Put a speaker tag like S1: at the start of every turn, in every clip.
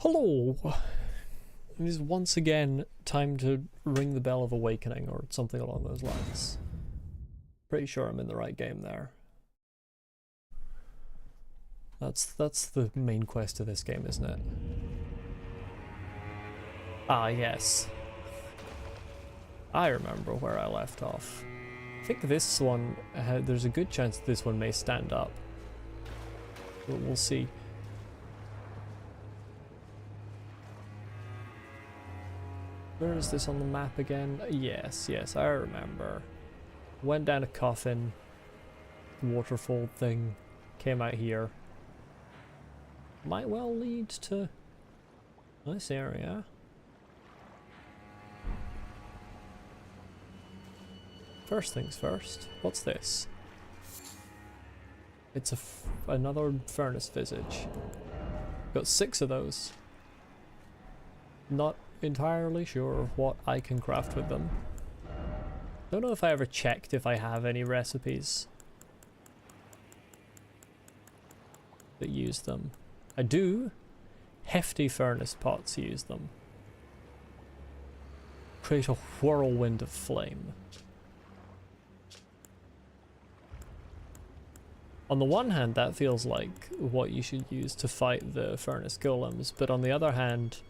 S1: Hello! It is once again time to ring the bell of awakening or something along those lines. Pretty sure I'm in the right game there. That's the main quest of this game, isn't it? Ah, yes. I remember where I left off. I think this one, there's a good chance this one may stand up. But we'll see. Where is this on the map again? Yes, I remember. Went down a coffin, waterfall thing, came out here. Might well lead to this area. First things first, what's this? It's another furnace visage. Got 6 of those. Not entirely sure what I can craft with them. Don't know if I ever checked if I have any recipes that use them. I do. Hefty furnace pots use them. Create a whirlwind of flame. On the one hand, that feels like what you should use to fight the furnace golems, but on the other hand,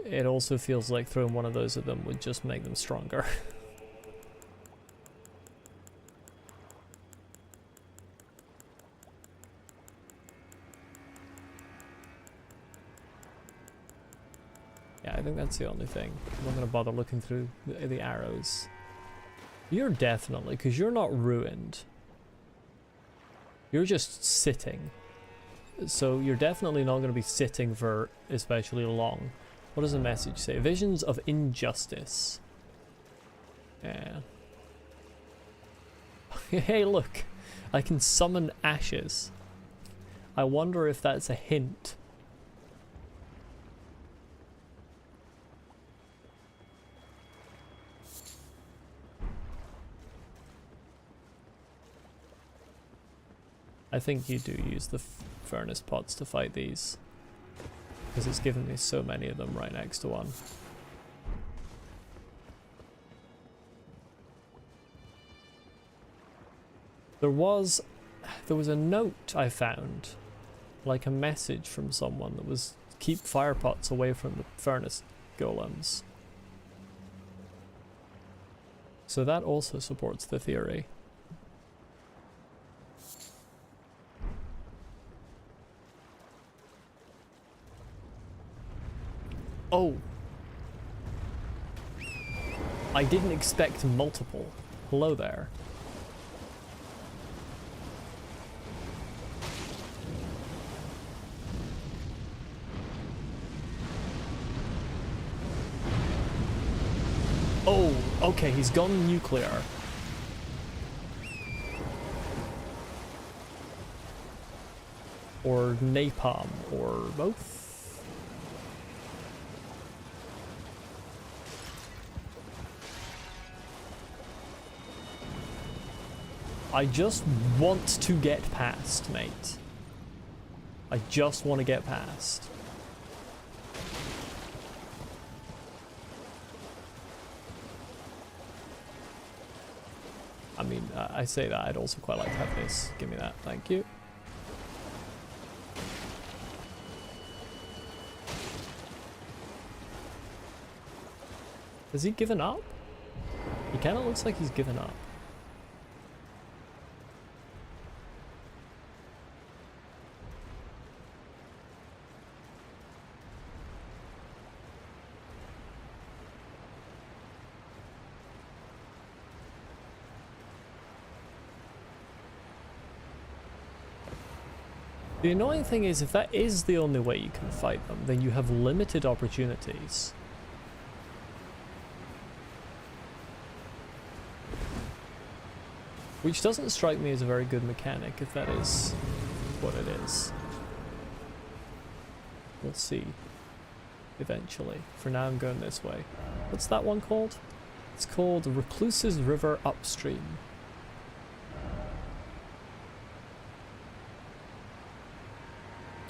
S1: it also feels like throwing one of those at them would just make them stronger. Yeah, I think that's the only thing. I'm not going to bother looking through the arrows. You're definitely, because you're not ruined. You're just sitting. So you're definitely not going to be sitting for especially long. What does the message say? Visions of injustice. Yeah. Hey, look. I can summon ashes. I wonder if that's a hint. I think you do use the furnace pots to fight these. Because it's given me so many of them right next to one. There was a note I found, like a message from someone that was keep fire pots away from the furnace golems. So that also supports the theory. Oh! I didn't expect multiple. Hello there. Oh, okay, he's gone nuclear. Or napalm, or both. I just want to get past, mate. I just want to get past. I mean, I say that, I'd also quite like to have this. Give me that, thank you. Has he given up? He kind of looks like he's given up. The annoying thing is, if that is the only way you can fight them, then you have limited opportunities. Which doesn't strike me as a very good mechanic, if that is what it is. We'll see. Eventually. For now I'm going this way. What's that one called? It's called Recluse's River Upstream.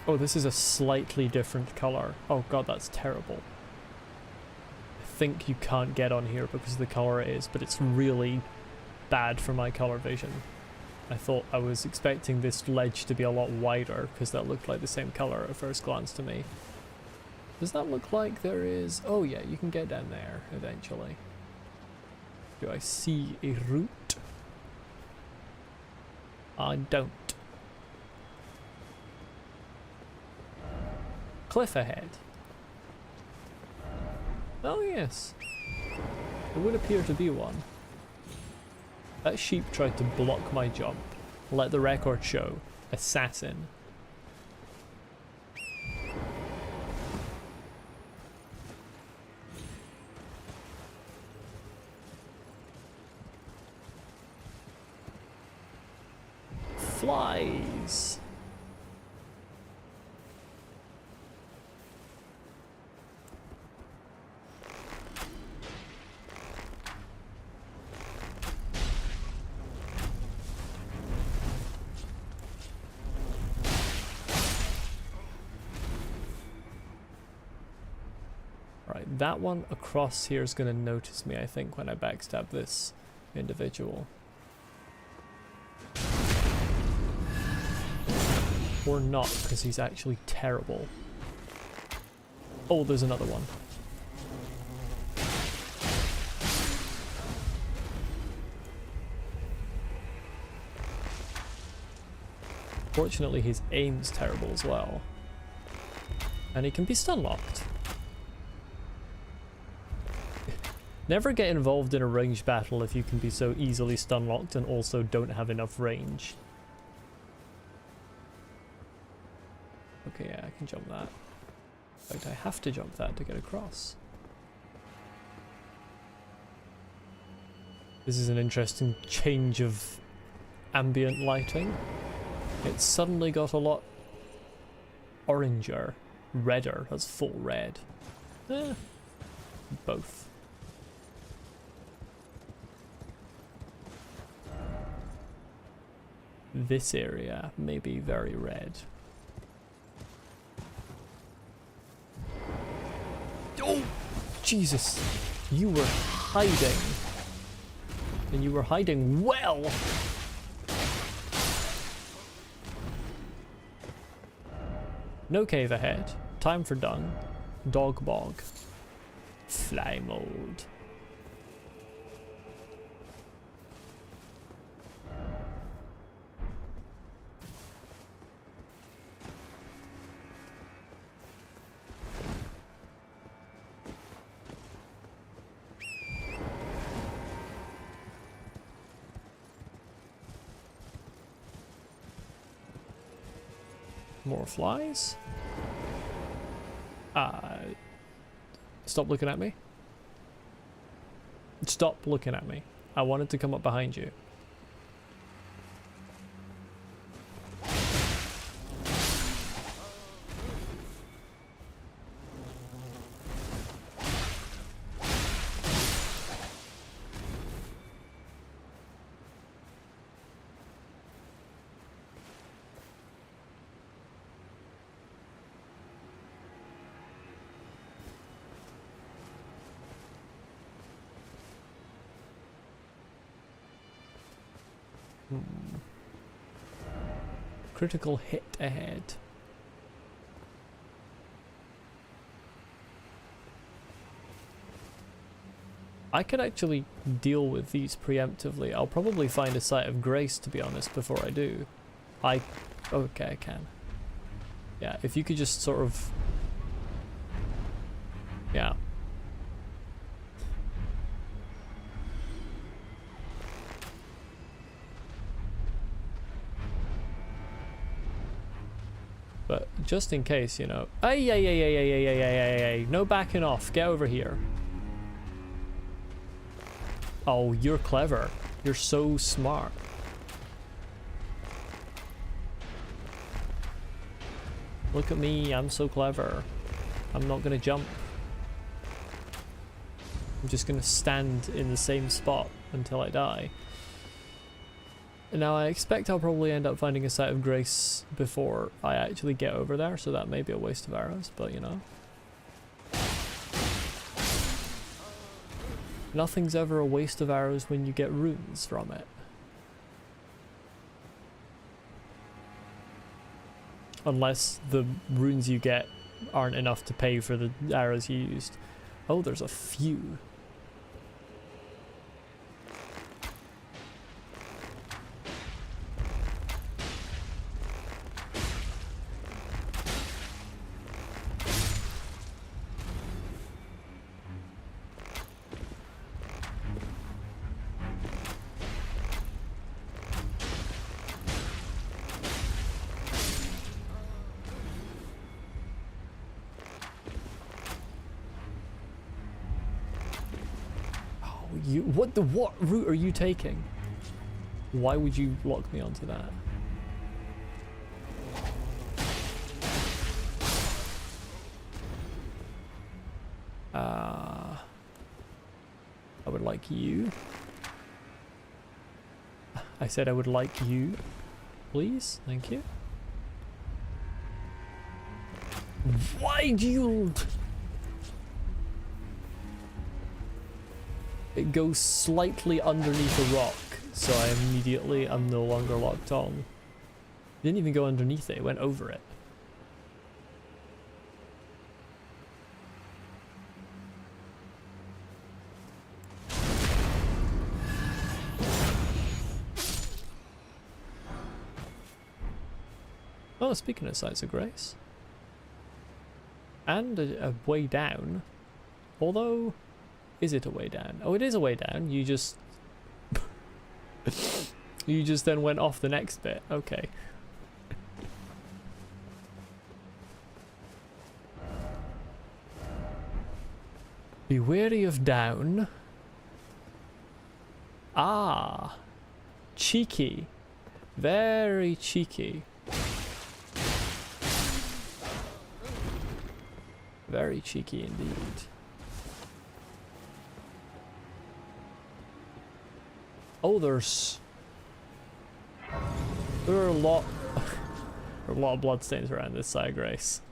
S1: Oh, this is a slightly different colour. Oh god, that's terrible. I think you can't get on here because of the colour it is, but it's really bad for my colour vision. I was expecting this ledge to be a lot wider because that looked like the same colour at first glance to me. Does that look like there is... Oh yeah, you can get down there eventually. Do I see a route? I don't. Cliff ahead. Oh yes. There would appear to be one. That sheep tried to block my jump. Let the record show. Assassin. Flies. Right, that one across here is going to notice me, I think, when I backstab this individual. Or not, because he's actually terrible. Oh, there's another one. Fortunately, his aim's terrible as well. And he can be stun locked. Never get involved in a ranged battle if you can be so easily stun locked and also don't have enough range. Okay, yeah, I can jump that. In fact, I have to jump that to get across. This is an interesting change of ambient lighting. It's suddenly got a lot oranger, redder, that's full red. Both. This area may be very red. Oh, Jesus! You were hiding. And you were hiding well! No cave ahead. Time for dung. Dog bog. Fly mode. More flies. Stop looking at me. Stop looking at me. I wanted to come up behind you. Critical hit ahead. I could actually deal with these preemptively. I'll probably find a site of grace, to be honest, before I do. Okay, I can. Yeah, if you could just sort of... Yeah. But just in case, you know. Ay, no backing off. Get over here. Oh, you're clever. You're so smart. Look at me, I'm so clever. I'm not gonna jump. I'm just gonna stand in the same spot until I die. Now I expect I'll probably end up finding a site of grace before I actually get over there, so that may be a waste of arrows, but you know. Nothing's ever a waste of arrows when you get runes from it. Unless the runes you get aren't enough to pay for the arrows you used. Oh, there's a few. What route are you taking? Why would you lock me onto that? I would like you. I said I would like you. Please, thank you. Why do you... It goes slightly underneath a rock, so I immediately am no longer locked on. It didn't even go underneath it, it went over it. Oh, speaking of sites of grace. And a way down. Although... Is it a way down? Oh, it is a way down. You just... you just then went off the next bit. Okay. Be wary of down. Ah. Cheeky. Very cheeky. Very cheeky indeed. Oh, there are a lot there are a lot of bloodstains around this side, Grace.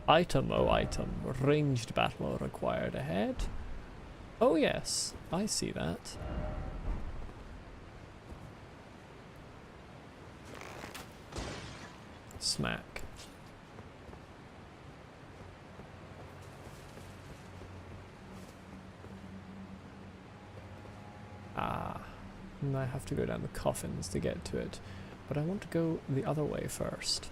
S1: Item, oh item. Ranged battle required ahead. Oh yes, I see that. Smack. Ah. And I have to go down the coffins to get to it. But I want to go the other way first.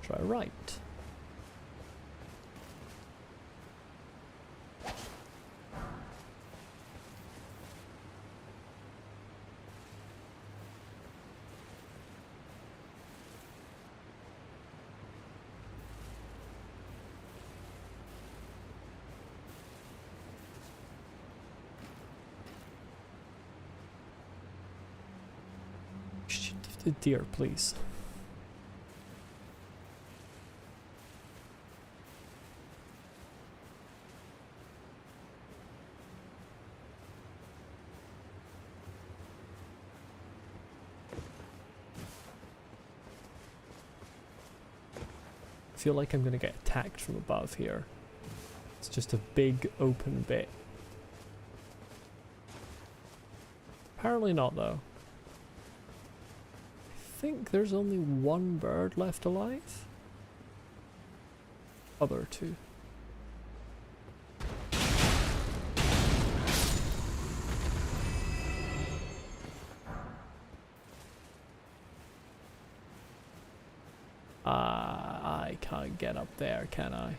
S1: Try right. Dear, please. I feel like I'm gonna get attacked from above here. It's just a big open bit. Apparently not, though. I think there's only one bird left alive. Other two. I can't get up there, can I?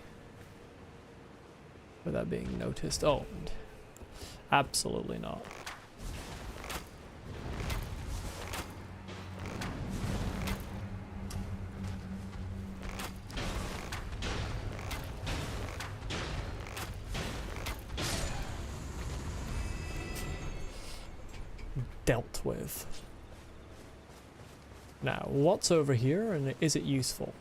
S1: Without being noticed. Oh, absolutely not. Dealt with. Now, what's over here and is it useful?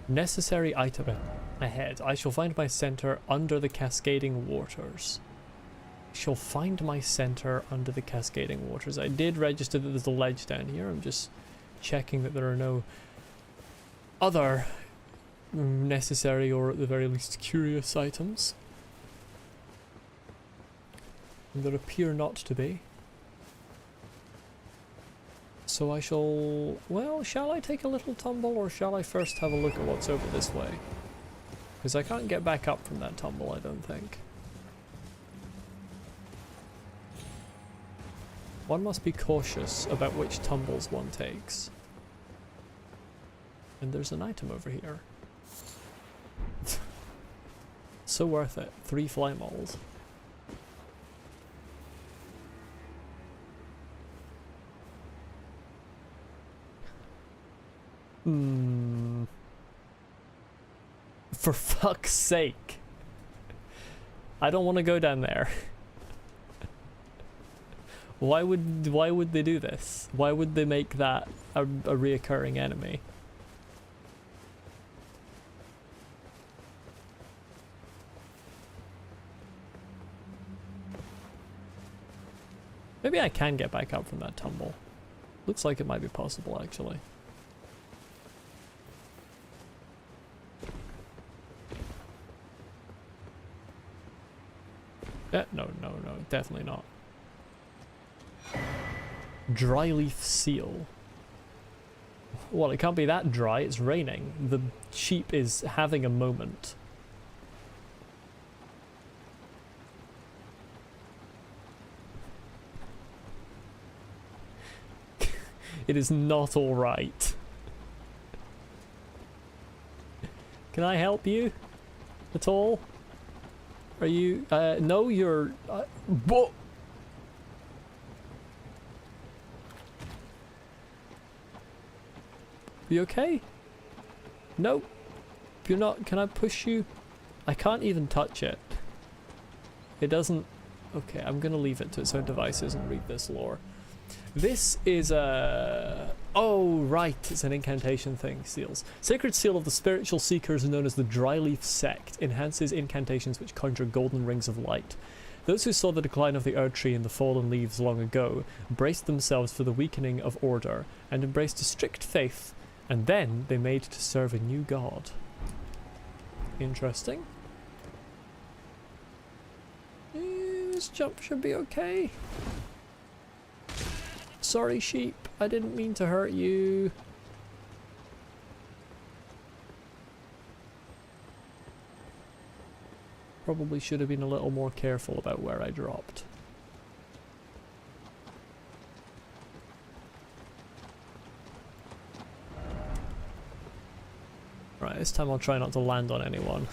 S1: Necessary item ahead. I shall find my center under the cascading waters. Shall find my center under the cascading waters. I did register that there's a ledge down here. I'm just checking that there are no other necessary or at the very least curious items. And there appear not to be. So I shall... Well, shall I take a little tumble or shall I first have a look at what's over this way? Because I can't get back up from that tumble, I don't think. One must be cautious about which tumbles one takes. And there's an item over here. So worth it. 3 fly moles. For fuck's sake. I don't want to go down there. Why would they do this? Why would they make that a reoccurring enemy? Maybe I can get back up from that tumble. Looks like it might be possible, actually. No, definitely not. Dry leaf seal. Well, it can't be that dry, it's raining. The sheep is having a moment. It is not alright. Can I help you at all? Are you, no, you're, whoa! You okay? No, you're not. Can I push you? I can't even touch it. It doesn't. Okay, I'm gonna leave it to its own devices and read this lore. This is a... Oh, right, it's an incantation thing, seals. Sacred seal of the spiritual seekers known as the Dryleaf Sect enhances incantations which conjure golden rings of light. Those who saw the decline of the Erd Tree and the fallen leaves long ago braced themselves for the weakening of order and embraced a strict faith, and then they made to serve a new god. Interesting. This jump should be okay. Sorry, sheep. I didn't mean to hurt you. Probably should have been a little more careful about where I dropped. Right, this time I'll try not to land on anyone.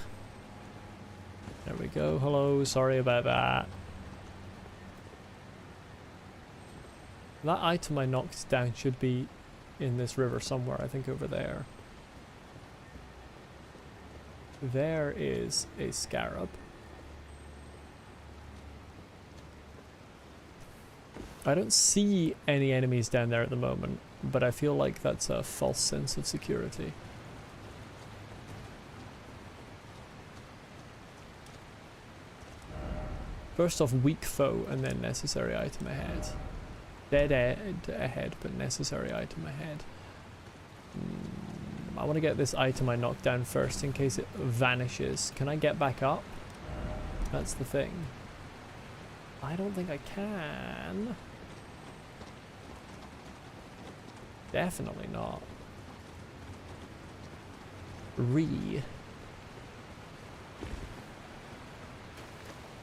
S1: There we go. Hello, sorry about that. That item I knocked down should be in this river somewhere, I think over there. There is a scarab. I don't see any enemies down there at the moment, but I feel like that's a false sense of security. First off, weak foe, and then necessary item ahead. Dead end ahead, but necessary item ahead. I want to get this item I knocked down first in case it vanishes. Can I get back up? That's the thing. I don't think I can. Definitely not.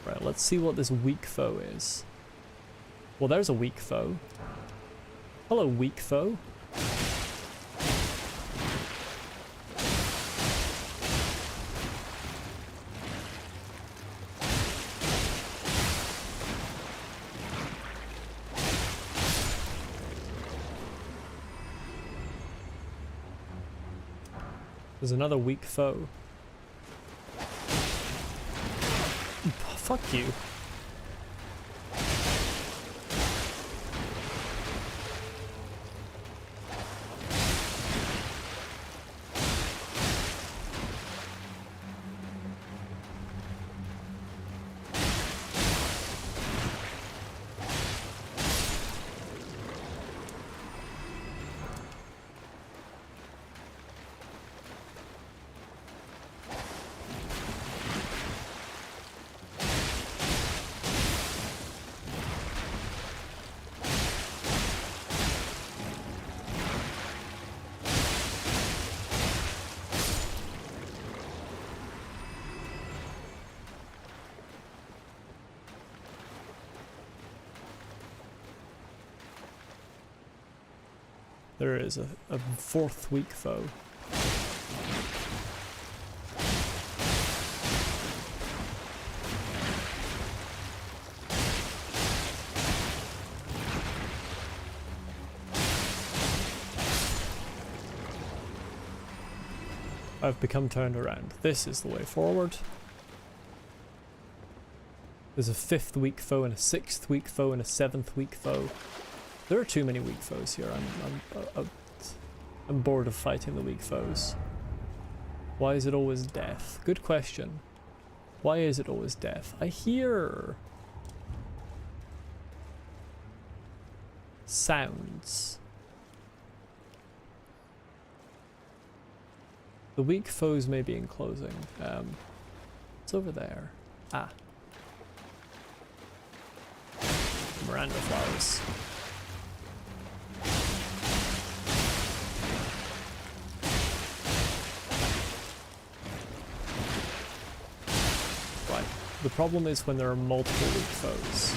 S1: Right, let's see what this weak foe is. Well, there's a weak foe. Hello, weak foe. There's another weak foe. Fuck you. There is a fourth weak foe. I've become turned around. This is the way forward. There's a fifth weak foe and a sixth weak foe and a seventh weak foe. There are too many weak foes here. I'm bored of fighting the weak foes. Why is it always death? Good question. Why is it always death? I hear sounds. The weak foes may be enclosing. It's over there. Ah. Miranda flowers. Right. The problem is when there are multiple weak foes.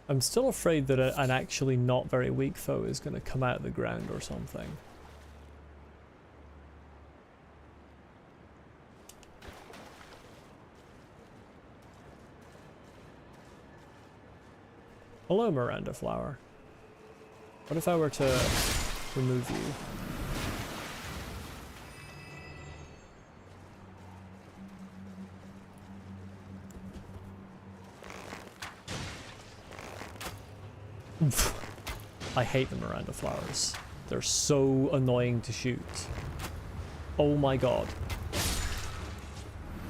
S1: I'm still afraid that an actually not very weak foe is going to come out of the ground or something. Hello, Miranda flower. What if I were to remove you? I hate the Miranda flowers. They're so annoying to shoot. Oh my god.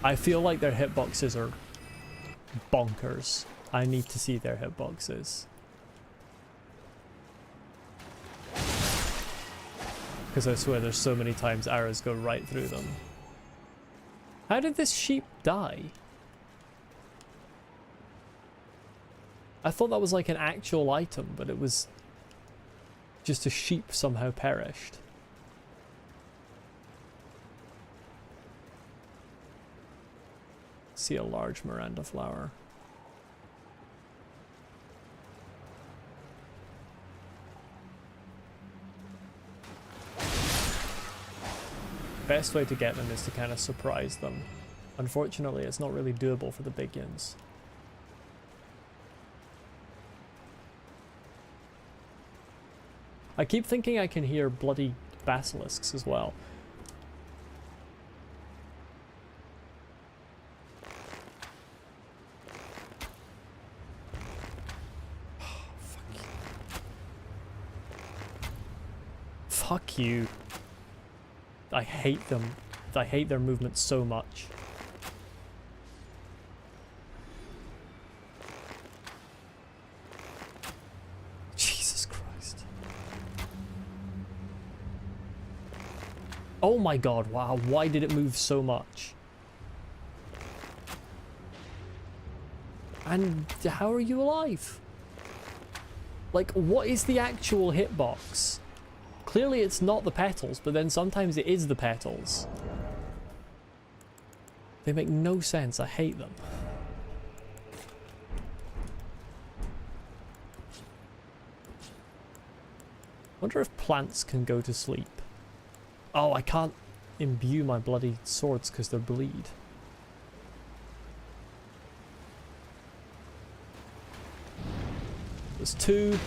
S1: I feel like their hitboxes are bonkers. I need to see their hitboxes. Because I swear there's so many times arrows go right through them. How did this sheep die? I thought that was like an actual item, but it was just a sheep somehow perished. See a large Miranda flower. Best way to get them is to kind of surprise them. Unfortunately, it's not really doable for the biggins. I keep thinking I can hear bloody basilisks as well. Fuck you. I hate them. I hate their movement so much. Oh my god, wow, why did it move so much? And how are you alive? Like, what is the actual hitbox? Clearly it's not the petals, but then sometimes it is the petals. They make no sense, I hate them. Wonder if plants can go to sleep. Oh, I can't imbue my bloody swords because they're bleed. There's two.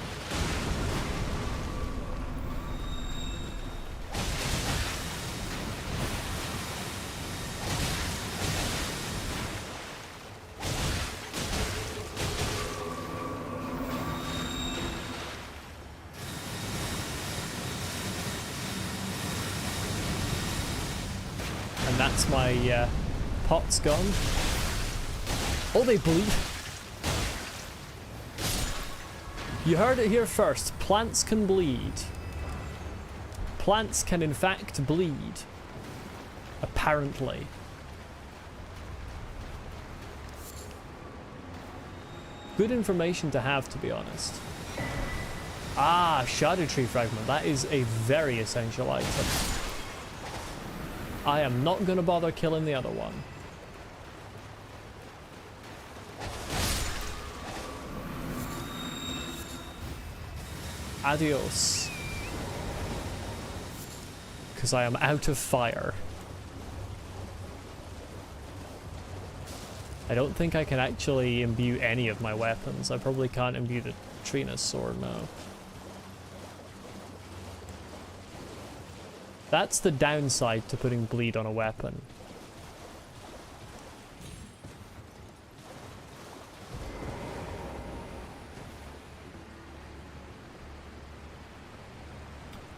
S1: That's my pots gone. Oh, they bleed. You heard it here first. Plants can bleed. Plants can in fact bleed. Apparently. good information to have, to be honest. Ah, Shadow Tree Fragment. That is a very essential item. I am not going to bother killing the other one. Adios. Because I am out of fire. I don't think I can actually imbue any of my weapons. I probably can't imbue the Trina's sword now. That's the downside to putting bleed on a weapon.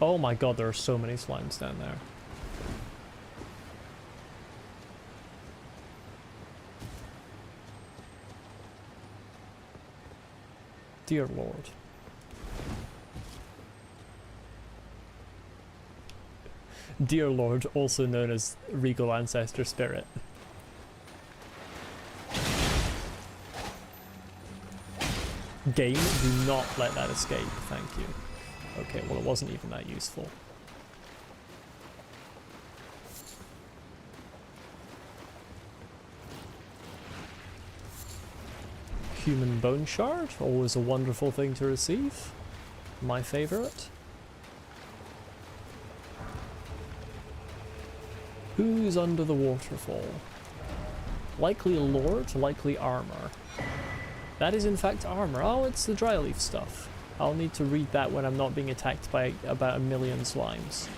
S1: Oh my god, there are so many slimes down there. Dear Lord. Dear Lord, also known as Regal Ancestor Spirit. Game, do not let that escape, thank you. Okay, well it wasn't even that useful. Human bone shard, always a wonderful thing to receive. My favorite. Who's under the waterfall? Likely a lord, likely armor. That is in fact armor. Oh, it's the dry leaf stuff. I'll need to read that when I'm not being attacked by about 1 million slimes.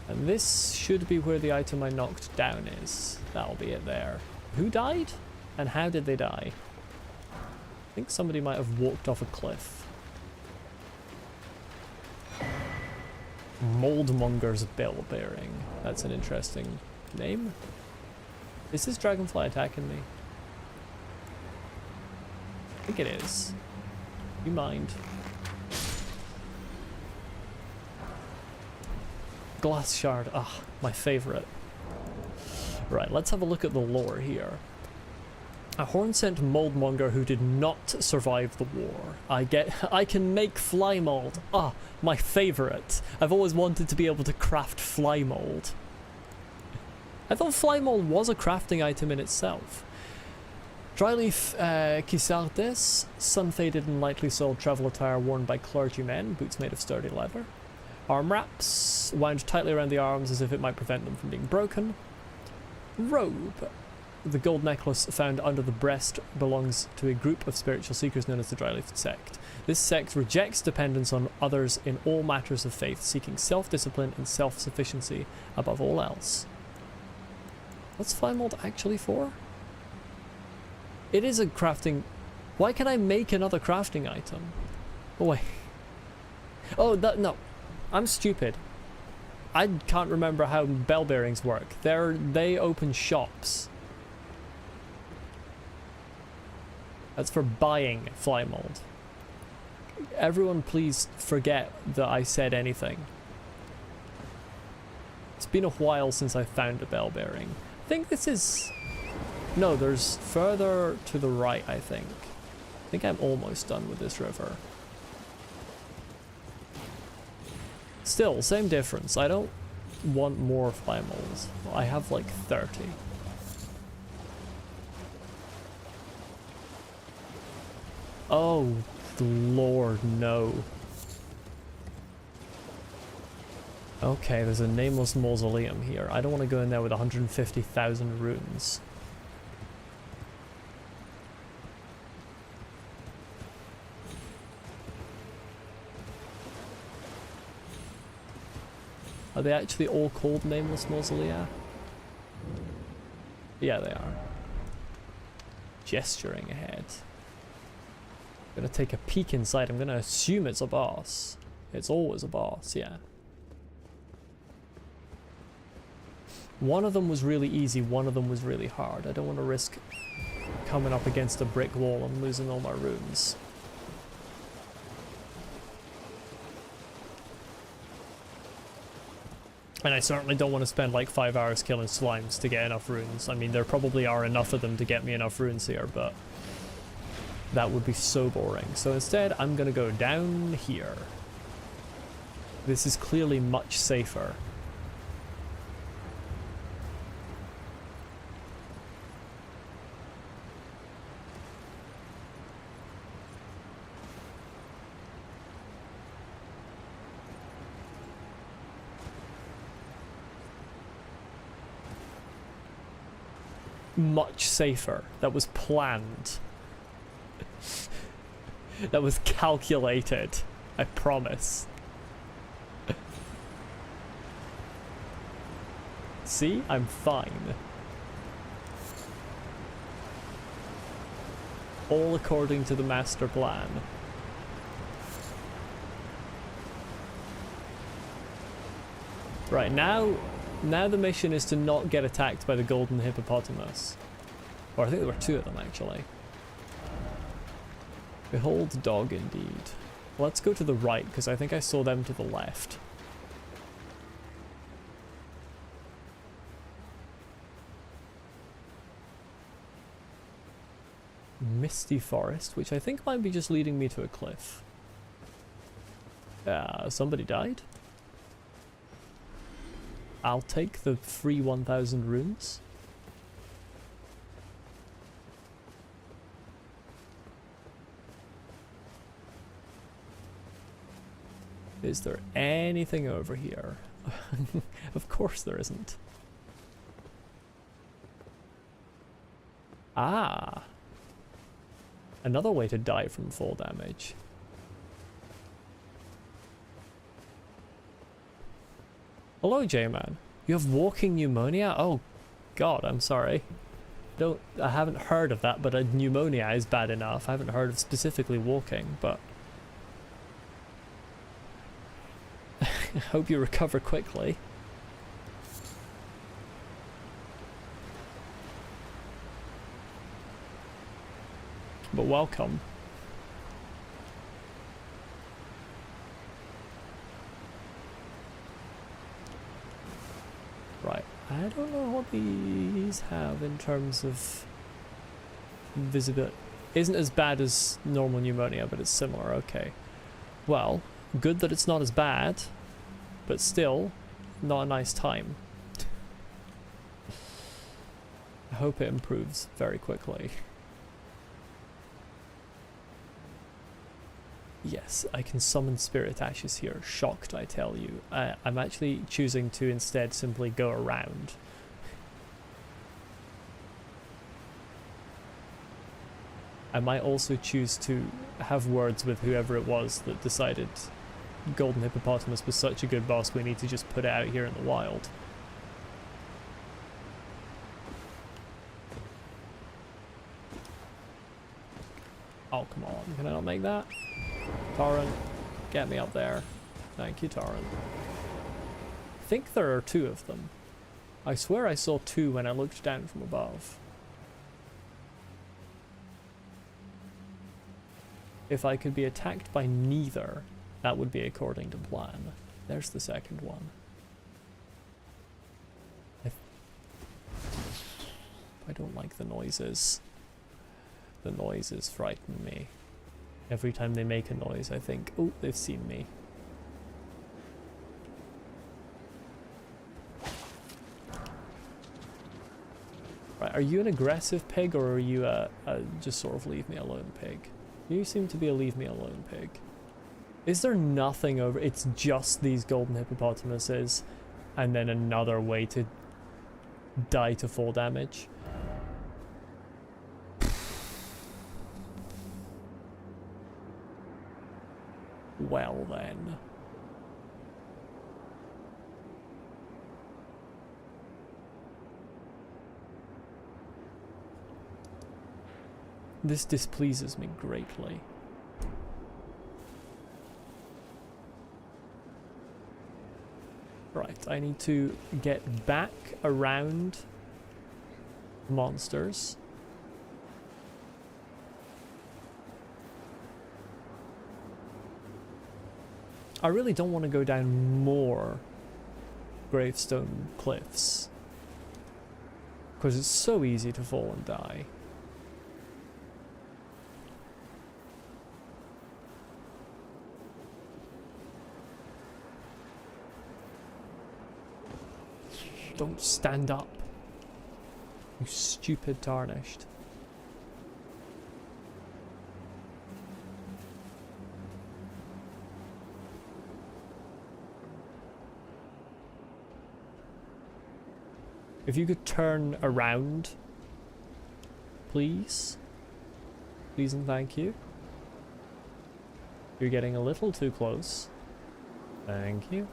S1: And this should be where the item I knocked down is. That'll be it there. Who died? And how did they die? I think somebody might have walked off a cliff. Moldmonger's Bell Bearing. That's an interesting name. Is this dragonfly attacking me? I think it is. You mind? Glass shard. Ah, my favorite. Right, let's have a look at the lore here. A horn-sent moldmonger who did not survive the war. I can make fly mold. Ah, my favorite. I've always wanted to be able to craft fly mold. I thought fly mold was a crafting item in itself. Dryleaf Kisartes, sun-faded and lightly soled travel attire worn by clergymen, boots made of sturdy leather. Arm wraps, wound tightly around the arms as if it might prevent them from being broken. Robe. The gold necklace found under the breast belongs to a group of spiritual seekers known as the Dryleaf sect. This sect rejects dependence on others in all matters of faith, seeking self-discipline and self-sufficiency above all else. What's fly mold actually for? It is a crafting... Why can I make another crafting item? Oh, wait. Oh, no. I'm stupid. I can't remember how bell bearings work. They open shops. That's for buying fly mold. Everyone please forget that I said anything. It's been a while since I found a bell bearing. I think this is... No, there's further to the right, I think. I think I'm almost done with this river. Still, same difference. I don't want more fly molds. I have like 30. Oh, Lord, no. Okay, there's a nameless mausoleum here. I don't want to go in there with 150,000 runes. Are they actually all called nameless mausolea? Yeah, they are. Gesturing ahead. I'm gonna take a peek inside. I'm gonna assume it's a boss. It's always a boss, yeah. One of them was really easy, one of them was really hard. I don't want to risk coming up against a brick wall and losing all my runes. And I certainly don't want to spend like 5 hours killing slimes to get enough runes. I mean, there probably are enough of them to get me enough runes here, but That would be so boring. So instead, I'm gonna go down here. This is clearly much safer. Much safer. That was planned. That was calculated. I promise. See? I'm fine. All according to the master plan. Right, now the mission is to not get attacked by the golden hippopotamus. Or I think there were two of them actually. Behold dog indeed. Let's go to the right because I think I saw them to the left. Misty forest, which I think might be just leading me to a cliff. Somebody died? I'll take the free 1000 runes. Is there anything over here? Of course there isn't. Ah! Another way to die from fall damage. Hello, J-Man. You have walking pneumonia? Oh, God, I'm sorry. I haven't heard of that, but a pneumonia is bad enough. I haven't heard of specifically walking, but I hope you recover quickly. But welcome. Right, I don't know what these have in terms of visibility. Isn't as bad as normal pneumonia, but it's similar, okay. Well, good that it's not as bad, but still, not a nice time. I hope it improves very quickly. Yes, I can summon spirit ashes here. Shocked, I tell you. I'm actually choosing to instead simply go around. I might also choose to have words with whoever it was that decided Golden Hippopotamus was such a good boss we need to just put it out here in the wild. Oh, come on. Can I not make that? Torrent, get me up there. Thank you, Torrent. I think there are two of them. I swear I saw two when I looked down from above. If I could be attacked by neither, that would be according to plan. There's the second one. I don't like the noises. The noises frighten me. Every time they make a noise, I think, oh, they've seen me. Right, are you an aggressive pig or are you a just sort of leave me alone pig? You seem to be a leave me alone pig. Is there nothing over? It's just these golden hippopotamuses and then another way to die to fall damage. Well then. This displeases me greatly. Right, I need to get back around monsters. I really don't want to go down more gravestone cliffs because it's so easy to fall and die. Don't stand up. You stupid tarnished. If you could turn around, please. Please and thank you. You're getting a little too close. Thank you.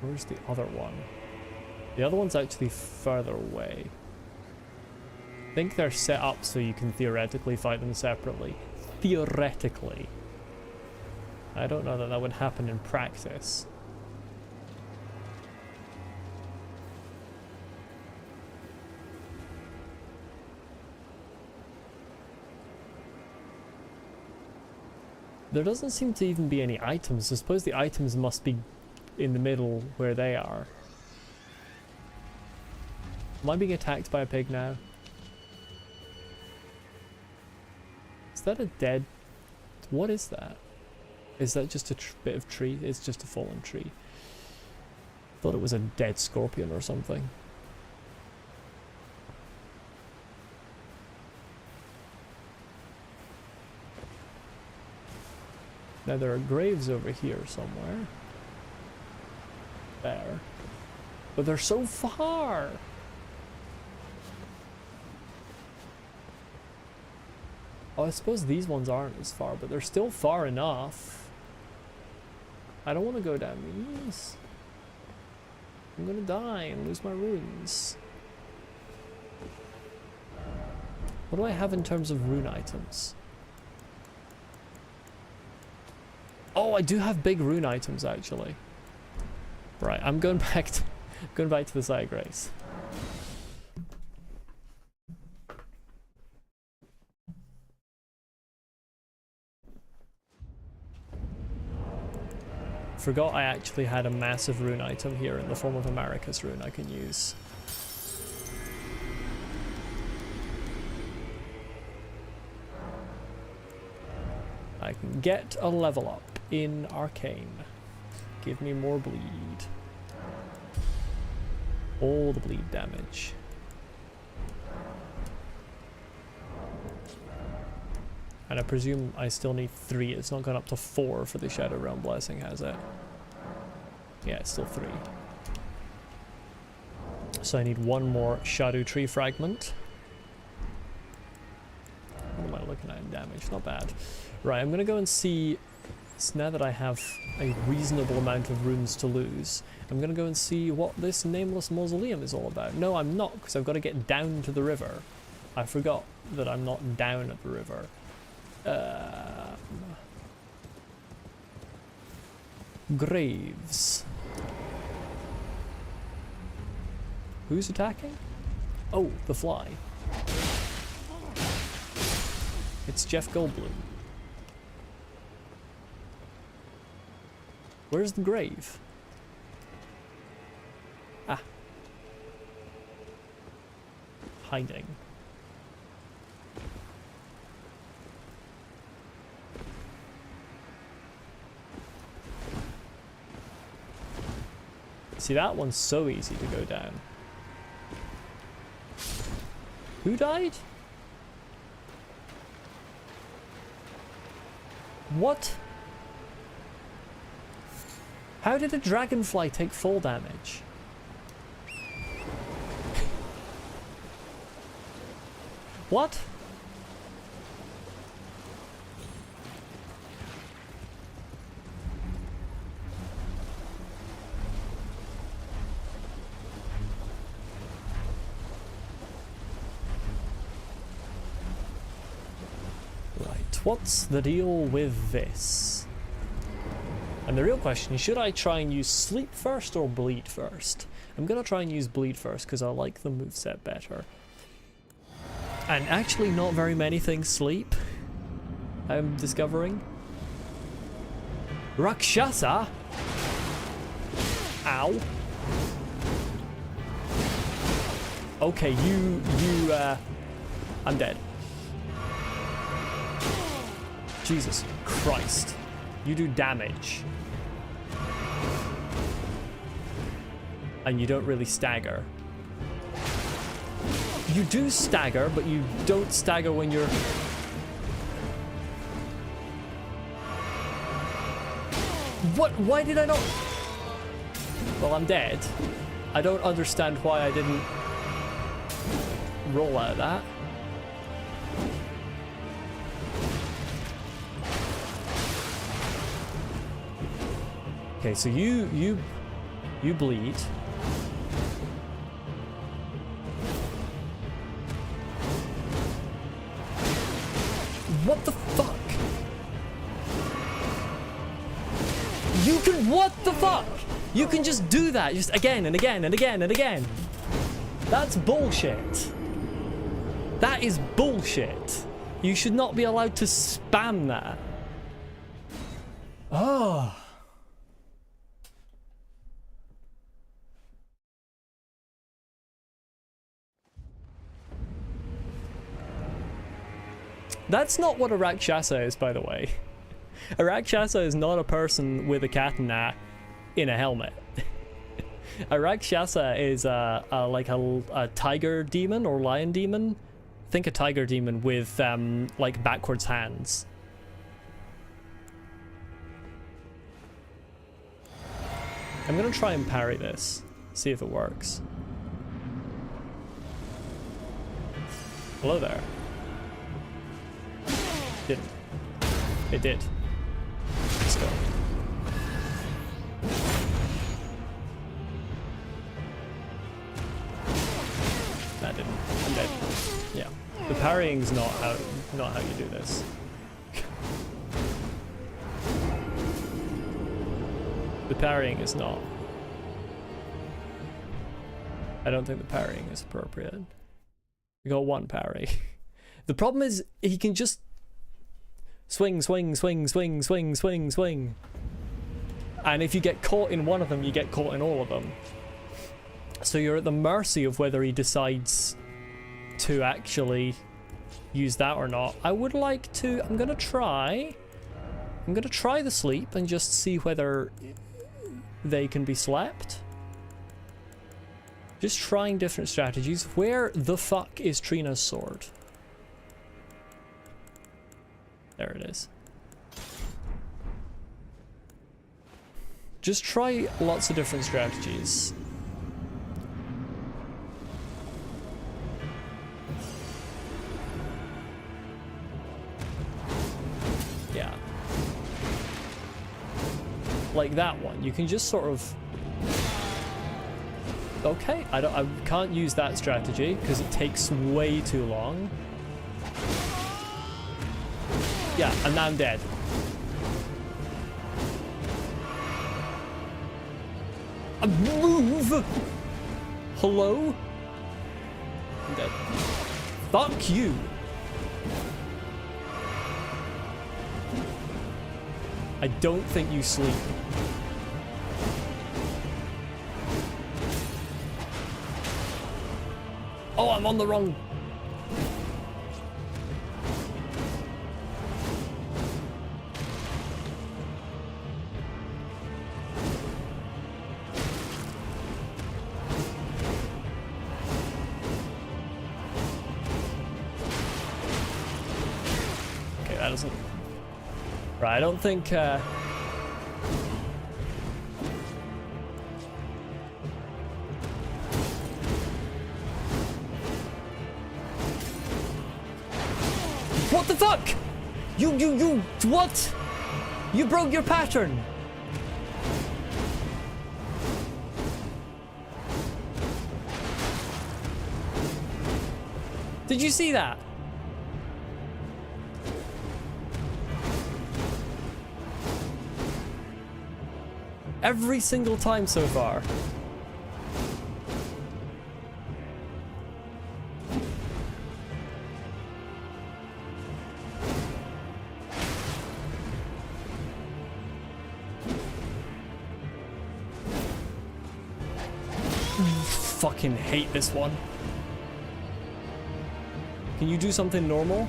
S1: Where's the other one? The other one's actually further away. I think they're set up so you can theoretically fight them separately. Theoretically. I don't know that that would happen in practice. There doesn't seem to even be any items. I suppose the items must be in the middle where they are. Am I being attacked by a pig now? Is that a dead... What is that? Is that just a bit of tree? It's just a fallen tree. Thought it was a dead scorpion or something. Now there are graves over here somewhere. There. But they're so far! Oh, I suppose these ones aren't as far, but they're still far enough. I don't want to go down these. I'm gonna die and lose my runes. What do I have in terms of rune items? Oh, I do have big rune items actually. Right, I'm going back to the side grace. Forgot I actually had a massive rune item here in the form of America's rune I can use. I can get a level up in Arcane. Give me more bleed. All the bleed damage. And I presume I still need 3. It's not gone up to 4 for the Shadow Realm Blessing, has it? Yeah, it's still 3. So I need 1 more Shadow Tree Fragment. What am I looking at in damage? Not bad. Right, I'm gonna go and see... So now that I have a reasonable amount of runes to lose, I'm gonna go and see what this nameless mausoleum is all about. No, I'm not, because I've got to get down to the river. I forgot that I'm not down at the river. Graves. Who's attacking? Oh, the fly. It's Jeff Goldblum. Where's the grave? Ah. Hiding. See, that one's so easy to go down. Who died? What? How did a dragonfly take fall damage? What? Right, what's the deal with this? And the real question is, should I try and use sleep first or bleed first? I'm gonna try and use bleed first because I like the moveset better. And actually not very many things sleep, I'm discovering. Rakshasa? Ow. Okay, I'm dead. Jesus Christ. You do damage. And you don't really stagger. You do stagger, but you don't stagger when you're... What? Why did I not... Well, I'm dead. I don't understand why I didn't roll out of that. Okay, so you bleed. What the fuck? You can, what the fuck? You can just do that, just again and again and again and again. That's bullshit. That is bullshit. You should not be allowed to spam that. Oh. That's not what a Rakshasa is, by the way. A Rakshasa is not a person with a katana in a helmet. A Rakshasa is like a tiger demon or lion demon. I think a tiger demon with like backwards hands. I'm gonna try and parry this, see if it works. Hello there. Didn't. It did. Let's go. That didn't. I'm dead. Yeah. The parrying's not how you do this. The parrying is not. I don't think the parrying is appropriate. We got one parry. The problem is he can just swing, swing, swing, swing, swing, swing, swing. And if you get caught in one of them, you get caught in all of them. So you're at the mercy of whether he decides to actually use that or not. I would like to, I'm gonna try the sleep and just see whether they can be slept. Just trying different strategies. Where the fuck is Trina's sword? There it is. Just try lots of different strategies. Yeah. Like that one. You can just sort of... Okay, I can't use that strategy because it takes way too long. Yeah, and now I'm dead. Move! Hello? I'm dead. Fuck you! I don't think you sleep. Oh, I'm on the wrong... Okay, that doesn't... Right, I don't think... What the fuck? You, what? You broke your pattern. Did you see that? Every single time so far. Fucking hate this one. Can you do something normal?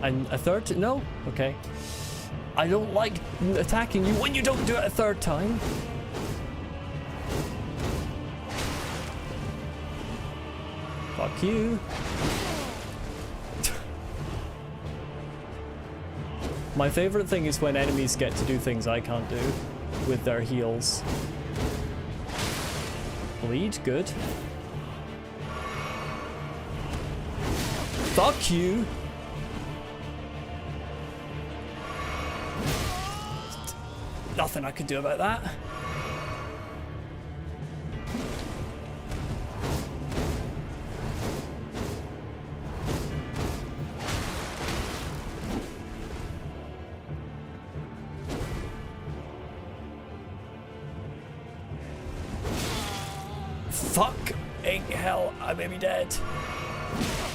S1: And a third? No? Okay. I don't like attacking you when you don't do it a third time. Fuck you. My favorite thing is when enemies get to do things I can't do with their heals. Bleed, good. Fuck you. Nothing I could do about that. Fucking hell, I may be dead.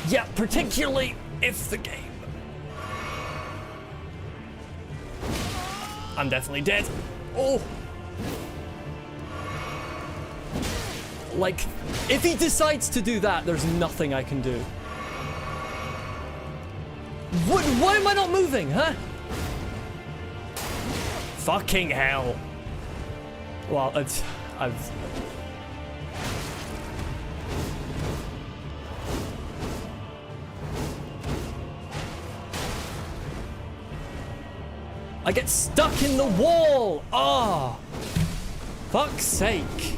S1: Yeah, particularly if the game. I'm definitely dead. Oh! Like, if he decides to do that, there's nothing I can do. What? Why am I not moving, huh? Fucking hell. Well, I've... I get stuck in the wall! Ah! Oh, fuck's sake.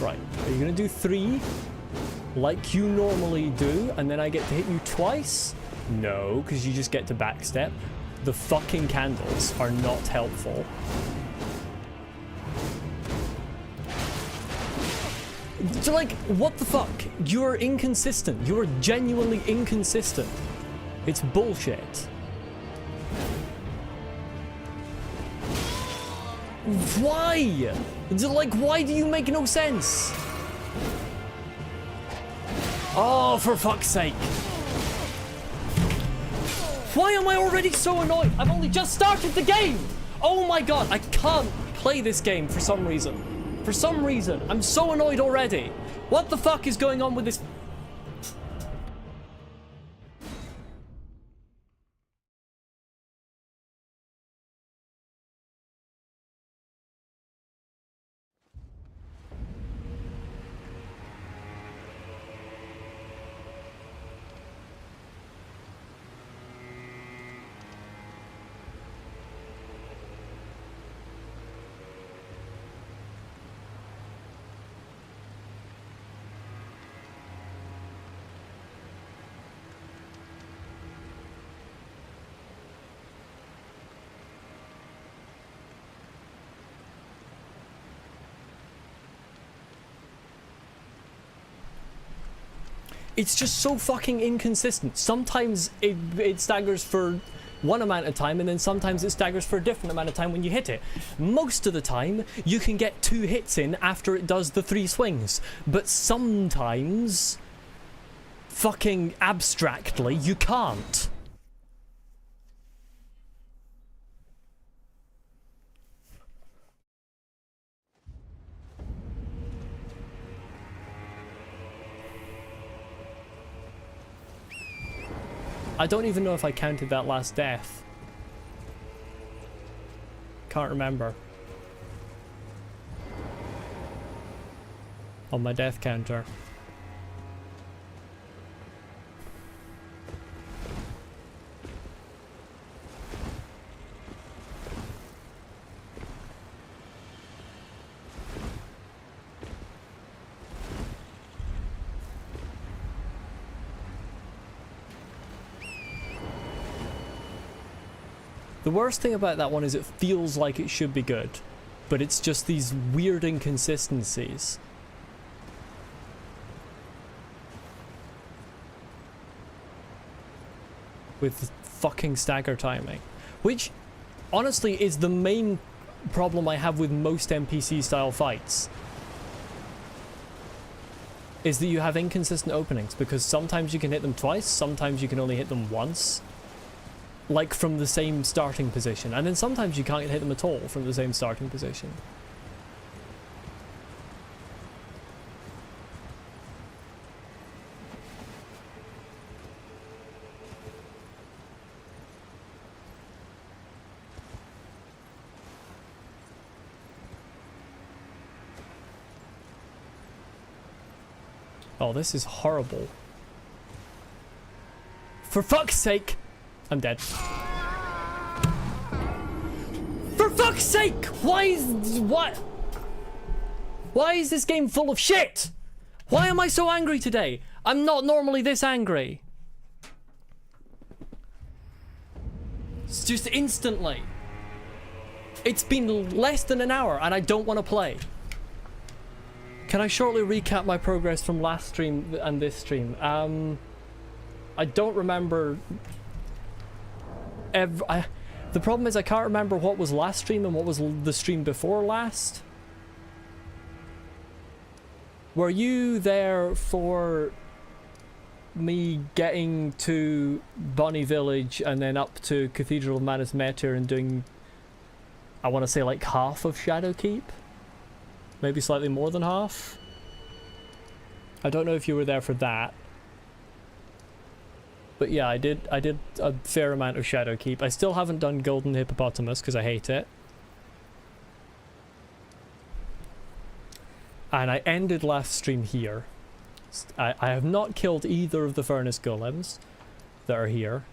S1: Right, are you gonna do 3 like you normally do and then I get to hit you twice? No, because you just get to backstep. The fucking candles are not helpful. So like, what the fuck? You're inconsistent. You're genuinely inconsistent. It's bullshit. Why? Like, why do you make no sense? Oh, for fuck's sake. Why am I already so annoyed? I've only just started the game! Oh my god, I can't play this game for some reason. For some reason, I'm so annoyed already. What the fuck is going on with this? It's just so fucking inconsistent. Sometimes it staggers for one amount of time and then sometimes it staggers for a different amount of time when you hit it. Most of the time, you can get 2 hits in after it does the 3 swings. But sometimes, fucking abstractly, you can't. I don't even know if I counted that last death. Can't remember. On my death counter. The worst thing about that one is it feels like it should be good, but it's just these weird inconsistencies. with fucking stagger timing, which honestly is the main problem I have with most NPC style fights, is that you have inconsistent openings, because sometimes you can hit them twice, sometimes you can only hit them once, like from the same starting position, and then sometimes you can't hit them at all from the same starting position. Oh, this is horrible. For fuck's sake! I'm dead. For fuck's sake! Why is this game full of shit? Why am I so angry today? I'm not normally this angry. It's just instantly. It's been less than an hour and I don't want to play. Can I shortly recap my progress from last stream and this stream? I don't remember. The problem is I can't remember what was last stream and what was the stream before last. Were you there for me getting to Bonnie Village and then up to Cathedral of Manus Meter and doing, I want to say, like half of Shadowkeep? Maybe slightly more than half. I don't know if you were there for that. But yeah, I did a fair amount of Shadowkeep. I still haven't done Golden Hippopotamus because I hate it. And I ended last stream here. I have not killed either of the Furnace Golems that are here.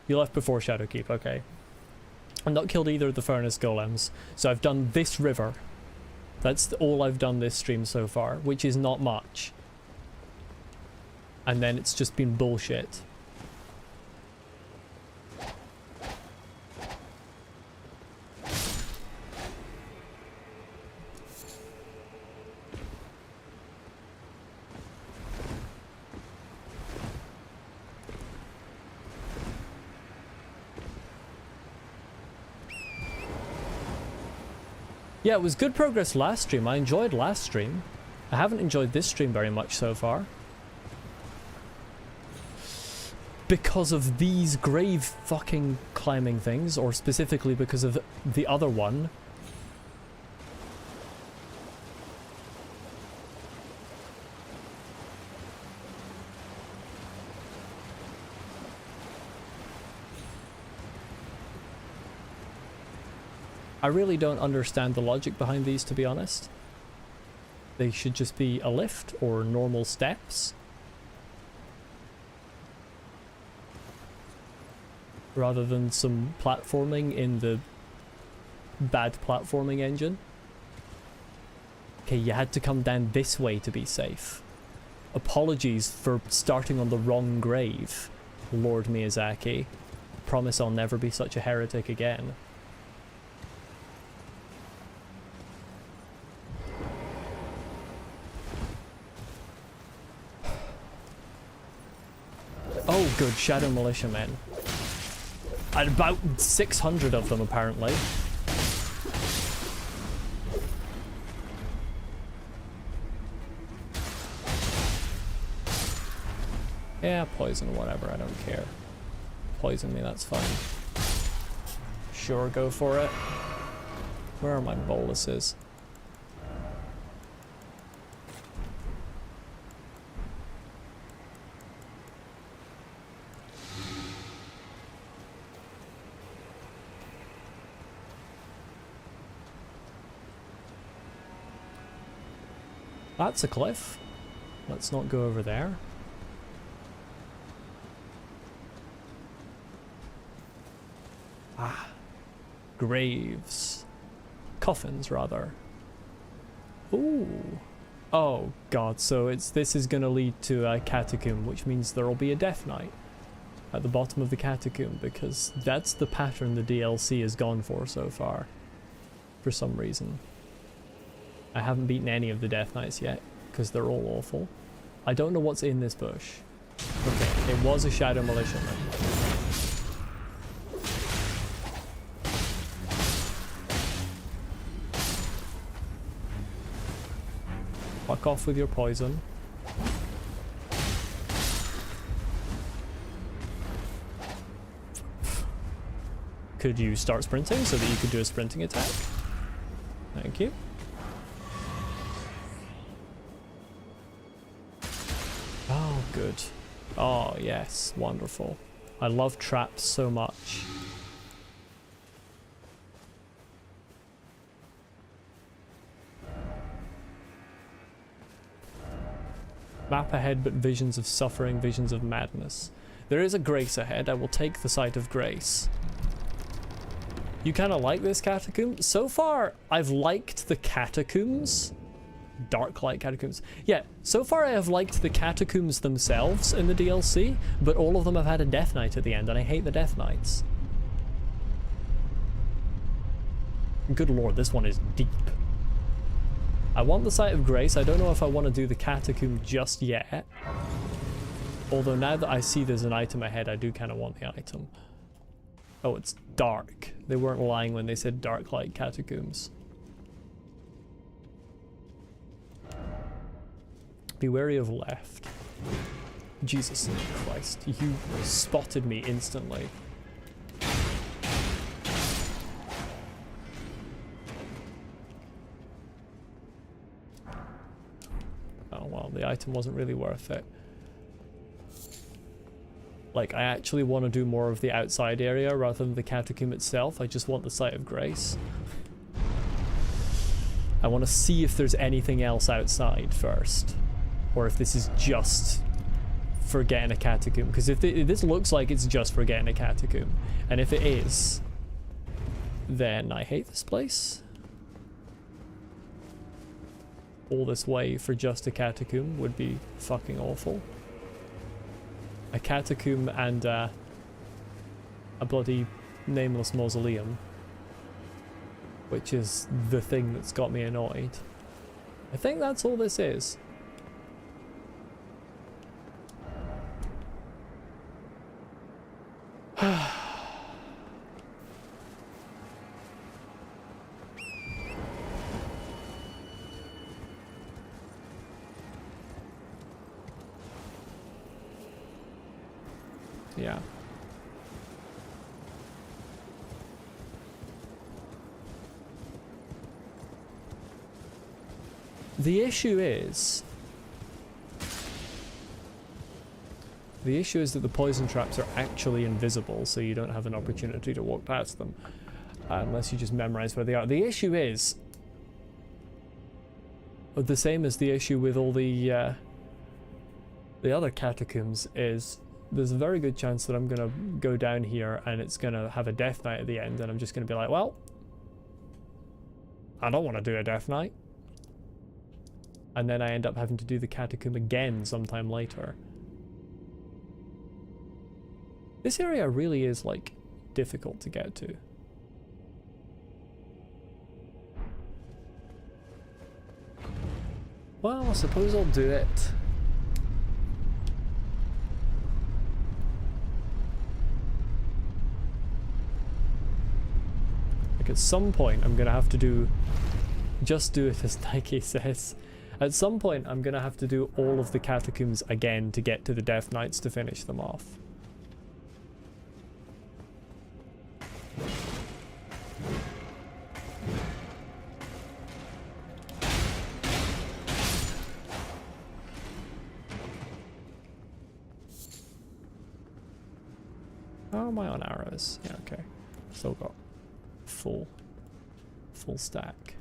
S1: You left before Shadowkeep, okay. I've not killed either of the Furnace Golems, so I've done this river. That's all I've done this stream so far, which is not much. And then it's just been bullshit. Yeah, it was good progress last stream. I enjoyed last stream. I haven't enjoyed this stream very much so far. Because of these grave fucking climbing things, or specifically because of the other one. I really don't understand the logic behind these, to be honest. They should just be a lift or normal steps. Rather than some platforming in the bad platforming engine. Okay, you had to come down this way to be safe. Apologies for starting on the wrong grave, Lord Miyazaki. Promise I'll never be such a heretic again. Oh good, Shadow Militiamen. And about 600 of them apparently. Yeah, poison, whatever, I don't care. Poison me, that's fine. Sure, go for it. Where are my boluses? That's a cliff. Let's not go over there. Ah. Graves. Coffins, rather. Ooh. Oh god, so this is gonna lead to a catacomb, which means there'll be a Death Knight at the bottom of the catacomb, because that's the pattern the DLC has gone for so far. For some reason. I haven't beaten any of the Death Knights yet, because they're all awful. I don't know what's in this bush. Okay, it was a Shadow Militiaman. Back off with your poison. Could you start sprinting so that you could do a sprinting attack? Thank you. Oh, good. Oh, yes. Wonderful. I love traps so much. Map ahead, but visions of suffering, visions of madness. There is a grace ahead. I will take the sight of grace. You kind of like this catacomb? So far, I've liked the catacombs. Dark light catacombs. Yeah, so far I have liked the catacombs themselves in the DLC, but all of them have had a Death Knight at the end, and I hate the Death Knights. Good lord, this one is deep. I want the Sight of Grace. I don't know if I want to do the catacomb just yet. Although now that I see there's an item ahead, I do kind of want the item. Oh, it's dark. They weren't lying when they said dark light catacombs. Be wary of left. Jesus Christ, you spotted me instantly. Oh well, the item wasn't really worth it. Like, I actually want to do more of the outside area rather than the catacomb itself. I just want the Sight of Grace. I want to see if there's anything else outside first. Or if this is just for getting a catacomb. Because if this looks like it's just for getting a catacomb, and if it is, then I hate this place. All this way for just a catacomb would be fucking awful. A catacomb and a bloody nameless mausoleum, which is the thing that's got me annoyed. I think that's all this is. Yeah. The issue is that the poison traps are actually invisible, so you don't have an opportunity to walk past them unless you just memorize where they are. The issue is the same as the issue with all the other catacombs is there's a very good chance that I'm gonna go down here and it's gonna have a Death Knight at the end, and I'm just gonna be like, well, I don't want to do a Death Knight. And then I end up having to do the catacomb again sometime later. This area really is, like, difficult to get to. Well, I suppose I'll do it. Like, at some point I'm gonna have to do... Just do it as Nike says. At some point I'm gonna have to do all of the catacombs again to get to the Death Knights to finish them off. How am I on arrows? Yeah, okay. Still got full stack.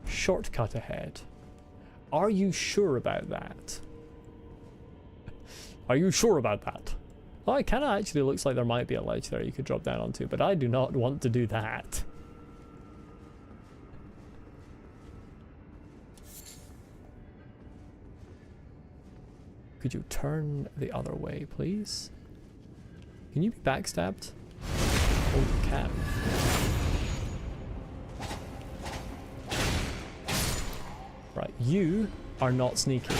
S1: Shortcut ahead. Are you sure about that? Are you sure about that? Well, it kind of actually looks like there might be a ledge there you could drop down onto, but I do not want to do that. Could you turn the other way, please? Can you be backstabbed? Oh, you can. Right, you are not sneaky.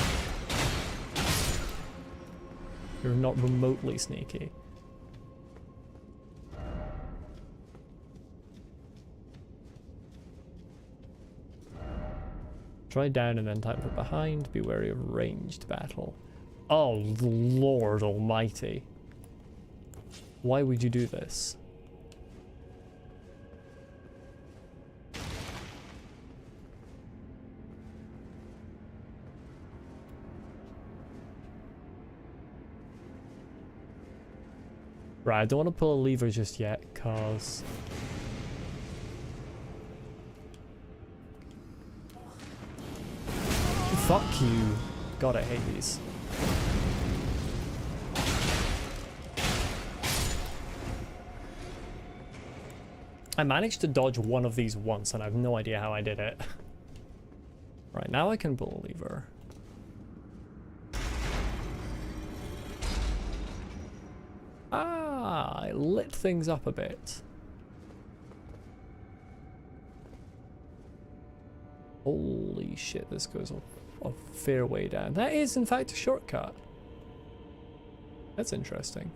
S1: You're not remotely sneaky. Try down and then time for behind. Be wary of ranged battle. Oh, Lord almighty. Why would you do this? Right, I don't want to pull a lever just yet, cause... Fuck you. God, I hate these. I managed to dodge one of these once, and I have no idea how I did it. Right, now I can pull a lever. Ah, I lit things up a bit. Holy shit, this goes a fair way down. That is, in fact, a shortcut. That's interesting.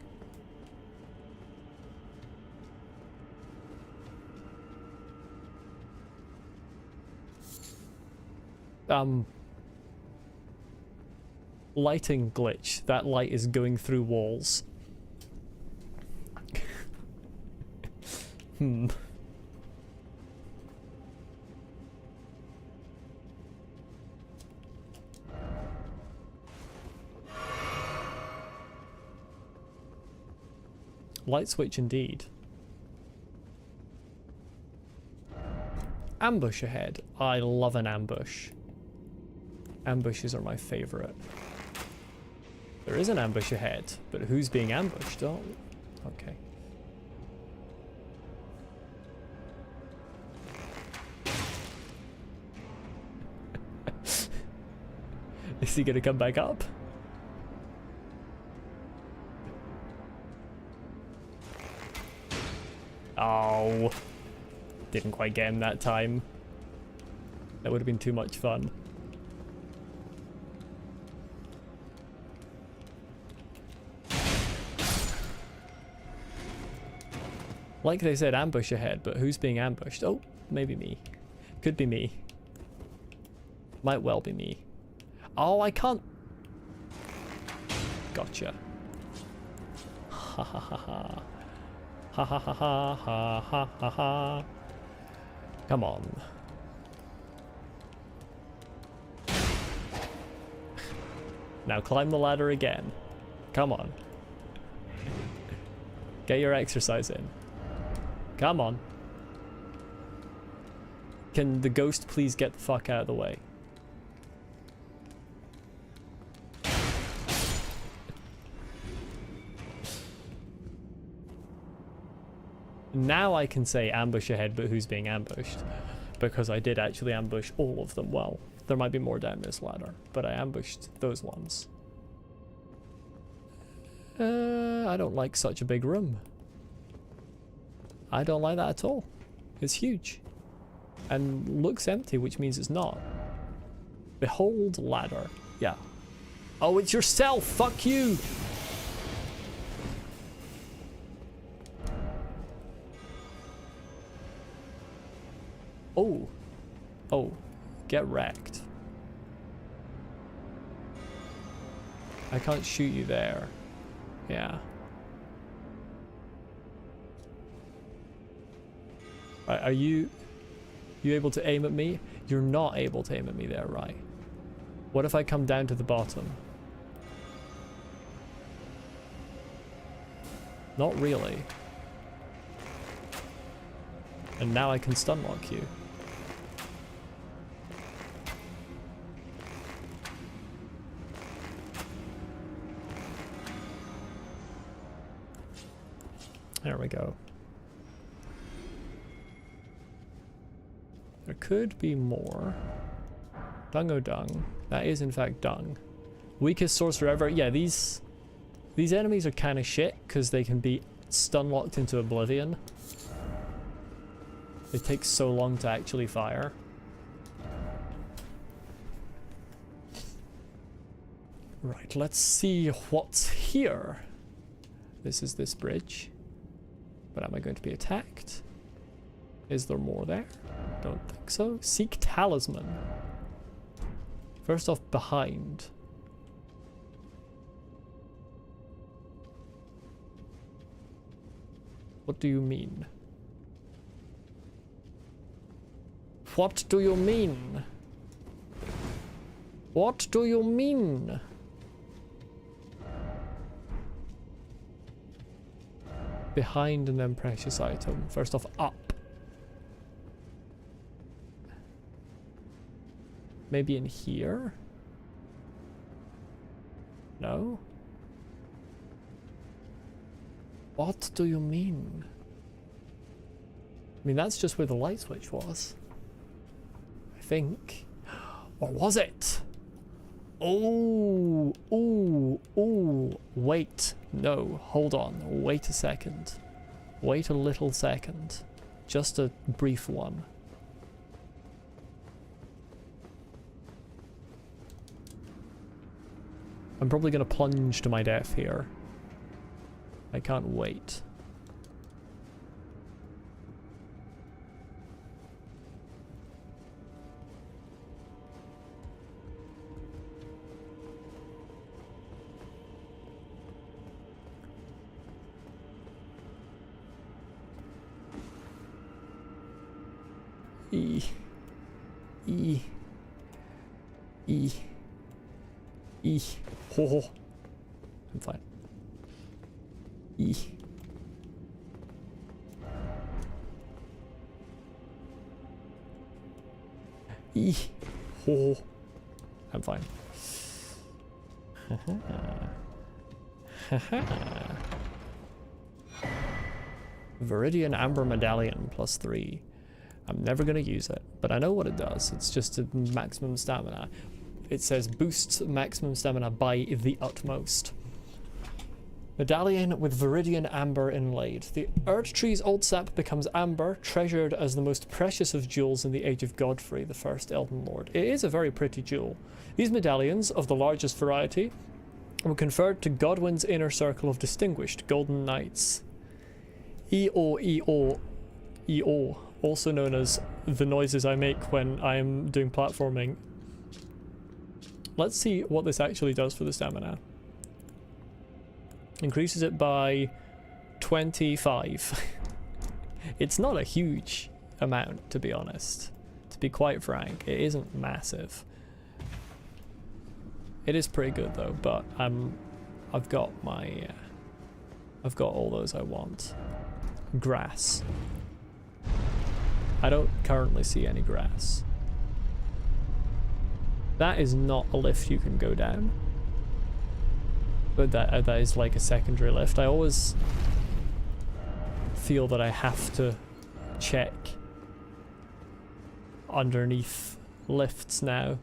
S1: Lighting glitch. That light is going through walls. Light switch indeed. Ambush ahead. I love an ambush. Ambushes are my favorite. There is an ambush ahead, but who's being ambushed? Oh, okay. Is he gonna come back up? Oh, didn't quite get him that time. That would have been too much fun. Like they said, ambush ahead, but who's being ambushed? Oh, maybe me. Could be me. Might well be me. Oh, I can't. Gotcha. Ha ha ha ha. Ha ha ha ha ha ha ha ha. Come on. Now climb the ladder again. Come on. Get your exercise in. Come on. Can the ghost please get the fuck out of the way? Now I can say ambush ahead, but who's being ambushed? Because I did actually ambush all of them. Well, there might be more down this ladder, but I ambushed those ones. I don't like such a big room. I don't like that at all. It's huge. And looks empty, which means it's not. Behold ladder. Yeah. Oh, it's yourself! Fuck you! Oh. Oh. Get wrecked. I can't shoot you there. Yeah. Are you able to aim at me? You're not able to aim at me there, right? What if I come down to the bottom? Not really. And now I can stun lock you. There we go. There could be more. Dungo dung. That is in fact dung. Weakest sorcerer ever. Yeah, these enemies are kind of shit because they can be stun locked into oblivion. It takes so long to actually fire. Right, let's see what's here. This is this bridge. But am I going to be attacked? Is there more there? Don't think so. Seek talisman. First off, behind. What do you mean? What do you mean? What do you mean? Behind and then precious item. First off, up. Maybe in here? No? What do you mean? I mean, that's just where the light switch was. I think. Or was it? Oh, ooh, ooh. Wait. No, hold on. Wait a second. Wait a little second. Just a brief one. I'm probably going to plunge to my death here. I can't wait. E. E. E. E. Ho ho. I'm fine. E. E. Ho ho. I'm fine. Viridian Amber Medallion +3. I'm never going to use it, but I know what it does. It's just a maximum stamina. It says boosts maximum stamina by the utmost. Medallion with Viridian Amber inlaid. The Erd Tree's old sap becomes amber, treasured as the most precious of jewels in the Age of Godfrey, the first Elden Lord. It is a very pretty jewel. These medallions, of the largest variety, were conferred to Godwyn's inner circle of distinguished golden knights. E-O, E-O, E-O, also known as the noises I make when I am doing platforming. Let's see what this actually does for the stamina. Increases it by 25. It's not a huge amount, to be honest. To be quite frank, it isn't massive. It is pretty good though, but I've got my I've got all those I want. Grass. I don't currently see any grass. That is not a lift you can go down. But that is like a secondary lift. I always feel that I have to check underneath lifts now.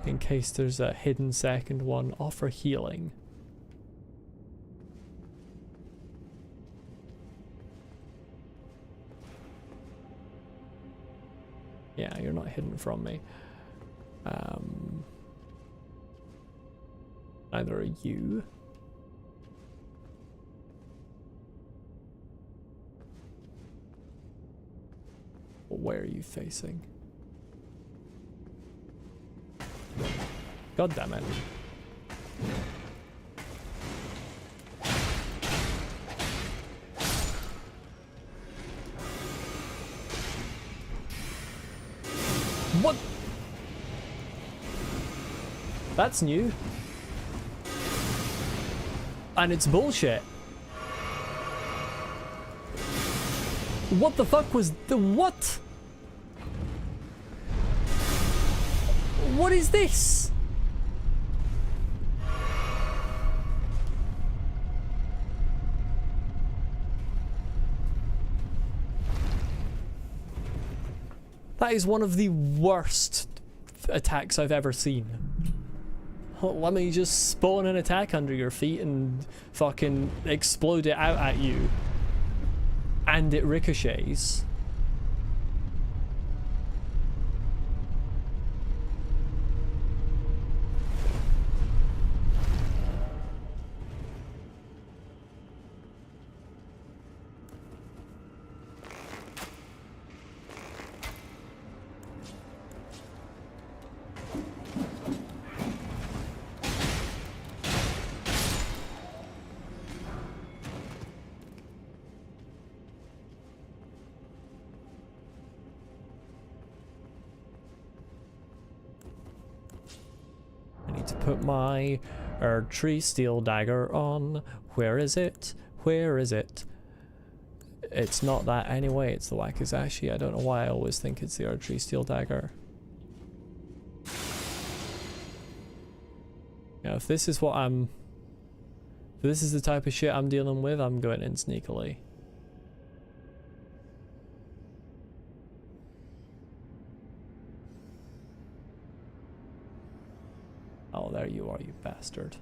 S1: In case there's a hidden second one. Offer healing. Yeah, you're not hidden from me. Neither are you. Where are you facing? God damn it. What? That's new. And it's bullshit. What the fuck was the what? What is this? That is one of the worst attacks I've ever seen. Let me just spawn an attack under your feet and fucking explode it out at you. And it ricochets. need to put my tree steel dagger on. Where is it? Where is it? It's not that anyway, it's the Wakizashi. I don't know why I always think it's the tree steel dagger. Now, if this is what I'm... if this is the type of shit I'm dealing with, I'm going in sneakily. Oh, there you are, you bastard.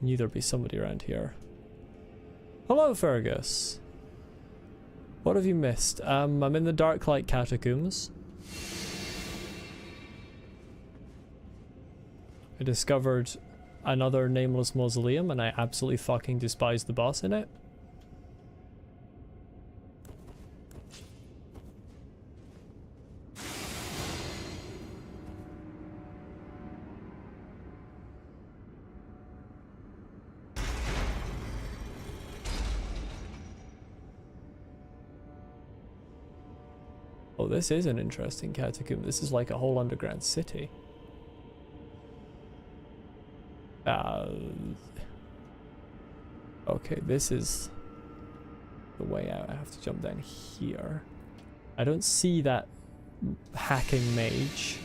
S1: Knew there'd be somebody around here. Hello, Fergus. What have you missed? I'm in the Darklight Catacombs. I discovered another nameless mausoleum and I absolutely fucking despise the boss in it. Oh, this is an interesting catacomb. This is like a whole underground city. Okay, this is the way out. I have to jump down here. I don't see that hacking mage.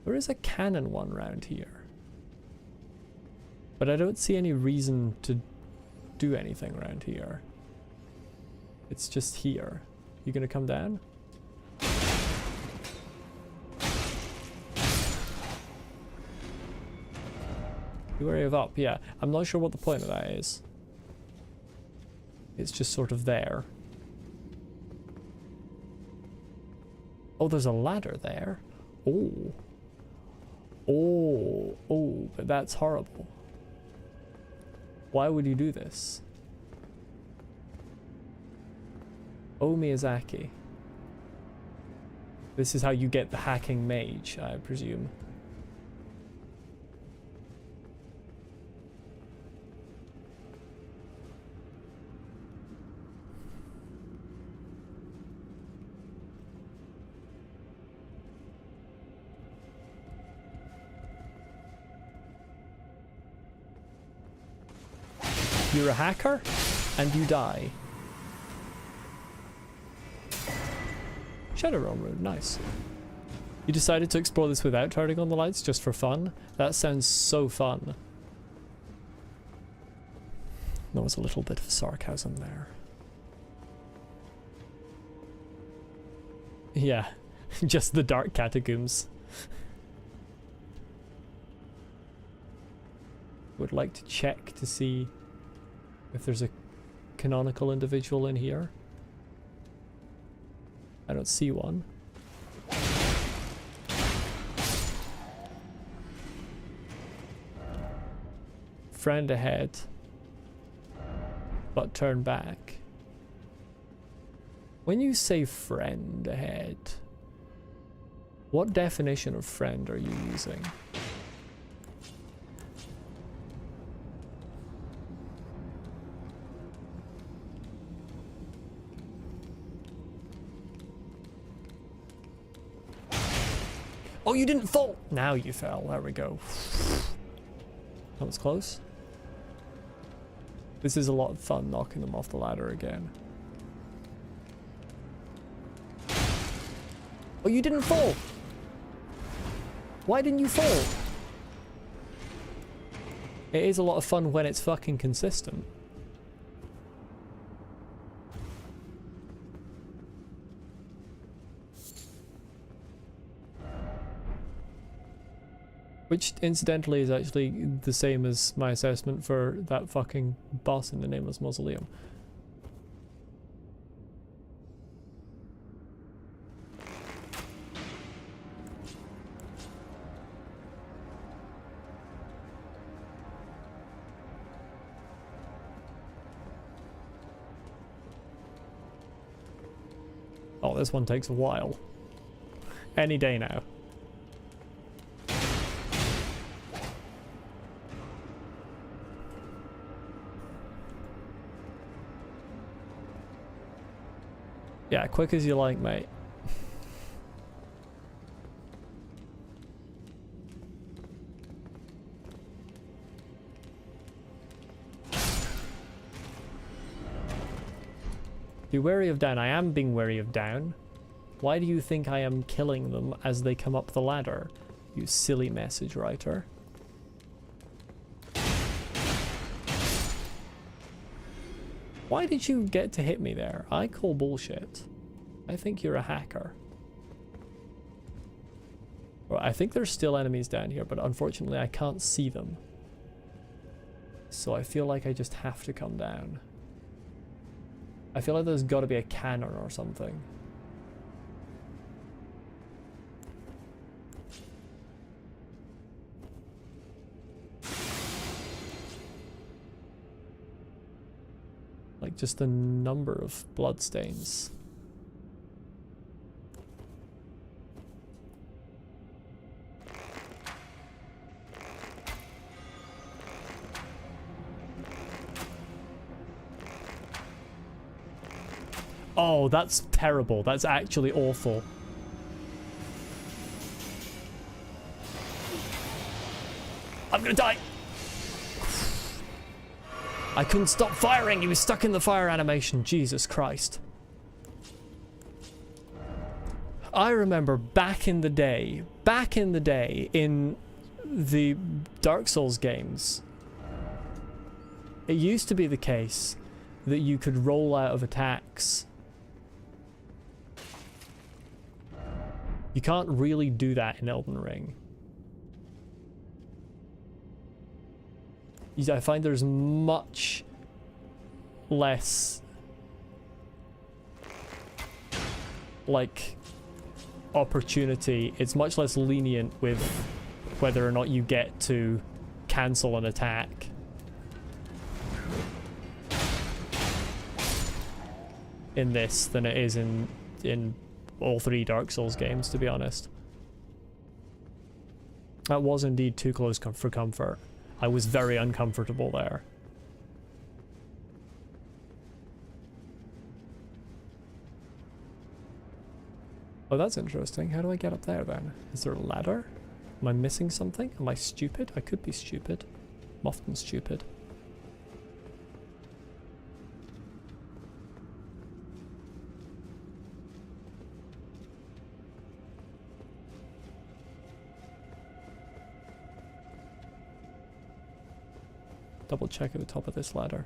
S1: There is a cannon one round here. But I don't see any reason to do anything around here. It's just here. You gonna come down? You area of up, yeah. I'm not sure what the point of that is. It's just sort of there. Oh, there's a ladder there. Oh. Oh. Oh, but that's horrible. Why would you do this? Oh, Miyazaki. This is how you get the hacking mage, I presume. You're a hacker, and you die. Shadow Realm Rune, nice. You decided to explore this without turning on the lights just for fun? That sounds so fun. There was a little bit of sarcasm there. Yeah, just the dark catacombs. Would like to check to see if there's a canonical individual in here. I don't see one. Friend ahead, but turn back. When you say friend ahead, what definition of friend are you using? Oh, you didn't fall! Now you fell. There we go. That was close. This is a lot of fun, knocking them off the ladder again. Oh, you didn't fall! Why didn't you fall? It is a lot of fun when it's fucking consistent. Which, incidentally, is actually the same as my assessment for that fucking boss in the Nameless Mausoleum. Oh, this one takes a while. Any day now. Yeah, quick as you like, mate. Be wary of down. I am being wary of down. Why do you think I am killing them as they come up the ladder? You silly message writer. Why did you get to hit me there? I call bullshit. I think you're a hacker. Well, I think there's still enemies down here, but unfortunately I can't see them. So I feel like I just have to come down. I feel like there's got to be a cannon or something. Like just the number of bloodstains. Oh, that's terrible. That's actually awful. I'm gonna die. I couldn't stop firing. He was stuck in the fire animation. Jesus Christ. I remember back in the day in the Dark Souls games, it used to be the case that you could roll out of attacks. You can't really do that in Elden Ring. I find there's much less like opportunity. It's much less lenient with whether or not you get to cancel an attack. In this than it is in all three Dark Souls games, to be honest. That was indeed too close for comfort. I was very uncomfortable there. Oh, that's interesting. How do I get up there then? Is there a ladder? Am I missing something? Am I stupid? I could be stupid. I'm often stupid. Double check at the top of this ladder.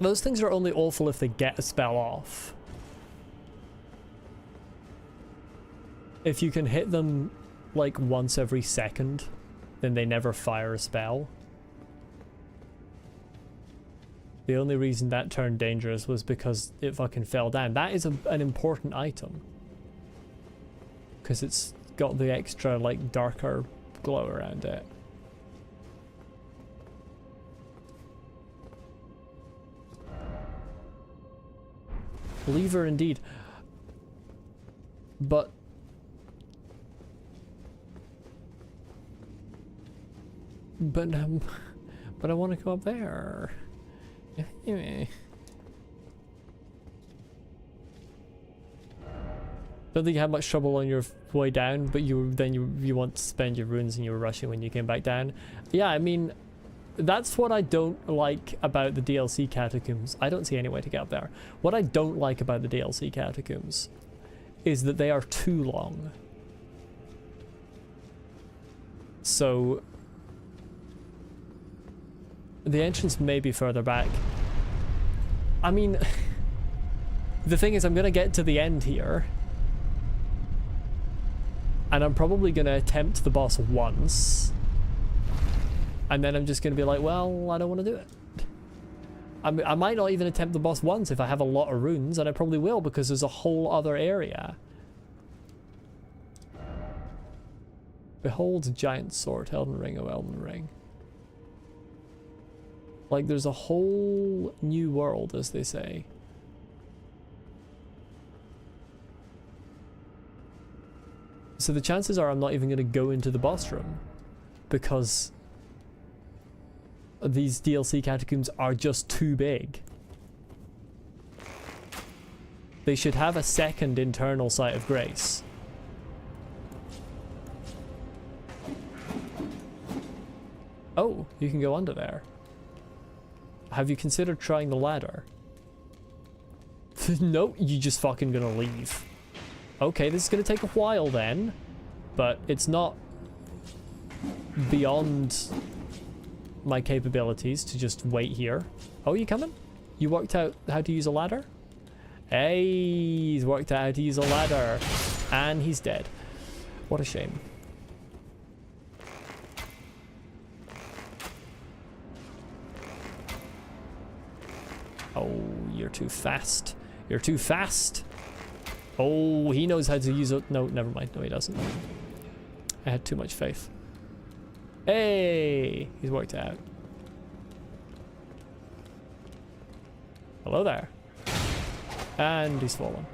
S1: Those things are only awful if they get a spell off. If you can hit them like once every second, then they never fire a spell. The only reason that turned dangerous was because it fucking fell down. That is an important item. Because it's got the extra like darker glow around it. Lever indeed. But I want to go up there. Anyway. Don't think you had much trouble on your way down, but you want to spend your runes and you were rushing when you came back down. Yeah, I mean, that's what I don't like about the DLC catacombs. I don't see any way to get up there. What I don't like about the DLC catacombs is that they are too long. So the entrance may be further back. I mean, the thing is, I'm gonna get to the end here, and I'm probably gonna attempt the boss once, and then I'm just gonna be like, well, I don't want to do it. I might not even attempt the boss once if I have a lot of runes, and I probably will because there's a whole other area. Behold giant sword, Elden Ring, oh Elden Ring. Like, there's a whole new world, as they say. So the chances are I'm not even going to go into the boss room, because these DLC catacombs are just too big. They should have a second internal site of grace. Oh, you can go under there. Have you considered trying the ladder? No, you just fucking gonna leave. Okay, this is gonna take a while then, but it's not beyond my capabilities to just wait here. Oh, you coming? You worked out how to use a ladder? Hey, he's worked out how to use a ladder. And he's dead. What a shame. Oh, you're too fast. You're too fast. Oh, he knows how to use it. No, never mind. No, he doesn't. I had too much faith. Hey, he's worked it out. Hello there. And he's fallen.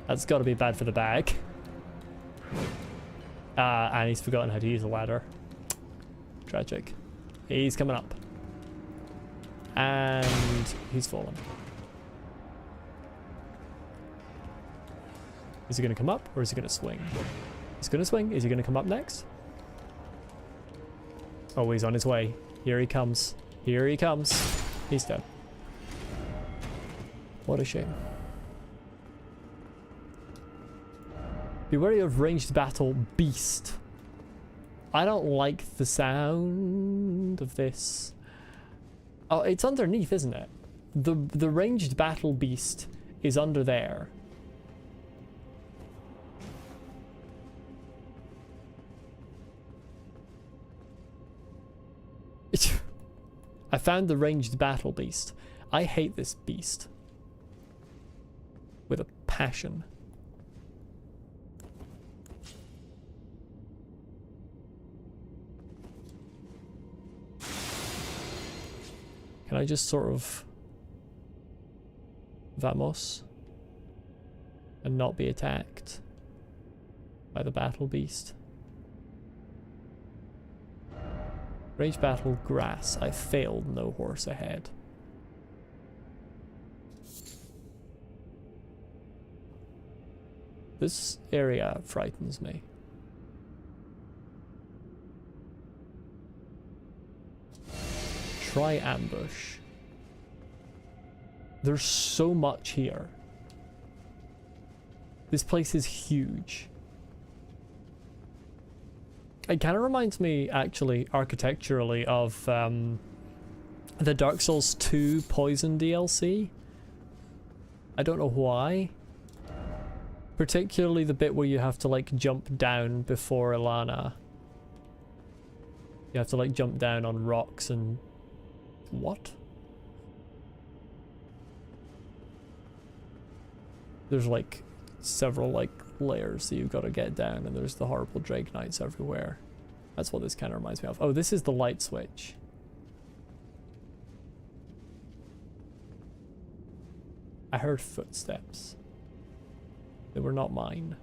S1: That's got to be bad for the bag. And he's forgotten how to use a ladder. Tragic. He's coming up. And he's fallen. Is he going to come up or is he going to swing? He's going to swing. Is he going to come up next? Oh, he's on his way. Here he comes. Here he comes. He's dead. What a shame. Be wary of ranged battle beast. I don't like the sound of this. Oh, it's underneath, isn't it? The ranged battle beast is under there. I found the ranged battle beast. I hate this beast. With a passion. Can I just sort of vamos and not be attacked by the battle beast? Range battle grass. I failed. No horse ahead. This area frightens me. Try ambush. There's so much here. This place is huge. It kind of reminds me, actually, architecturally, of the Dark Souls 2 Poison DLC. I don't know why. Particularly the bit where you have to, like, jump down before Ilana. You have to, like, jump down on rocks and... What? There's, like, several, like, layers that you've got to get down, and there's the horrible Drake Knights everywhere. That's what this kind of reminds me of. Oh, this is the light switch. I heard footsteps. They were not mine.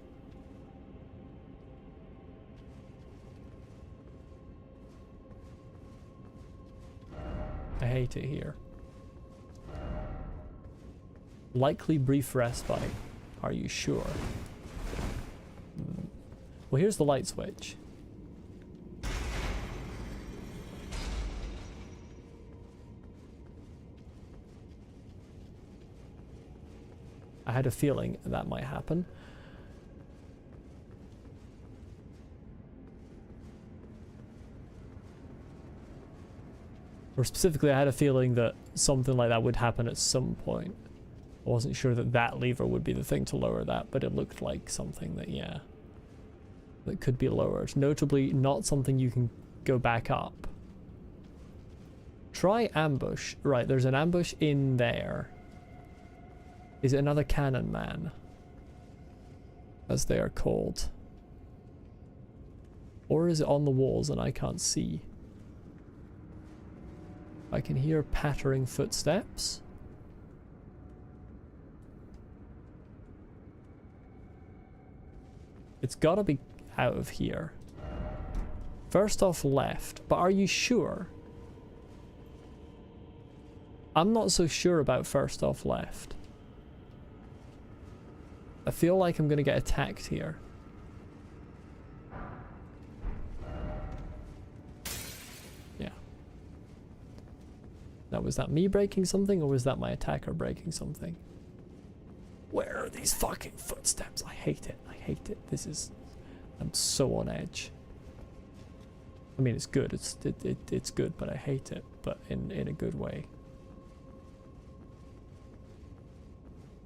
S1: I hate it here. Likely brief respite. Are you sure? Well, here's the light switch. I had a feeling that might happen. Or specifically, I had a feeling that something like that would happen at some point. I wasn't sure that that lever would be the thing to lower that, but it looked like something that, yeah, that could be lowered. Notably, not something you can go back up. Try ambush. Right, there's an ambush in there. Is it another cannon man? As they are called. Or is it on the walls and I can't see? I can hear pattering footsteps. It's gotta be out of here. First off left, but are you sure? I'm not so sure about first off left. I feel like I'm gonna get attacked here. Yeah. Now, was that me breaking something, or was that my attacker breaking something? Where are these fucking footsteps? I hate it. I hate it. This is... I'm so on edge. I mean, it's good. It's good, but I hate it. But in a good way.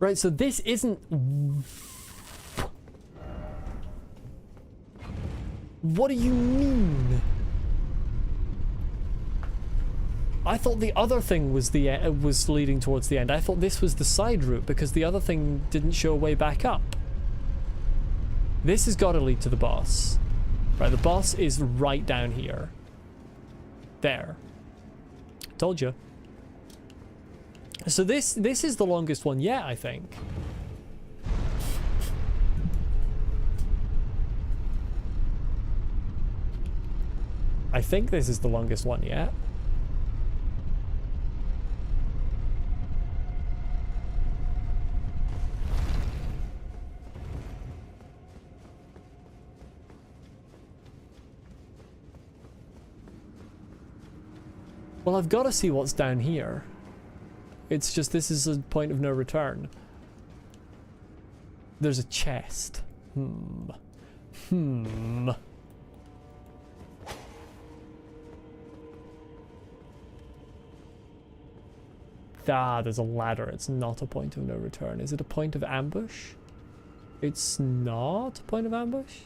S1: Right, so this isn't... What do you mean? I thought the other thing was was leading towards the end. I thought this was the side route because the other thing didn't show a way back up. This has got to lead to the boss. Right, the boss is right down here. There. Told you. So this is the longest one yet, I think. I think this is the longest one yet. Well, I've got to see what's down here. It's just this is a point of no return. There's a chest. Ah, there's a ladder. It's not a point of no return. Is it a point of ambush? It's not a point of ambush?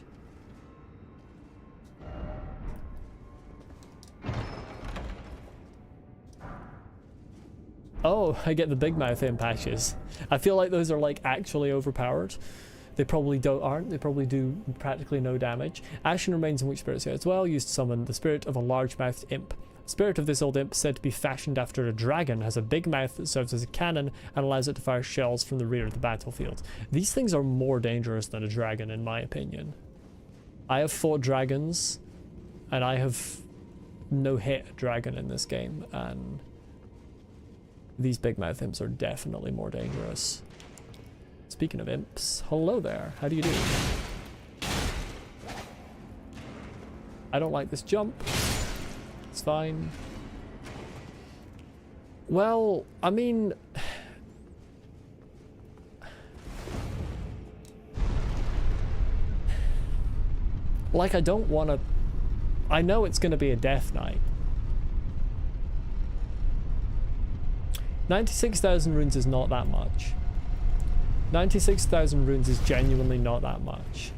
S1: Oh, I get the big mouth imp patches. I feel like those are like actually overpowered. They probably aren't. They probably do practically no damage. Ashen remains in weak spirits here as well, used to summon the spirit of a large-mouthed imp. The spirit of this old imp, said to be fashioned after a dragon, has a big mouth that serves as a cannon and allows it to fire shells from the rear of the battlefield. These things are more dangerous than a dragon, in my opinion. I have fought dragons, and I have no hit a dragon in this game, and these big mouth imps are definitely more dangerous. Speaking of imps, hello there. How do you do? I don't like this jump. It's fine. Well, I mean... like, I don't want to... I know it's going to be a death knight. 96,000 runes is not that much. 96,000 runes is genuinely not that much.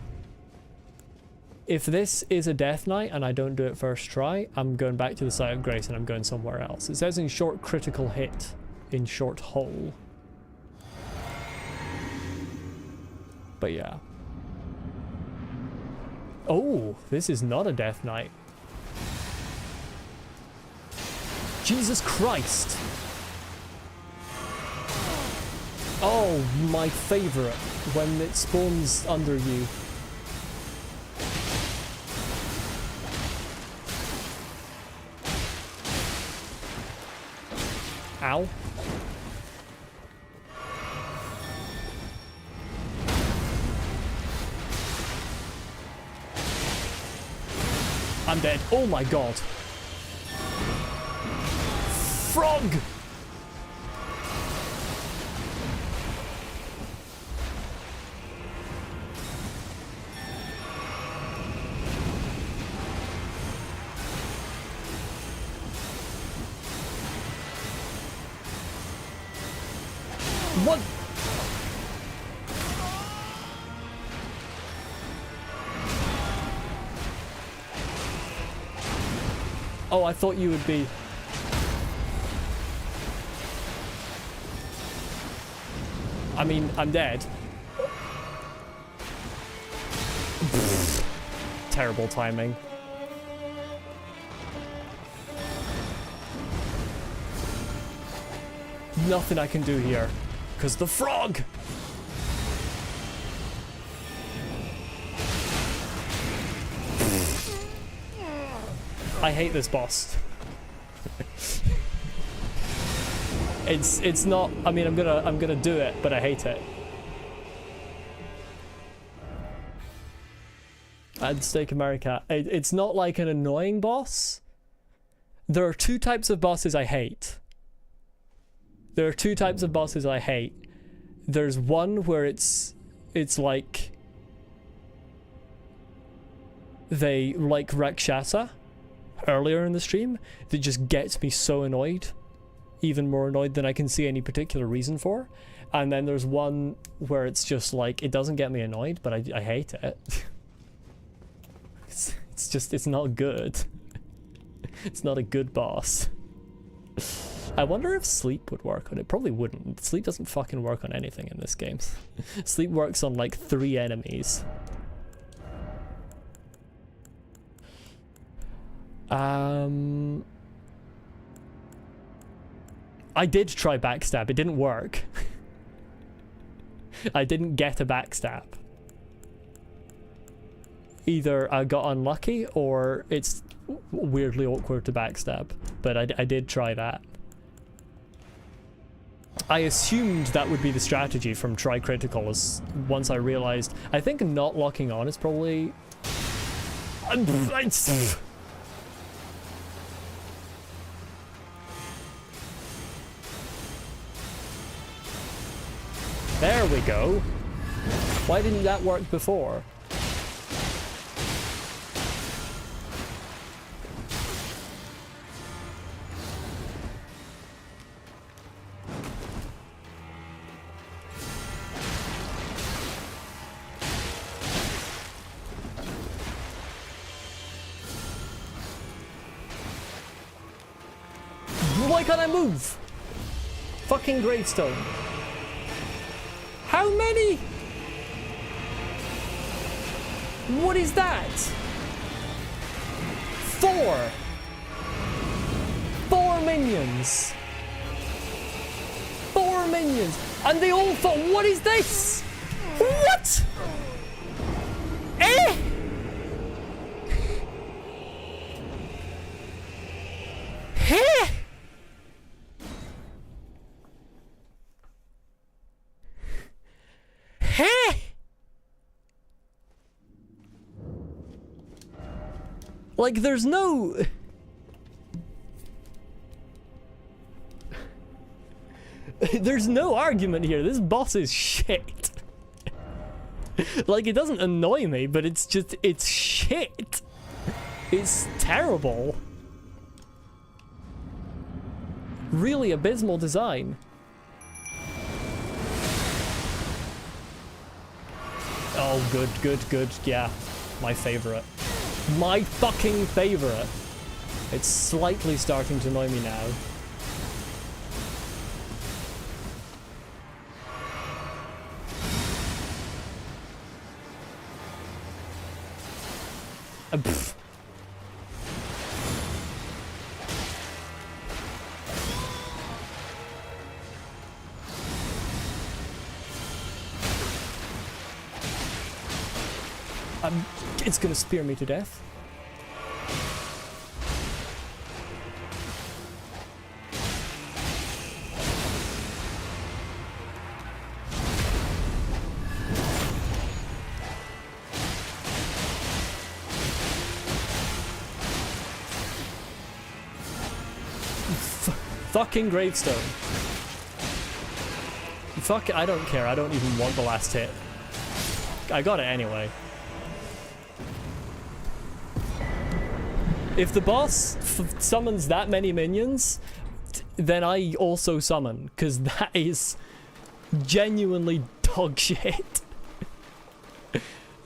S1: If this is a death knight and I don't do it first try, I'm going back to the site of grace and I'm going somewhere else. It says in short critical hit, in short hole. But yeah. Oh, this is not a death knight. Jesus Christ! Oh, my favorite, when it spawns under you. Ow. I'm dead. Oh my god. Frog! What? Oh, I thought you would be... I mean, I'm dead. Terrible timing. Nothing I can do here. Because the frog! I hate this boss. It's not. I mean, I'm gonna do it, but I hate it. I'd steak America. It's not like an annoying boss. There are two types of bosses I hate. There are two types of bosses I hate. There's one where it's like they like Rakshasa earlier in the stream that just gets me so annoyed, even more annoyed than I can see any particular reason for. And then there's one where it's just like it doesn't get me annoyed, but I hate it. It's just, it's not good. It's not a good boss. I wonder if sleep would work on it. Probably wouldn't. Sleep doesn't fucking work on anything in this game. Sleep works on like 3 enemies. I did try backstab. It didn't work. I didn't get a backstab. Either I got unlucky or it's weirdly awkward to backstab. But I did try that. I assumed that would be the strategy from Try Critical, as once I realized. I think not locking on is probably... There we go. Why didn't that work before? Why can't I move? Fucking gravestone. How many? What is that? 4. 4 minions. 4 minions. And they all thought, what is this? What? Eh? Heh? Heh? Like, there's no... There's no argument here. This boss is shit. Like, it doesn't annoy me, but it's just... It's shit. It's terrible. Really abysmal design. Oh, good, good, good. Yeah, my favorite. My fucking favorite. It's slightly starting to annoy me now. Pfft. It's gonna spear me to death. Fucking gravestone. Fuck it, I don't care. I don't even want the last hit. I got it anyway. If the boss summons that many minions, then I also summon, because that is genuinely dog shit.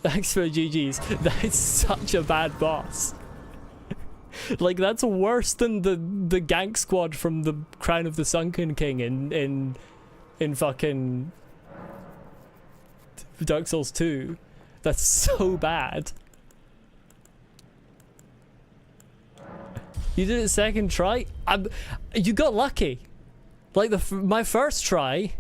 S1: Thanks for GG's. That is such a bad boss. Like, that's worse than the gank squad from the Crown of the Sunken King in fucking Dark Souls 2. That's so bad. You did it second try? You got lucky. Like, my first try...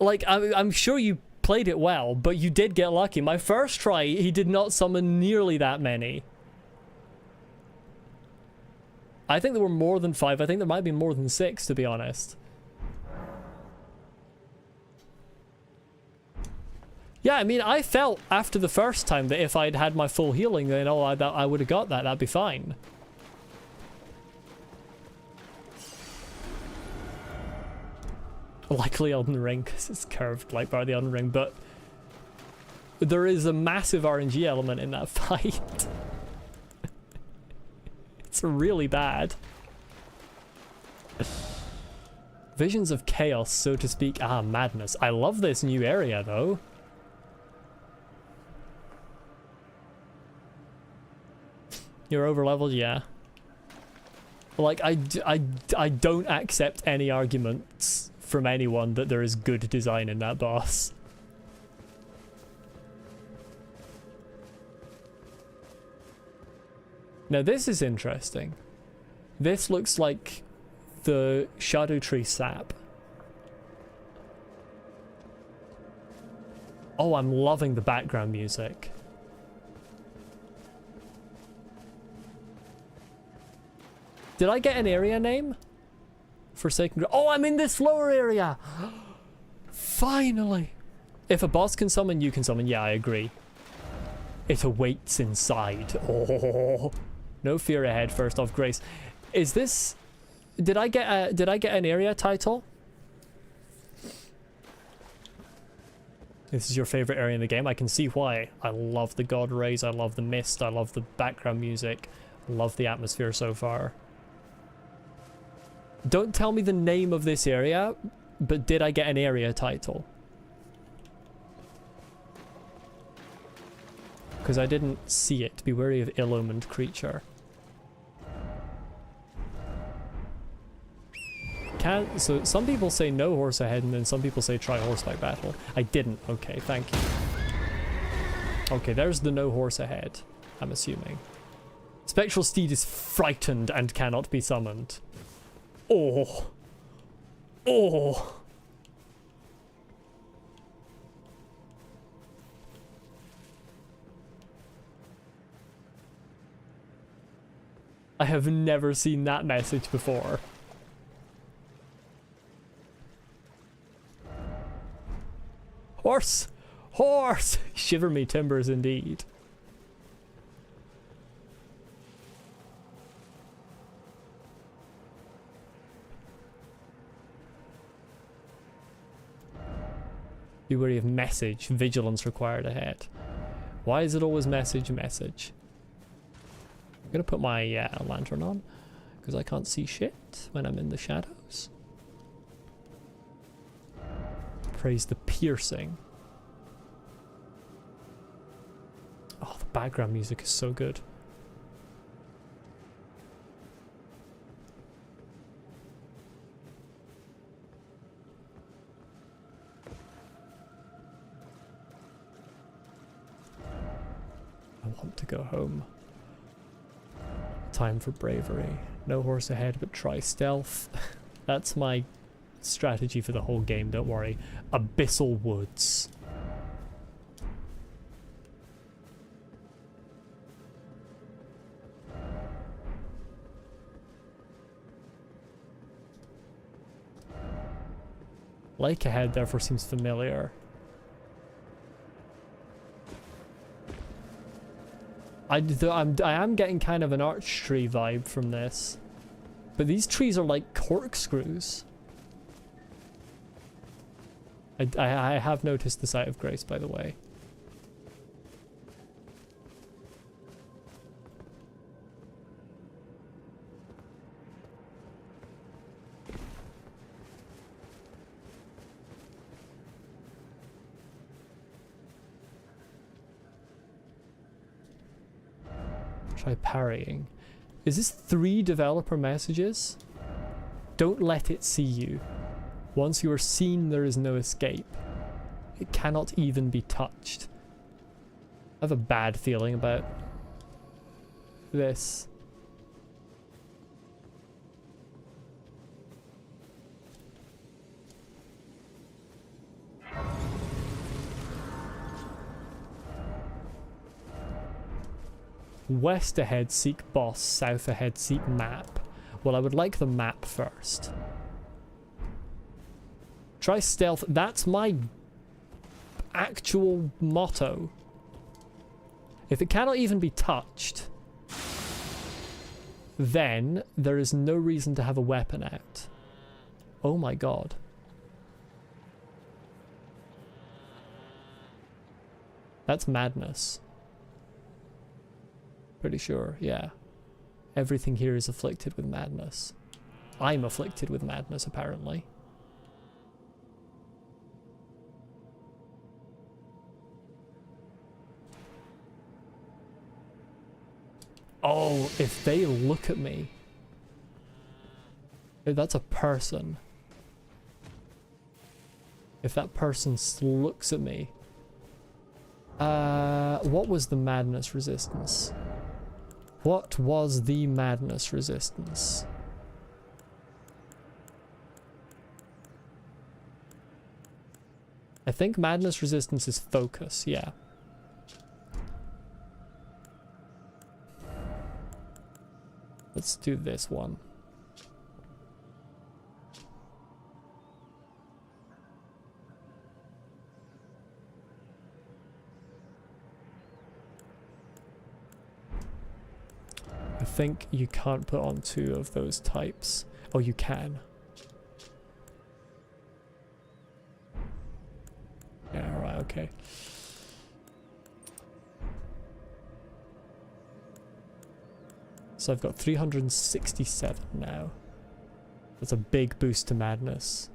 S1: Like, I'm sure you played it well, but you did get lucky. My first try, he did not summon nearly that many. I think there were more than 5. I think there might be more than 6, to be honest. Yeah, I mean, I felt after the first time that if I'd had my full healing, then I would have got that. That'd be fine. Likely Elden Ring, because it's curved like part of the Elden Ring, but there is a massive RNG element in that fight. It's really bad. Visions of chaos, so to speak. Ah, madness. I love this new area, though. You're over-leveled? Yeah. Like, I don't accept any arguments from anyone that there is good design in that boss. Now this is interesting. This looks like the Shadow Tree sap. Oh, I'm loving the background music. Did I get an area name? Forsaken. Oh, I'm in this lower area! Finally! If a boss can summon, you can summon. Yeah, I agree. It awaits inside. Oh, no fear ahead. First off, Grace. Is this? Did I get an area title? This is your favorite area in the game. I can see why. I love the god rays. I love the mist. I love the background music. I love the atmosphere so far. Don't tell me the name of this area, but did I get an area title? Because I didn't see it. Be wary of ill-omened creature. So some people say no horse ahead, and then some people say try horseback battle. I didn't. Okay, thank you. Okay, there's the no horse ahead, I'm assuming. Spectral steed is frightened and cannot be summoned. Oh. Oh. I have never seen that message before. Horse! Horse! Shiver me timbers indeed. Be wary of message. Vigilance required ahead. Why is it always message, message? I'm gonna put my lantern on, because I can't see shit when I'm in the shadows. Praise the piercing. Oh, the background music is so good. I want to go home. Time for bravery. No horse ahead, but try stealth. That's my strategy for the whole game, don't worry. Abyssal woods. Lake ahead therefore seems familiar. I am getting kind of an arch tree vibe from this. But these trees are like corkscrews. I have noticed the sight of grace, by the way. Try parrying. Is this 3 developer messages? Don't let it see you. Once you are seen, there is no escape. It cannot even be touched. I have a bad feeling about this. West ahead, seek boss. South ahead, seek map. Well, I would like the map first. Try stealth. That's my actual motto. If it cannot even be touched, then there is no reason to have a weapon out. Oh my god. That's madness. Pretty sure, yeah. Everything here is afflicted with madness. I'm afflicted with madness, apparently. Oh, if they look at me. If that's a person. If that person looks at me. What was the madness resistance? What was the madness resistance? I think madness resistance is focus, yeah. Let's do this one. I think you can't put on 2 of those types. Oh, you can. Yeah, alright, okay. So I've got 367 now. That's a big boost to madness.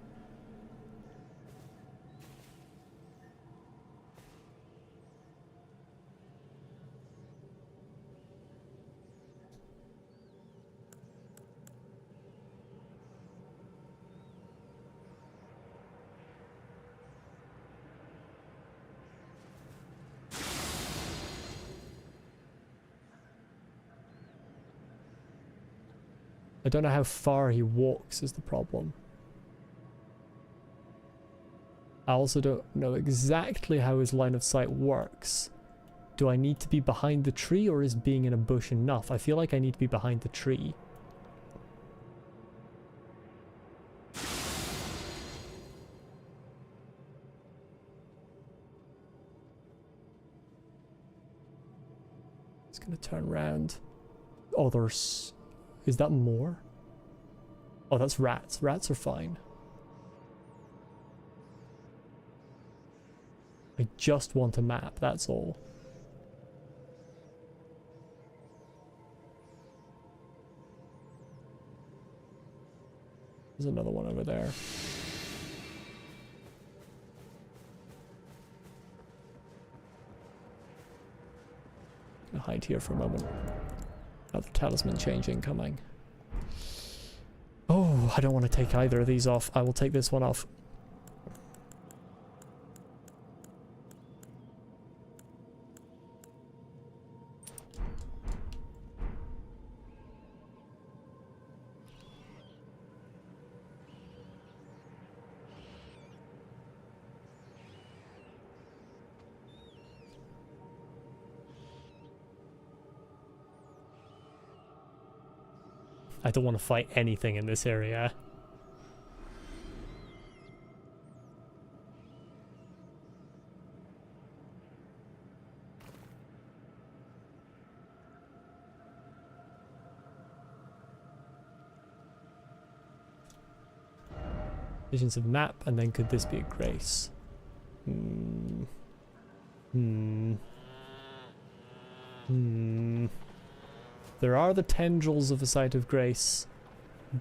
S1: I don't know how far he walks is the problem. I also don't know exactly how his line of sight works. Do I need to be behind the tree, or is being in a bush enough? I feel like I need to be behind the tree. It's gonna turn around. Oh, there's... Is that more? Oh, that's rats. Rats are fine. I just want a map, that's all. There's another one over there. I'll hide here for a moment. Another talisman change incoming. Oh, I don't want to take either of these off. I will take this one off. I don't want to fight anything in this area. Visions of map, and then could this be a grace? There are the tendrils of a site of grace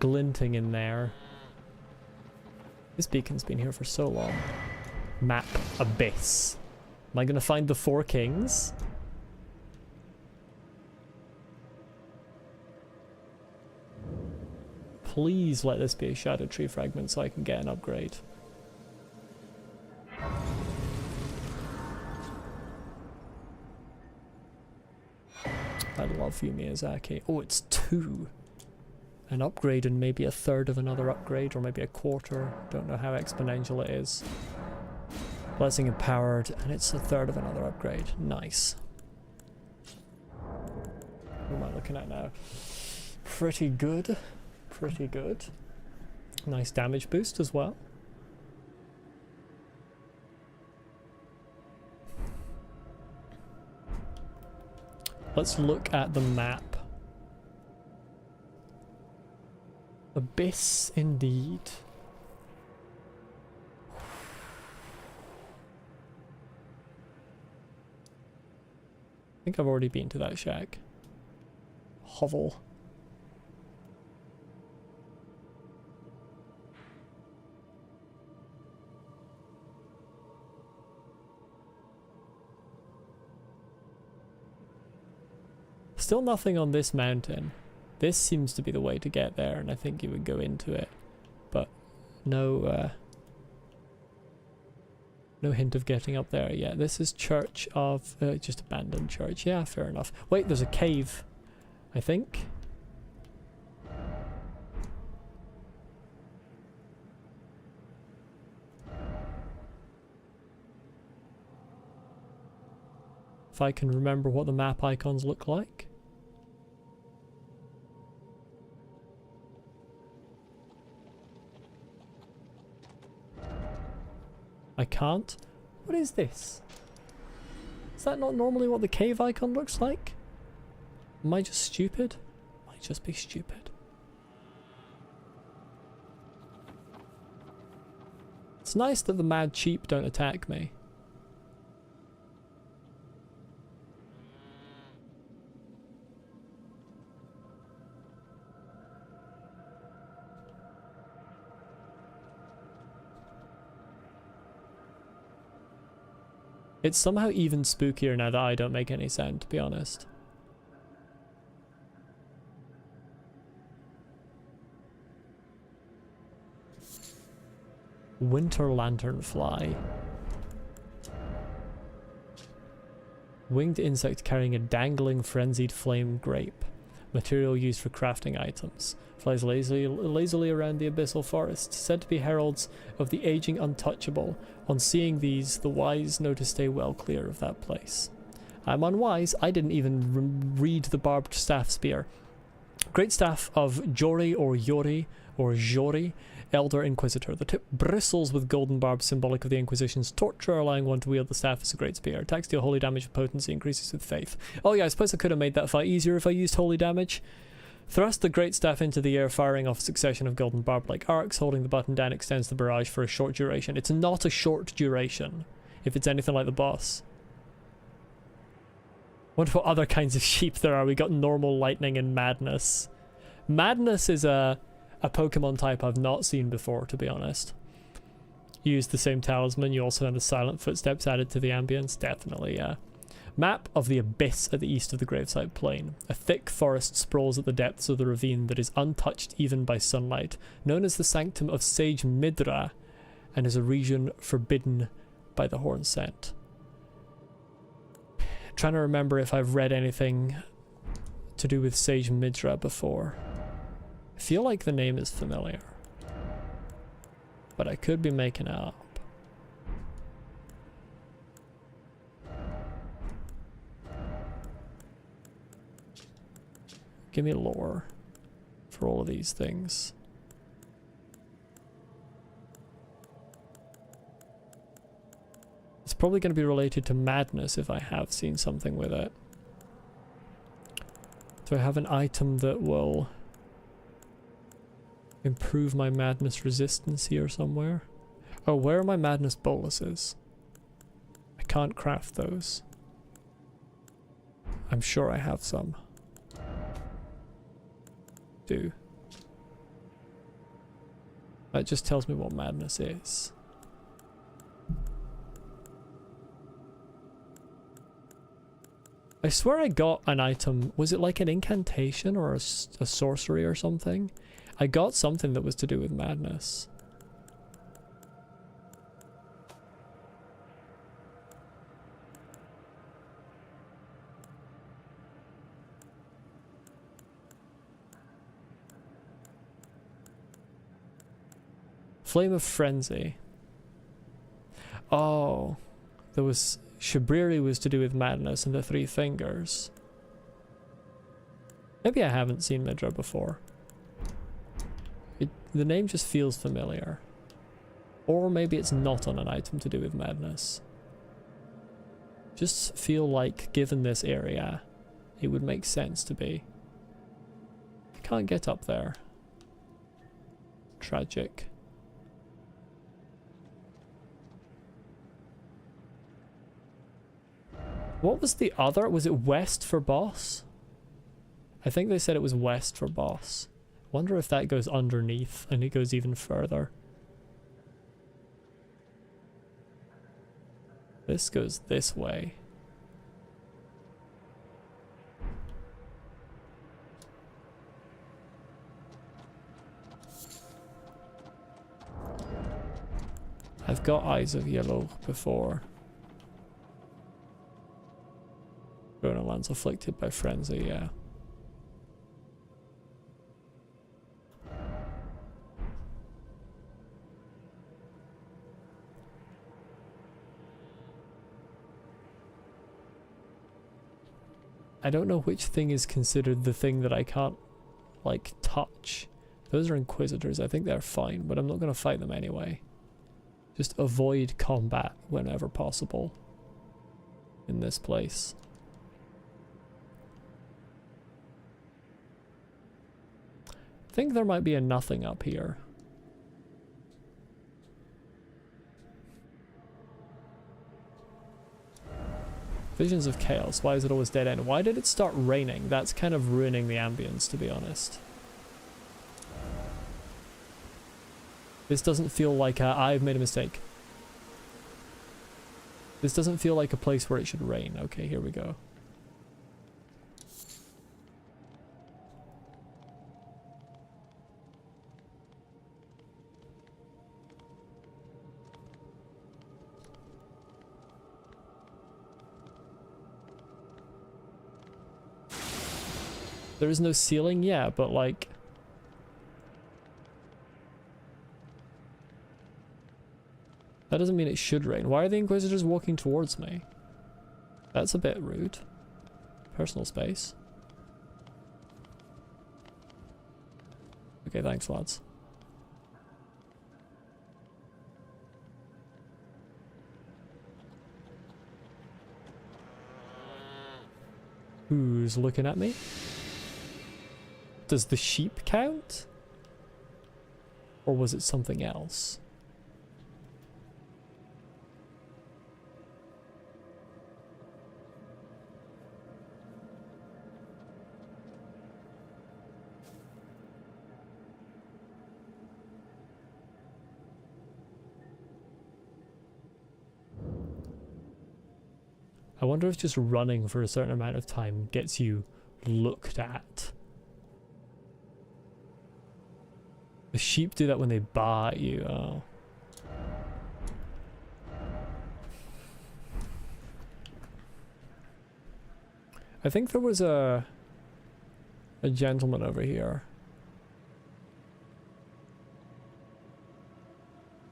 S1: glinting in there. This beacon's been here for so long. Map abyss. Am I gonna find the 4 kings? Please let this be a shadow tree fragment so I can get an upgrade. I love you, Miyazaki. Oh, it's 2. An upgrade and maybe a third of another upgrade, or maybe a quarter. Don't know how exponential it is. Blessing empowered, and it's a third of another upgrade. Nice. What am I looking at now? Pretty good. pretty good. Nice damage boost as well. Let's look at the map. Abyss indeed. I think I've already been to that shack. Hovel. Still nothing on this mountain. This seems to be the way to get there, and I think you would go into it. But no no hint of getting up there yet. This is Church of... just abandoned church. Yeah, fair enough. Wait, there's a cave, I think. If I can remember what the map icons look like. I can't. What is this? Is that not normally what the cave icon looks like? Am I just stupid? Might just be stupid. It's nice that the mad sheep don't attack me. It's somehow even spookier now that I don't make any sound, to be honest. Winter lanternfly. Winged insect carrying a dangling frenzied flame grape. Material used for crafting items. Flies lazily around the abyssal forest, said to be heralds of the aging untouchable. On seeing these, the wise know to stay well clear of that place. I'm unwise, I didn't even read the barbed staff spear. Great staff of Jori or Yori or Jori, Elder Inquisitor. The tip bristles with golden barbs symbolic of the Inquisition's torture, allowing one to wield the staff as a great spear. Attacks deal holy damage with potency, increases with faith. Oh yeah, I suppose I could have made that fight easier if I used holy damage. Thrust the great staff into the air, firing off a succession of golden barb-like arcs. Holding the button down extends the barrage for a short duration. It's not a short duration, if it's anything like the boss. Wonder what other kinds of sheep there are. We got normal, lightning, and madness. Madness is a Pokemon type I've not seen before, to be honest. You use the same talisman. You also have the silent footsteps added to the ambience. Definitely, yeah. Map of the abyss at the east of the graveside plain. A thick forest sprawls at the depths of the ravine that is untouched even by sunlight, known as the Sanctum of Sage Midra, and is a region forbidden by the horn scent. Trying to remember if I've read anything to do with Sage Midra before. I feel like the name is familiar, but I could be making it up. Give me lore for all of these things. It's probably going to be related to madness if I have seen something with it. Do I have an item that will improve my madness resistance here somewhere? Oh, where are my madness boluses? I can't craft those. I'm sure I have some. Do. That just tells me what madness is. I swear I got an item. Was it like an incantation or a sorcery or something? I got something that was to do with madness. Flame of Frenzy. Oh, there was... Shabriri was to do with madness and the three fingers. Maybe I haven't seen Midra before. The name just feels familiar. Or maybe it's not on an item to do with madness. Just feel like, given this area, it would make sense to be. I can't get up there. Tragic. What was the other? Was it west for boss? I think they said it was west for boss. Wonder if that goes underneath and it goes even further. This goes this way. I've got Eyes of Yellow before. Lands afflicted by frenzy, yeah. I don't know which thing is considered the thing that I can't, like, touch. Those are Inquisitors. I think they're fine, but I'm not going to fight them anyway. Just avoid combat whenever possible in this place. I think there might be a nothing up here. Visions of Chaos. Why is it always dead end? Why did it start raining? That's kind of ruining the ambience, to be honest. This doesn't feel like I've made a mistake. This doesn't feel like a place where it should rain. Okay, here we go. There is no ceiling, yeah, but like... That doesn't mean it should rain. Why are the Inquisitors walking towards me? That's a bit rude. Personal space. Okay, thanks, lads. Who's looking at me? Does the sheep count? Or was it something else? I wonder if just running for a certain amount of time gets you looked at. The sheep do that when they bite you. Oh. I think there was a gentleman over here.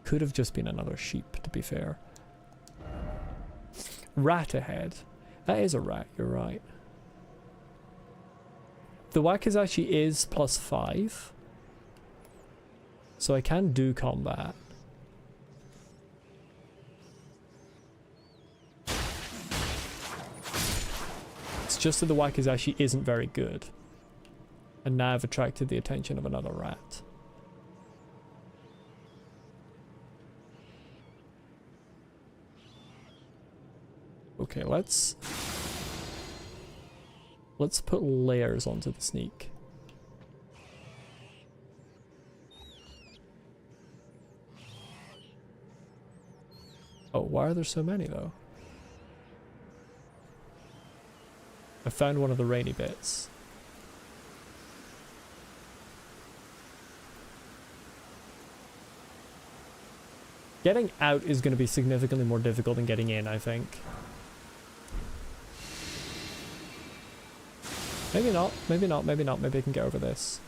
S1: Could have just been another sheep, to be fair. Rat ahead. That is a rat, you're right. The Wakizashi is +5. So I can do combat. It's just that the Wakizashi isn't very good. And now I've attracted the attention of another rat. Okay, let's put layers onto the sneak. Oh, why are there so many though? I found one of the rainy bits. Getting out is going to be significantly more difficult than getting in, I think. Maybe not, maybe not, maybe not, maybe I can get over this.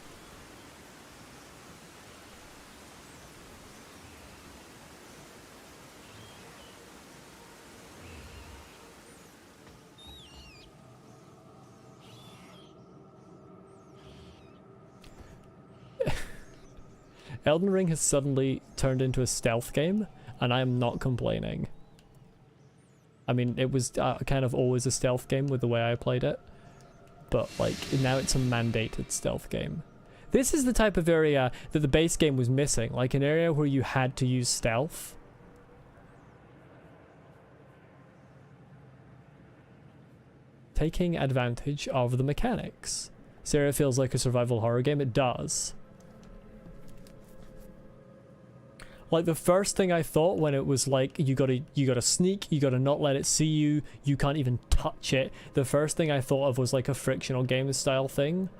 S1: Elden Ring has suddenly turned into a stealth game, and I am not complaining. I mean, it was kind of always a stealth game with the way I played it, but like now it's a mandated stealth game. This is the type of area that the base game was missing, like an area where you had to use stealth. Taking advantage of the mechanics. This area feels like a survival horror game. It does. Like the first thing I thought when it was like you gotta sneak, you gotta not let it see you, you can't even touch it. The first thing I thought of was like a frictional game style thing,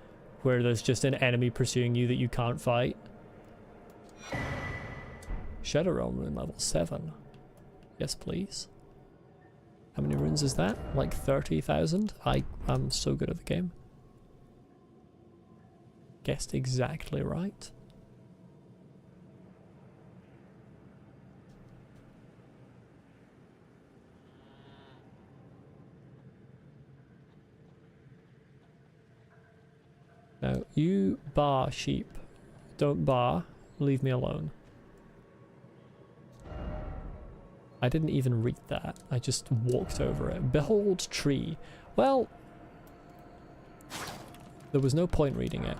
S1: where there's just an enemy pursuing you that you can't fight. Shadow Realm rune level 7. Yes, please. How many runes is that? Like 30,000? I'm so good at the game. Guessed exactly right. Now, you bar sheep. Don't bar. Leave me alone. I didn't even read that. I just walked over it. Behold tree. Well, there was no point reading it.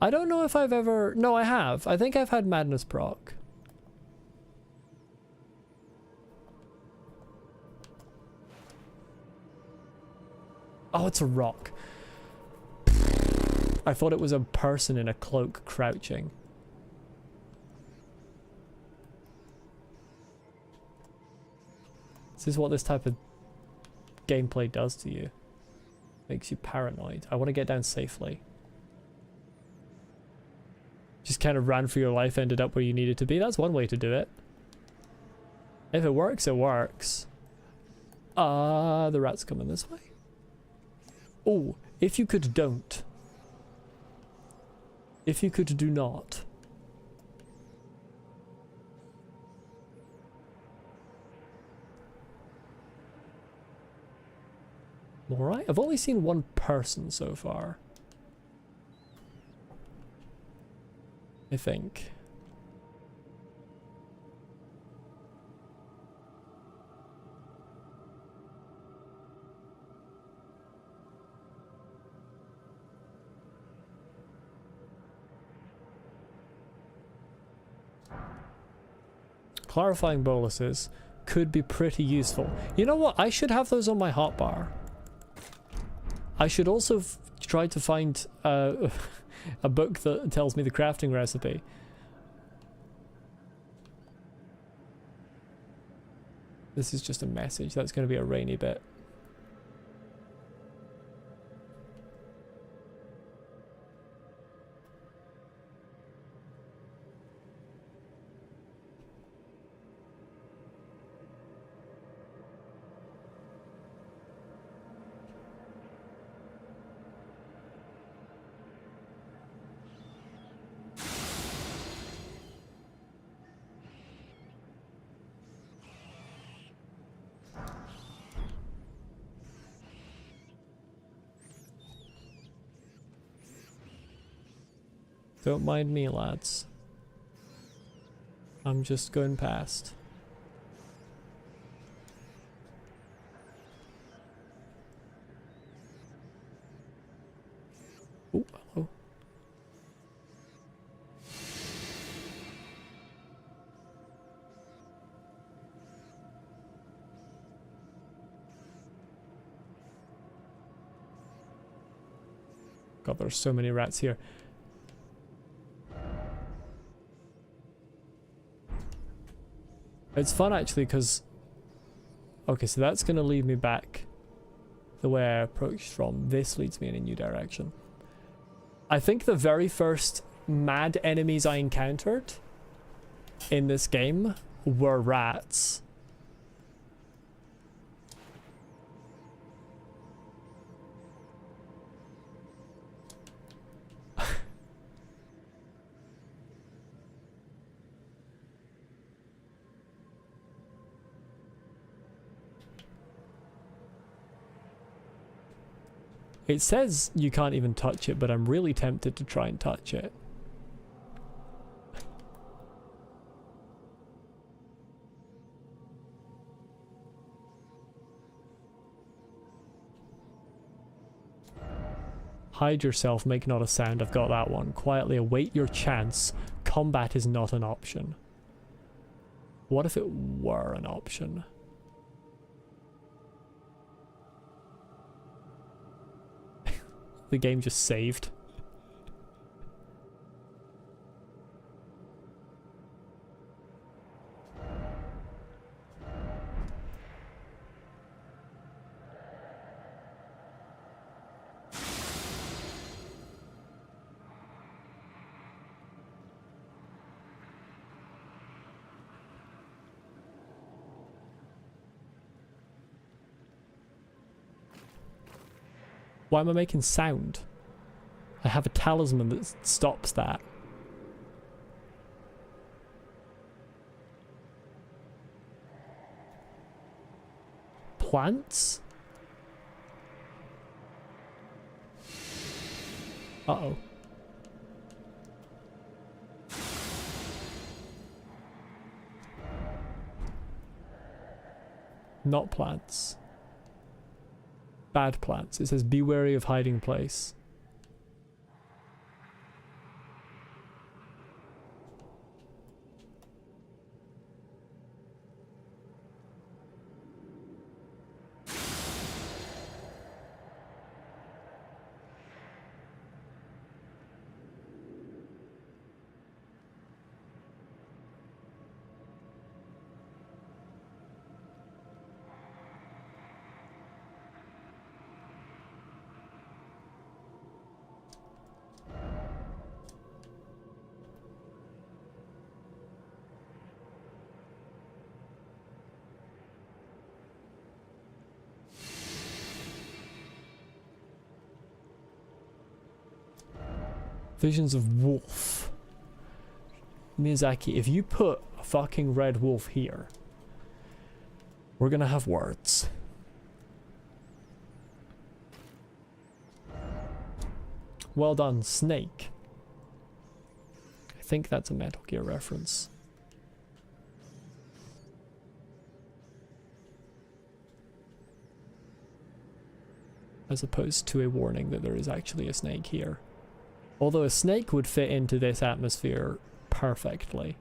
S1: I don't know if I've ever... No, I have. I think I've had Madness proc. Oh, it's a rock. I thought it was a person in a cloak crouching. This is what this type of gameplay does to you. Makes you paranoid. I want to get down safely. Just kind of ran for your life, ended up where you needed to be. That's one way to do it. If it works, it works. The rat's coming this way. Oh, if you could don't. If you could do not. Alright, I've only seen one person so far. I think. Clarifying boluses could be pretty useful. You know what? I should have those on my hotbar. I should also try to find a book that tells me the crafting recipe. This is just a message. That's going to be a rainy bit. Don't mind me, lads. I'm just going past. Oh, hello. God, there's so many rats here. It's fun actually because... Okay, so that's going to lead me back the way I approached from. This leads me in a new direction. I think the very first mad enemies I encountered in this game were rats. It says you can't even touch it, but I'm really tempted to try and touch it. Hide yourself, make not a sound. I've got that one. Quietly await your chance. Combat is not an option. What if it were an option? The game just saved. Why am I making sound? I have a talisman that stops that. Plants? Uh-oh. Not plants. Bad plants. It says be wary of hiding place. Visions of wolf. Miyazaki, if you put a fucking red wolf here, we're gonna have words. Well done, Snake. I think that's a Metal Gear reference. As opposed to a warning that there is actually a snake here. Although a snake would fit into this atmosphere perfectly.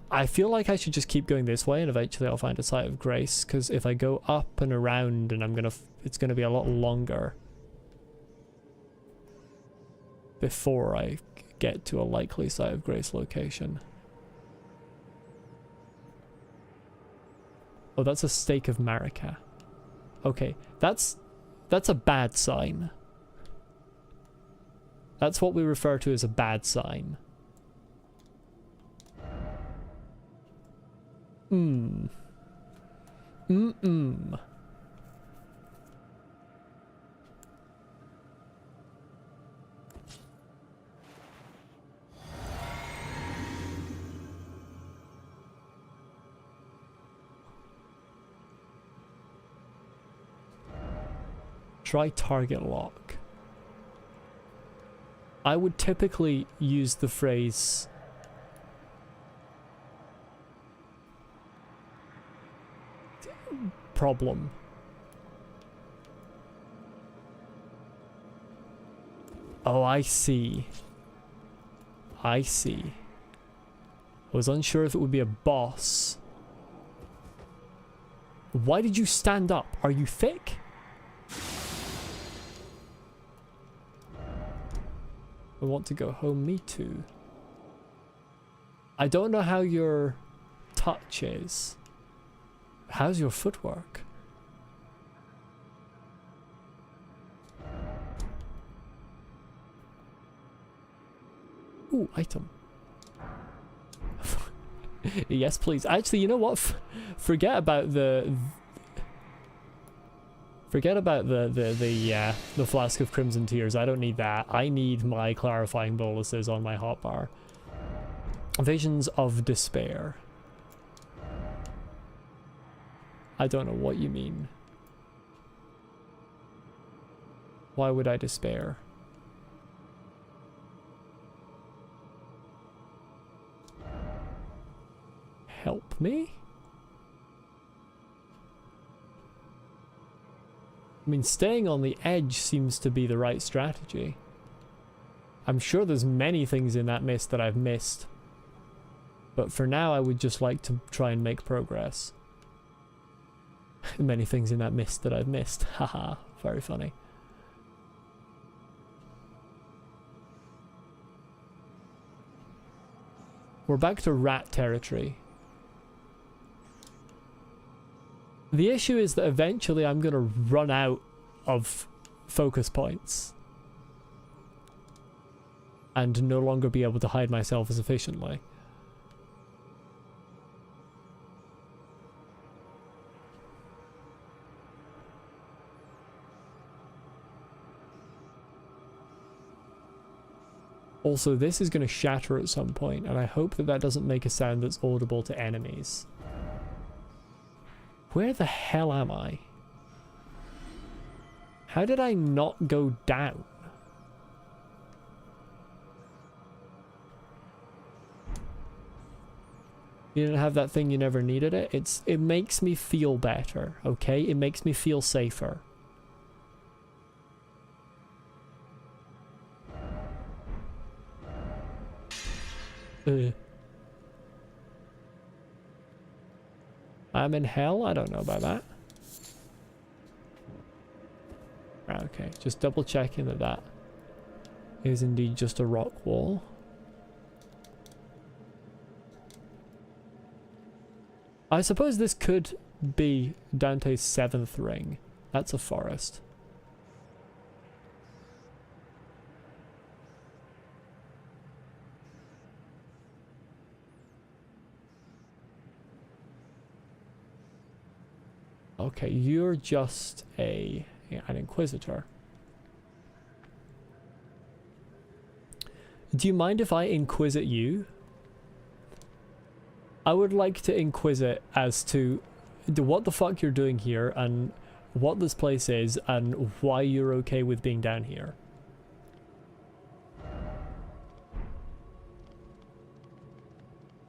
S1: I feel like I should just keep going this way and eventually I'll find a site of grace, because if I go up and around and it's gonna be a lot longer before I get to a likely site of grace location. Oh, that's a stake of Marika. Okay, that's a bad sign. That's what we refer to as a bad sign. Try target lock. I would typically use the phrase problem. Oh, I see. I see. I was unsure if it would be a boss. Why did you stand up? Are you thick? I want to go home, me too. I don't know how your touch is. How's your footwork? Ooh, item. Yes, please. Actually, you know what? Forget about the flask of Crimson Tears. I don't need that. I need my clarifying boluses on my hotbar. Visions of despair. I don't know what you mean. Why would I despair? Help me? I mean, staying on the edge seems to be the right strategy. I'm sure there's many things in that mist that I've missed. But for now, I would just like to try and make progress. Many things in that mist that I've missed. Haha, very funny. We're back to rat territory. The issue is that eventually I'm going to run out of focus points. And no longer be able to hide myself as efficiently. Also, this is going to shatter at some point, and I hope that that doesn't make a sound that's audible to enemies. Where the hell am I? How did I not go down? You didn't have that thing, you never needed it? It makes me feel better, okay? It makes me feel safer. I'm in hell? I don't know about that. Okay, just double checking that that is indeed just a rock wall. I suppose this could be Dante's 7th ring. That's a forest. Okay, you're just an inquisitor. Do you mind if I inquisit you? I would like to inquisit as to what the fuck you're doing here and what this place is and why you're okay with being down here.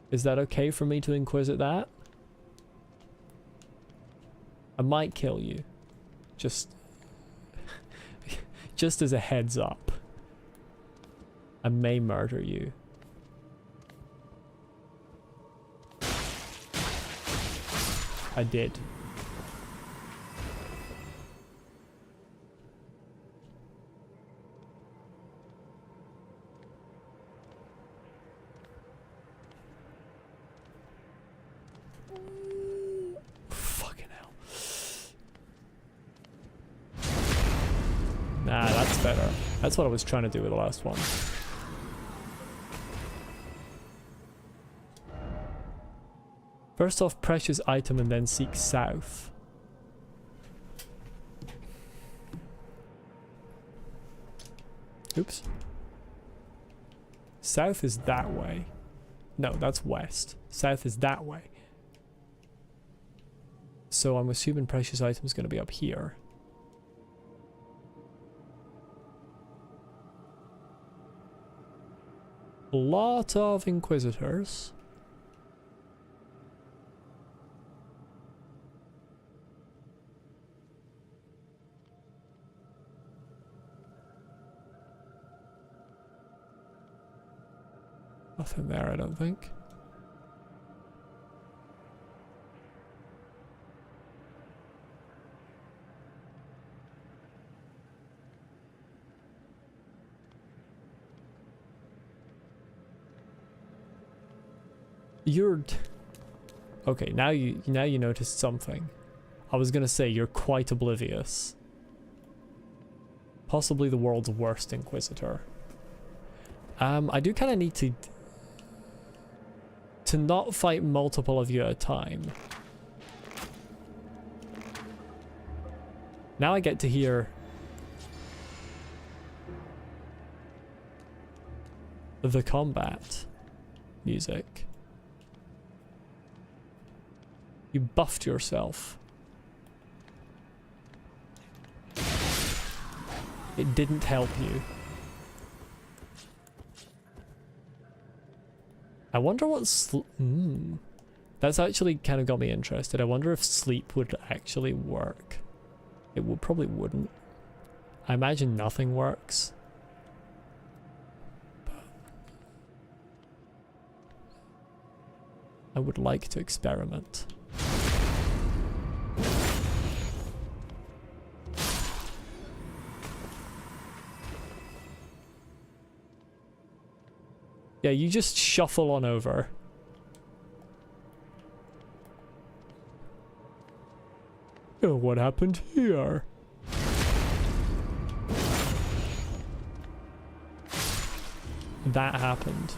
S1: Is that okay for me to inquisit that? I might kill you. Just as a heads up. I may murder you. I did. Fucking hell. Nah, that's better. That's what I was trying to do with the last one. First off, precious item and then seek south. Oops. South is that way. No, that's west. South is that way. So I'm assuming precious item is going to be up here. A lot of inquisitors. Nothing there, I don't think. You're... Okay, now you noticed something. I was gonna say, you're quite oblivious. Possibly the world's worst inquisitor. I do kind of need to not fight multiple of you at a time. Now I get to hear the combat music. You buffed yourself. It didn't help you. I wonder what that's actually kind of got me interested. I wonder if sleep would actually work. It would probably wouldn't. I imagine nothing works. But I would like to experiment. Yeah, you just shuffle on over. Oh, what happened here? That happened.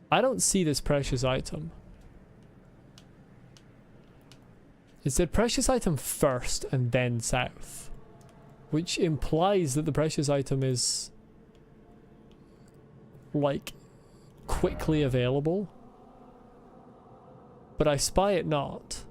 S1: I don't see this precious item. It said precious item first and then south, which implies that the precious item is like quickly available, but I spy it not.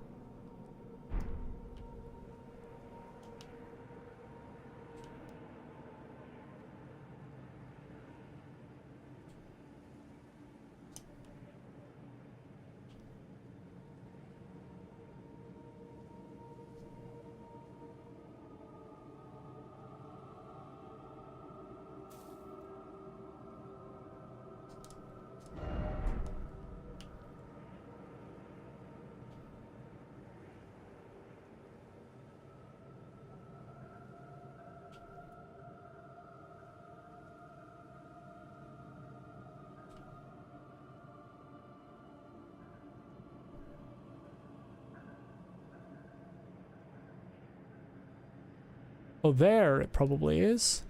S1: Oh, there it probably is.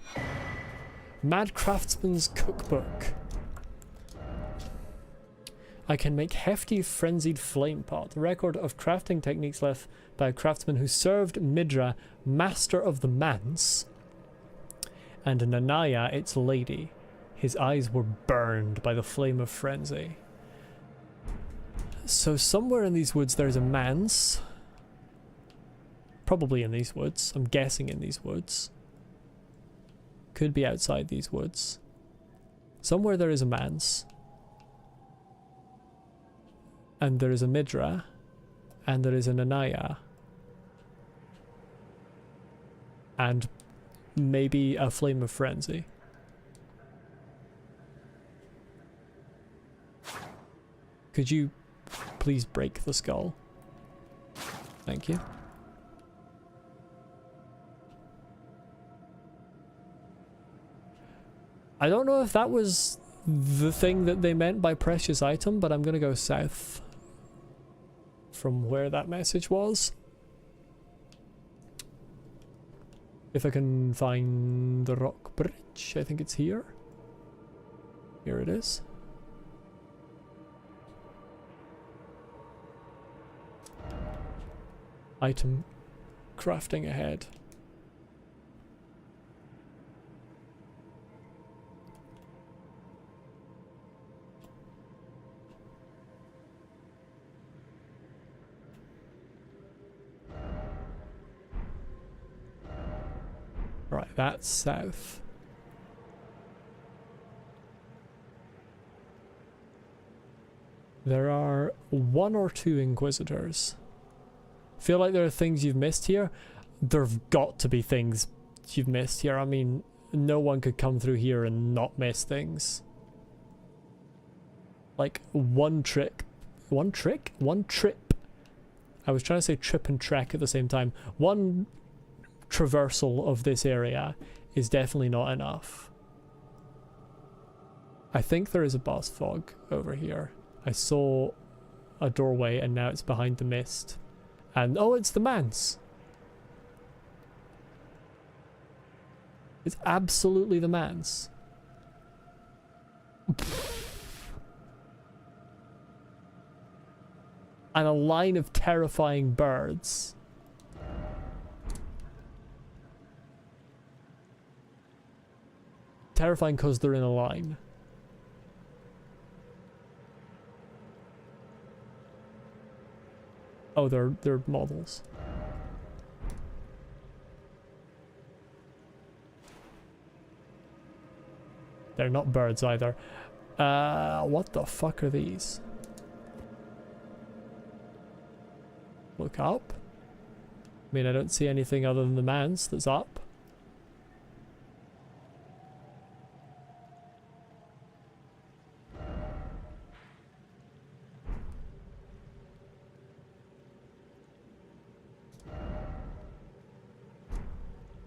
S1: Mad Craftsman's Cookbook. I can make hefty frenzied flame pot. A record of crafting techniques left by a craftsman who served Midra, master of the manse, and Nanaya, its lady. His eyes were burned by the flame of frenzy. So somewhere in these woods there's a manse. Probably in these woods. I'm guessing in these woods. Could be outside these woods. Somewhere there is a manse. And there is a Midra. And there is an Anaya. And maybe a Flame of Frenzy. Could you please break the skull? Thank you. I don't know if that was the thing that they meant by precious item, but I'm gonna go south from where that message was. If I can find the rock bridge, I think it's here. Here it is. Item crafting ahead. Right, that's south. There are 1 or 2 Inquisitors. Feel like there are things you've missed here. There've got to be things you've missed here. I mean, no one could come through here and not miss things. Like, one trip. I was trying to say trip and trek at the same time. One traversal of this area is definitely not enough. I think there is a boss fog over here. I saw a doorway and now it's behind the mist. And oh, it's the manse. It's absolutely the manse. And a line of terrifying birds. Terrifying because they're in a line. Oh, they're models. They're not birds either. What the fuck are these? Look up. I mean, I don't see anything other than the man's that's up.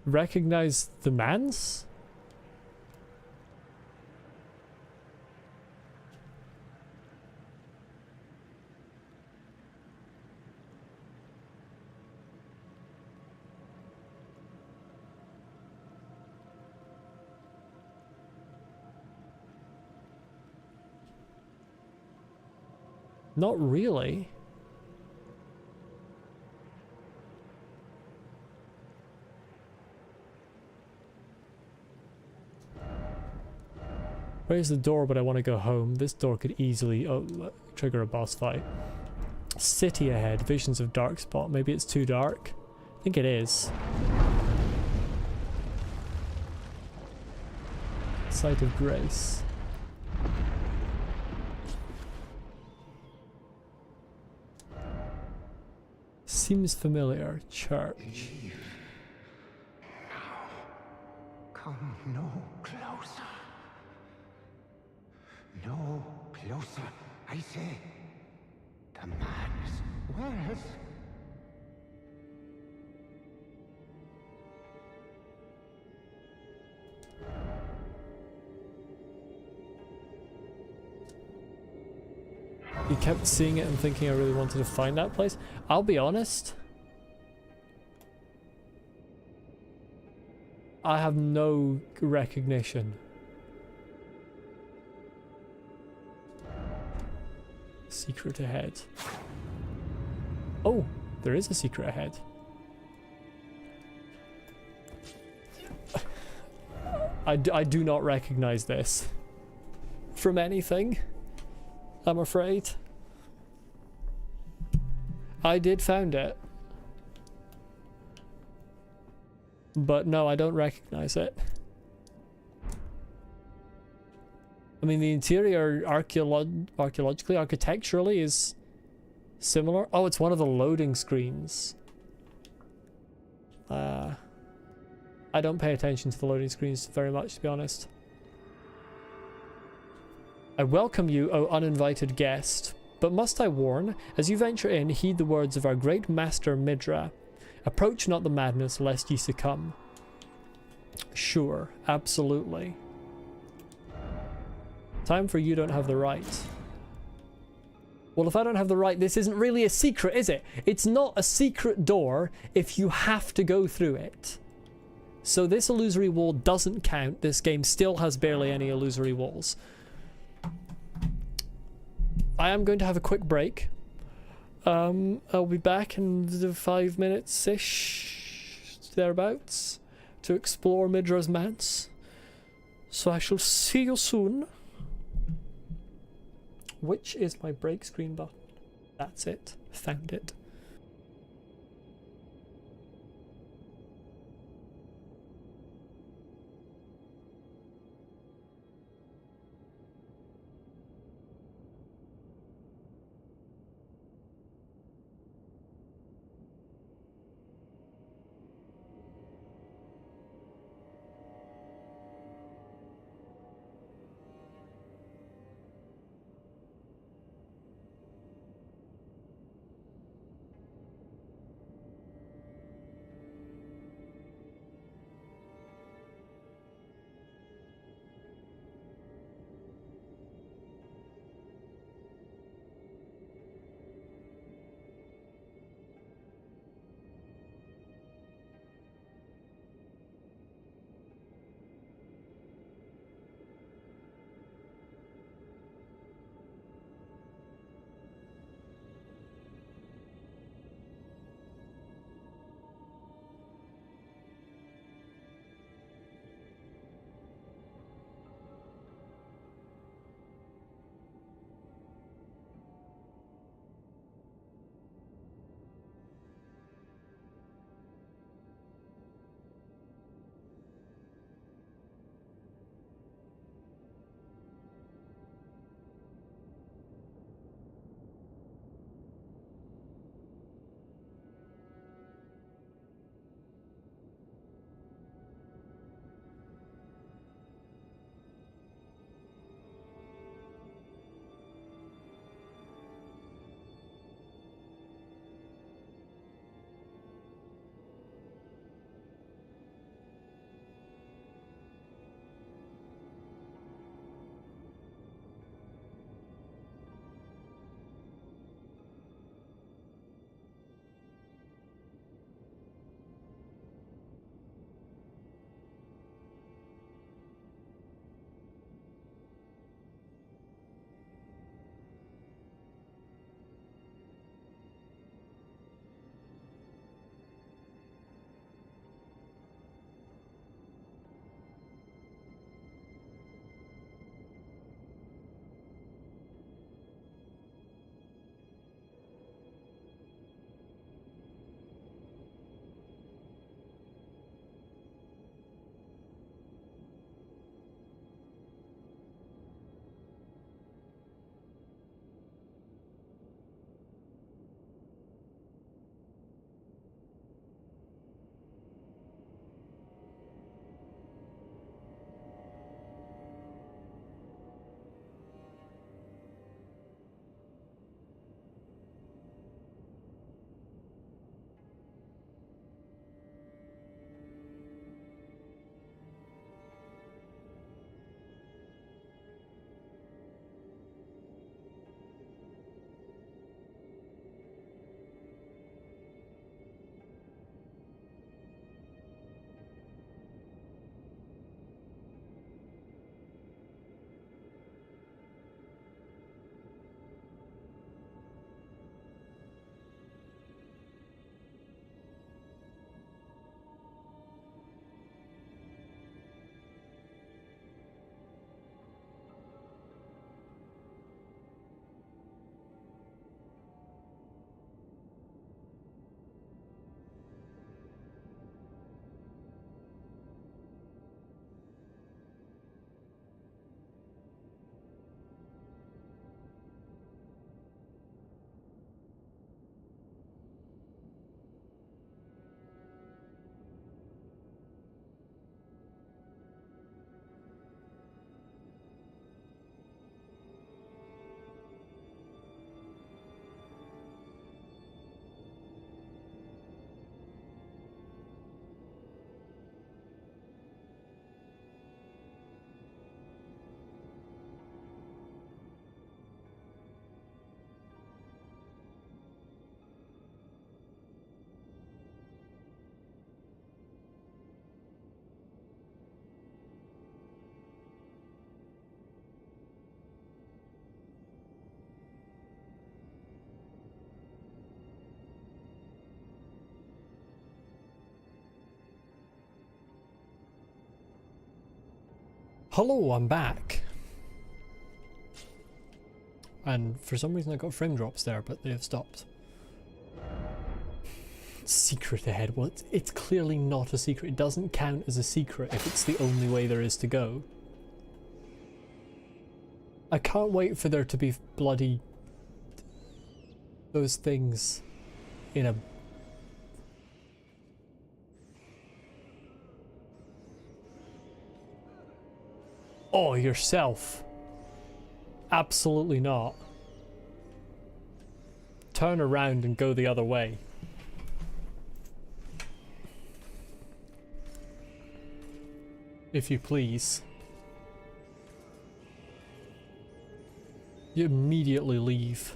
S1: Recognize the man's? Not really. Where's the door, but I want to go home? This door could easily trigger a boss fight. City ahead. Visions of dark spot. Maybe it's too dark. I think it is. Sight of grace. Seems familiar. Church.
S2: Leave. Now. Come no closer. No closer, I say. The man's words.
S1: You kept seeing it and thinking I really wanted to find that place. I'll be honest. I have no recognition. Secret ahead. Oh, there is a secret ahead. I do not recognize this from anything, I'm afraid. I did found it. But no, I don't recognize it. I mean, the interior archaeologically, architecturally is similar. Oh, it's one of the loading screens. I don't pay attention to the loading screens very much, to be honest. I welcome you, O uninvited guest. But must I warn, as you venture in, heed the words of our great master Midra. Approach not the madness, lest ye succumb. Sure, absolutely. Time for you don't have the right. Well, if I don't have the right, this isn't really a secret, is it? It's not a secret door if you have to go through it. So this illusory wall doesn't count. This game still has barely any illusory walls. I am going to have a quick break. I'll be back in 5 minutes-ish, thereabouts, to explore Midra's manse. So I shall see you soon. Which is my break screen button? That's it. Found it. Hello, I'm back. And for some reason I got frame drops there, but they have stopped. Secret ahead. Well, it's clearly not a secret. It doesn't count as a secret if it's the only way there is to go. I can't wait for there to be bloody... those things in a... Oh, yourself. Absolutely not. Turn around and go the other way. If you please. You immediately leave.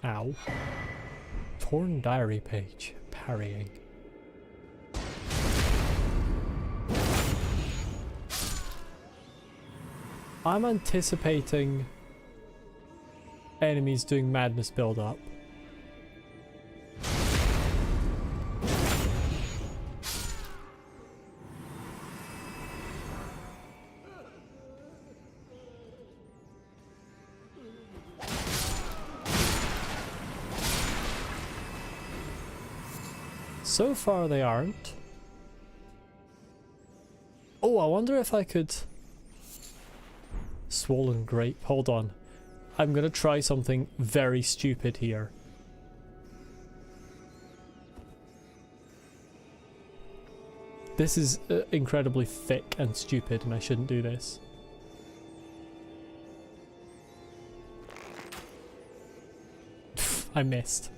S1: Ow. Torn diary page. Parrying. I'm anticipating enemies doing madness build up. So far they aren't. Oh, I wonder if I could... Swollen grape. Hold on. I'm gonna try something very stupid here. This is incredibly thick and stupid, and I shouldn't do this. I missed.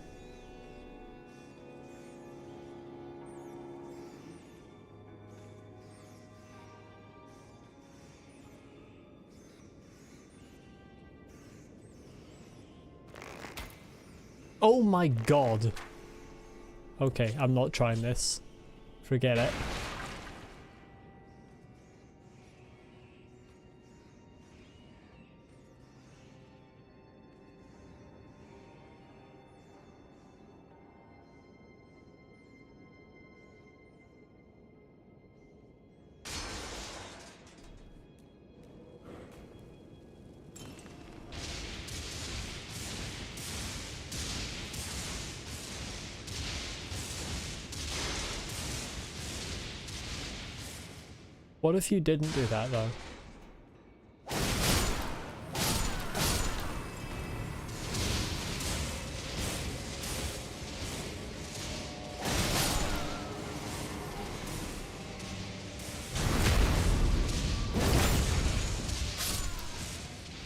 S1: Oh my god. Okay, I'm not trying this. Forget it. What if you didn't do that though?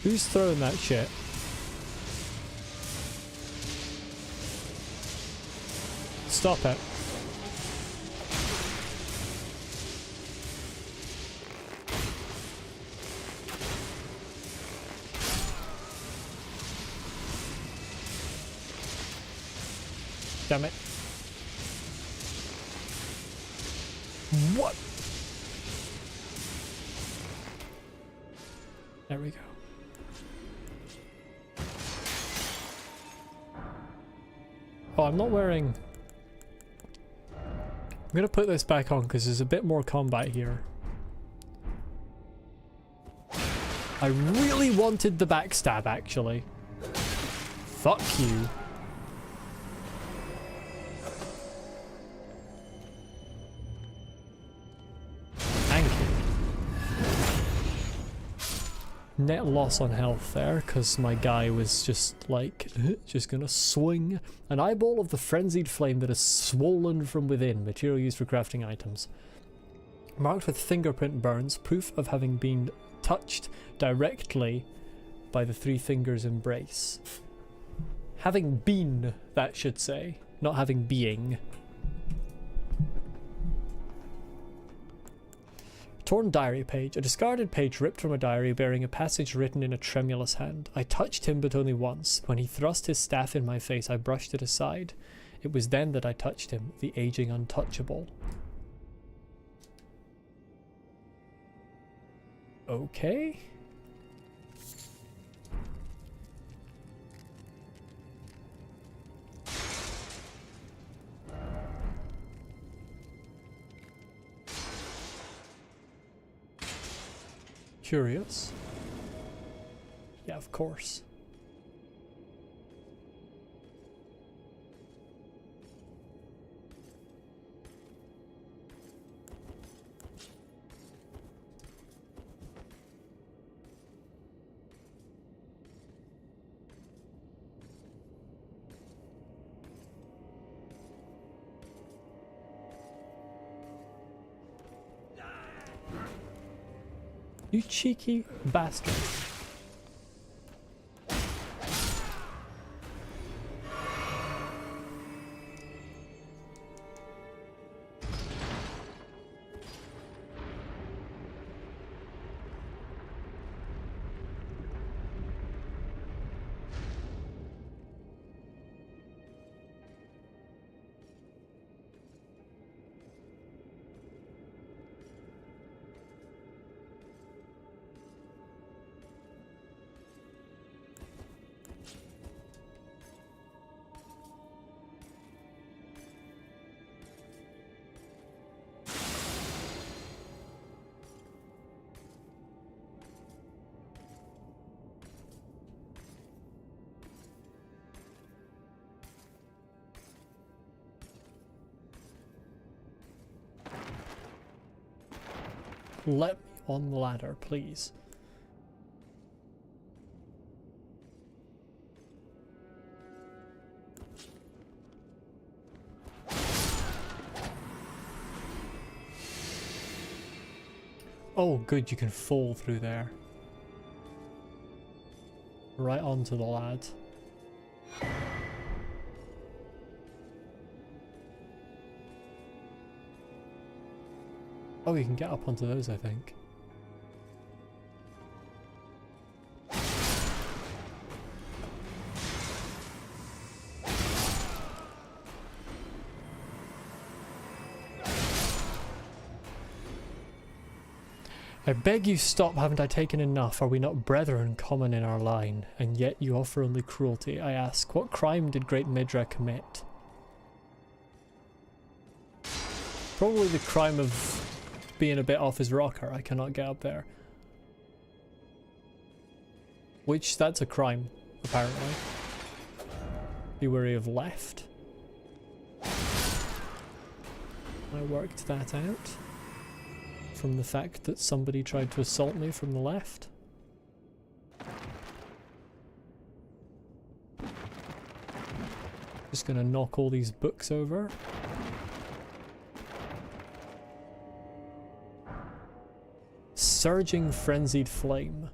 S1: Who's throwing that shit? Stop it. Damn it. What? There we go. Oh, I'm not wearing... I'm gonna put this back on because there's a bit more combat here. I really wanted the backstab, actually. Fuck you. Net loss on health there, because my guy was just like, just gonna swing. An eyeball of the frenzied flame that is swollen from within, material used for crafting items. Marked with fingerprint burns, proof of having been touched directly by the three fingers embrace. Having been, that should say, not having being. Torn diary page. A discarded page ripped from a diary bearing a passage written in a tremulous hand. I touched him but only once. When he thrust his staff in my face, I brushed it aside. It was then that I touched him, the aging untouchable. Okay. Curious. Yeah, of course. You cheeky bastard. Let me on the ladder, please. Oh, good, you can fall through there. Right onto the lad. Oh, you can get up onto those, I think. I beg you stop, haven't I taken enough? Are we not brethren common in our line? And yet you offer only cruelty. I ask, what crime did great Midra commit? Probably the crime of being a bit off his rocker. I cannot get up there. Which, that's a crime, apparently. Be wary of left. I worked that out from the fact that somebody tried to assault me from the left. Just gonna knock all these books over. Surging Frenzied Flame.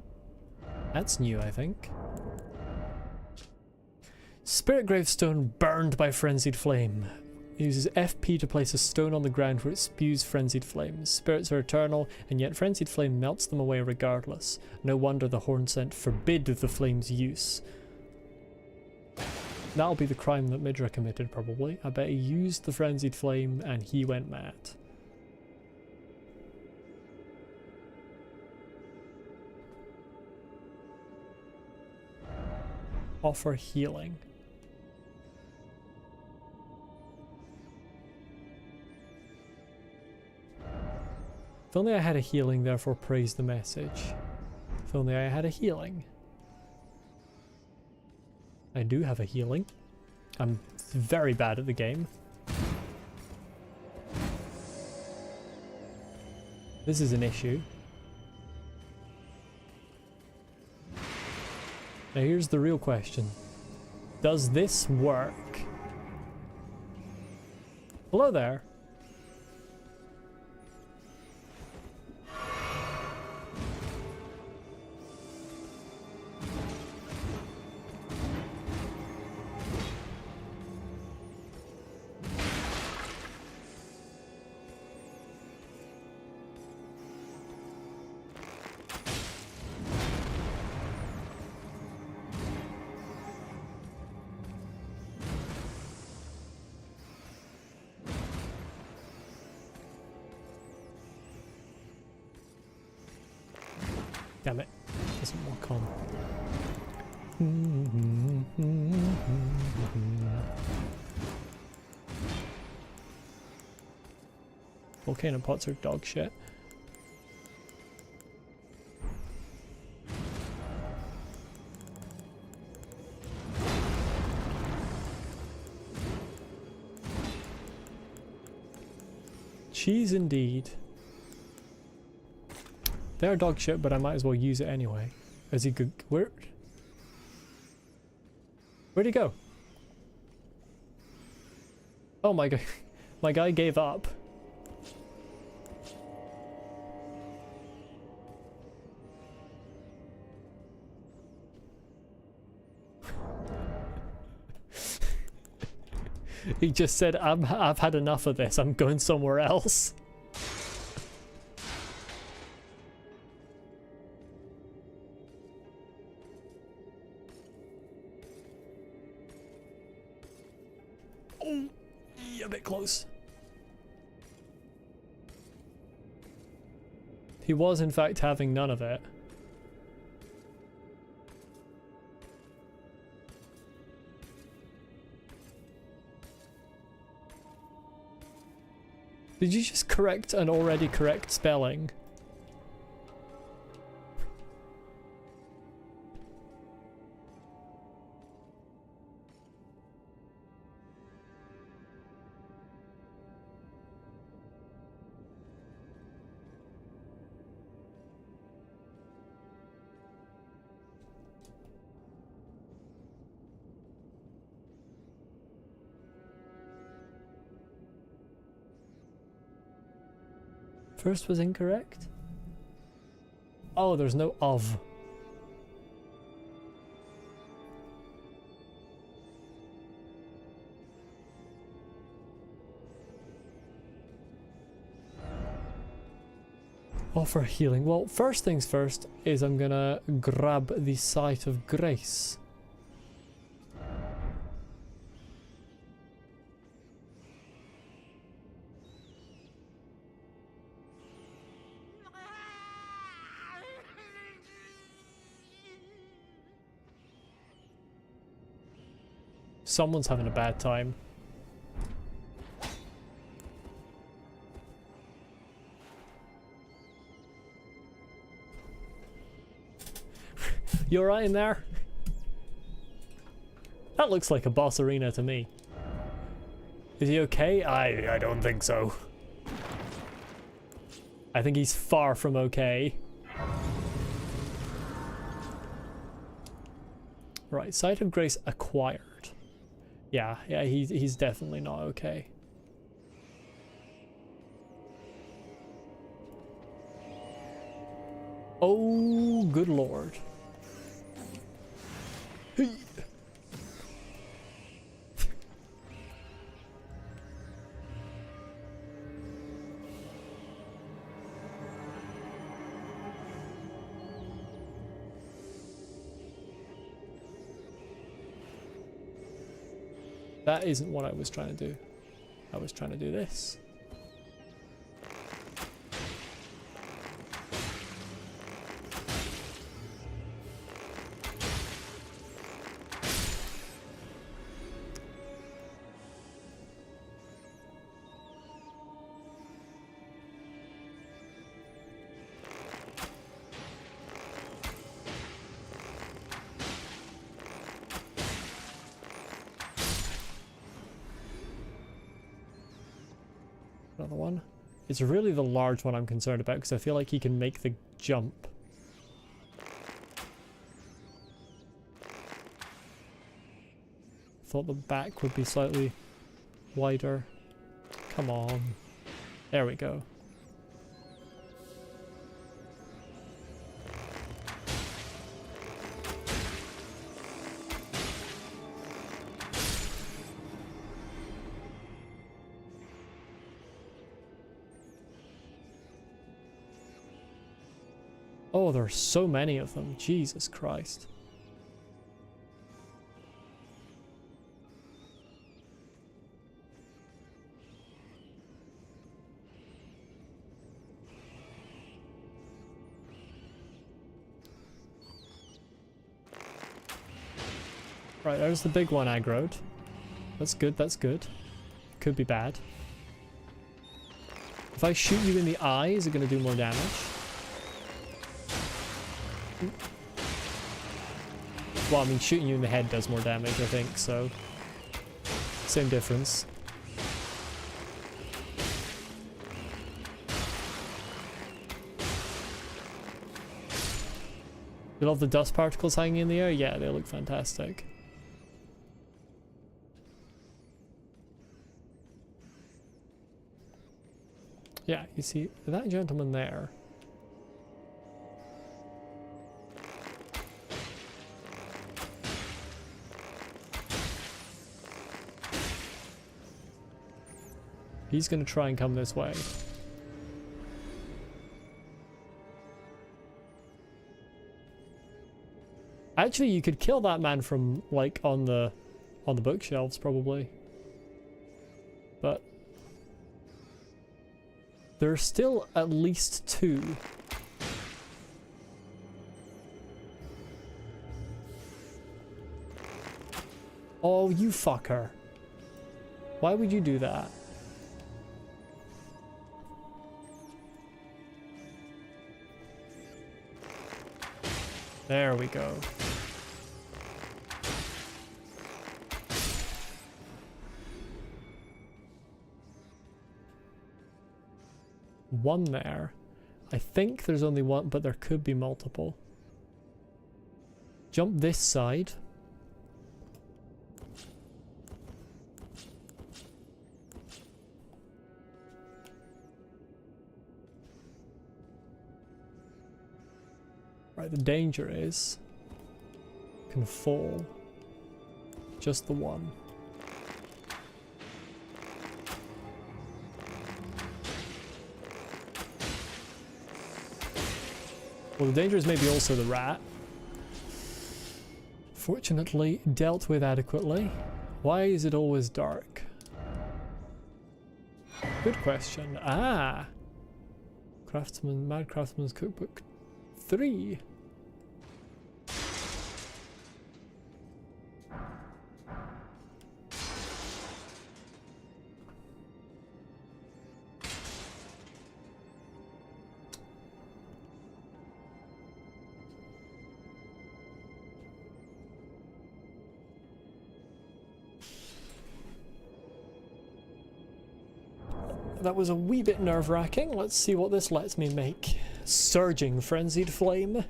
S1: That's new, I think. Spirit Gravestone burned by Frenzied Flame. It uses FP to place a stone on the ground where it spews frenzied flames. Spirits are eternal, and yet frenzied flame melts them away regardless. No wonder the horn scent forbid the flame's use. That'll be the crime that Midra committed, probably. I bet he used the frenzied flame and he went mad. Offer healing. If only I had a healing, therefore praise the message. If only I had a healing. I do have a healing. I'm very bad at the game. This is an issue. Now here's the real question. Does this work? Hello there. Damn it, doesn't walk on. Volcano pots are dog shit. Cheese indeed. They're dog shit, but I might as well use it anyway. Is he good? Where'd he go? Oh my god. My guy gave up. He just said, I've had enough of this, I'm going somewhere else. Oh, yeah, a bit close. He was in fact having none of it. Did you just correct an already correct spelling? First was incorrect? Oh, there's no of. Offer healing. Well, first things first is I'm gonna grab the Sight of Grace. Someone's having a bad time. You alright in there? That looks like a boss arena to me. Is he okay? I don't think so. I think he's far from okay. Right, Sight of Grace acquired. Yeah, he's definitely not okay. Oh, good lord. That isn't what I was trying to do. I was trying to do this. Another one. It's really the large one I'm concerned about because I feel like he can make the jump. Thought the back would be slightly wider. Come on. There we go. Oh, there are so many of them. Jesus Christ. Right, there's the big one aggroed. That's good, that's good. Could be bad. If I shoot you in the eye, is it going to do more damage? Well, I mean, shooting you in the head does more damage, I think, so... Same difference. You love the dust particles hanging in the air? Yeah, they look fantastic. Yeah, you see that gentleman there. He's gonna try and come this way. Actually, you could kill that man from like on the bookshelves probably. But there's still at least two. Oh, you fucker. Why would you do that? There we go. One there. I think there's only one, but there could be multiple. Jump this side. Right, the danger is can fall. Just the one. Well, the danger is maybe also the rat. Fortunately, dealt with adequately. Why is it always dark? Good question. Ah! Craftsman, Mad Craftsman's Cookbook 3. That was a wee bit nerve-wracking. Let's see what this lets me make. Surging Frenzied Flame.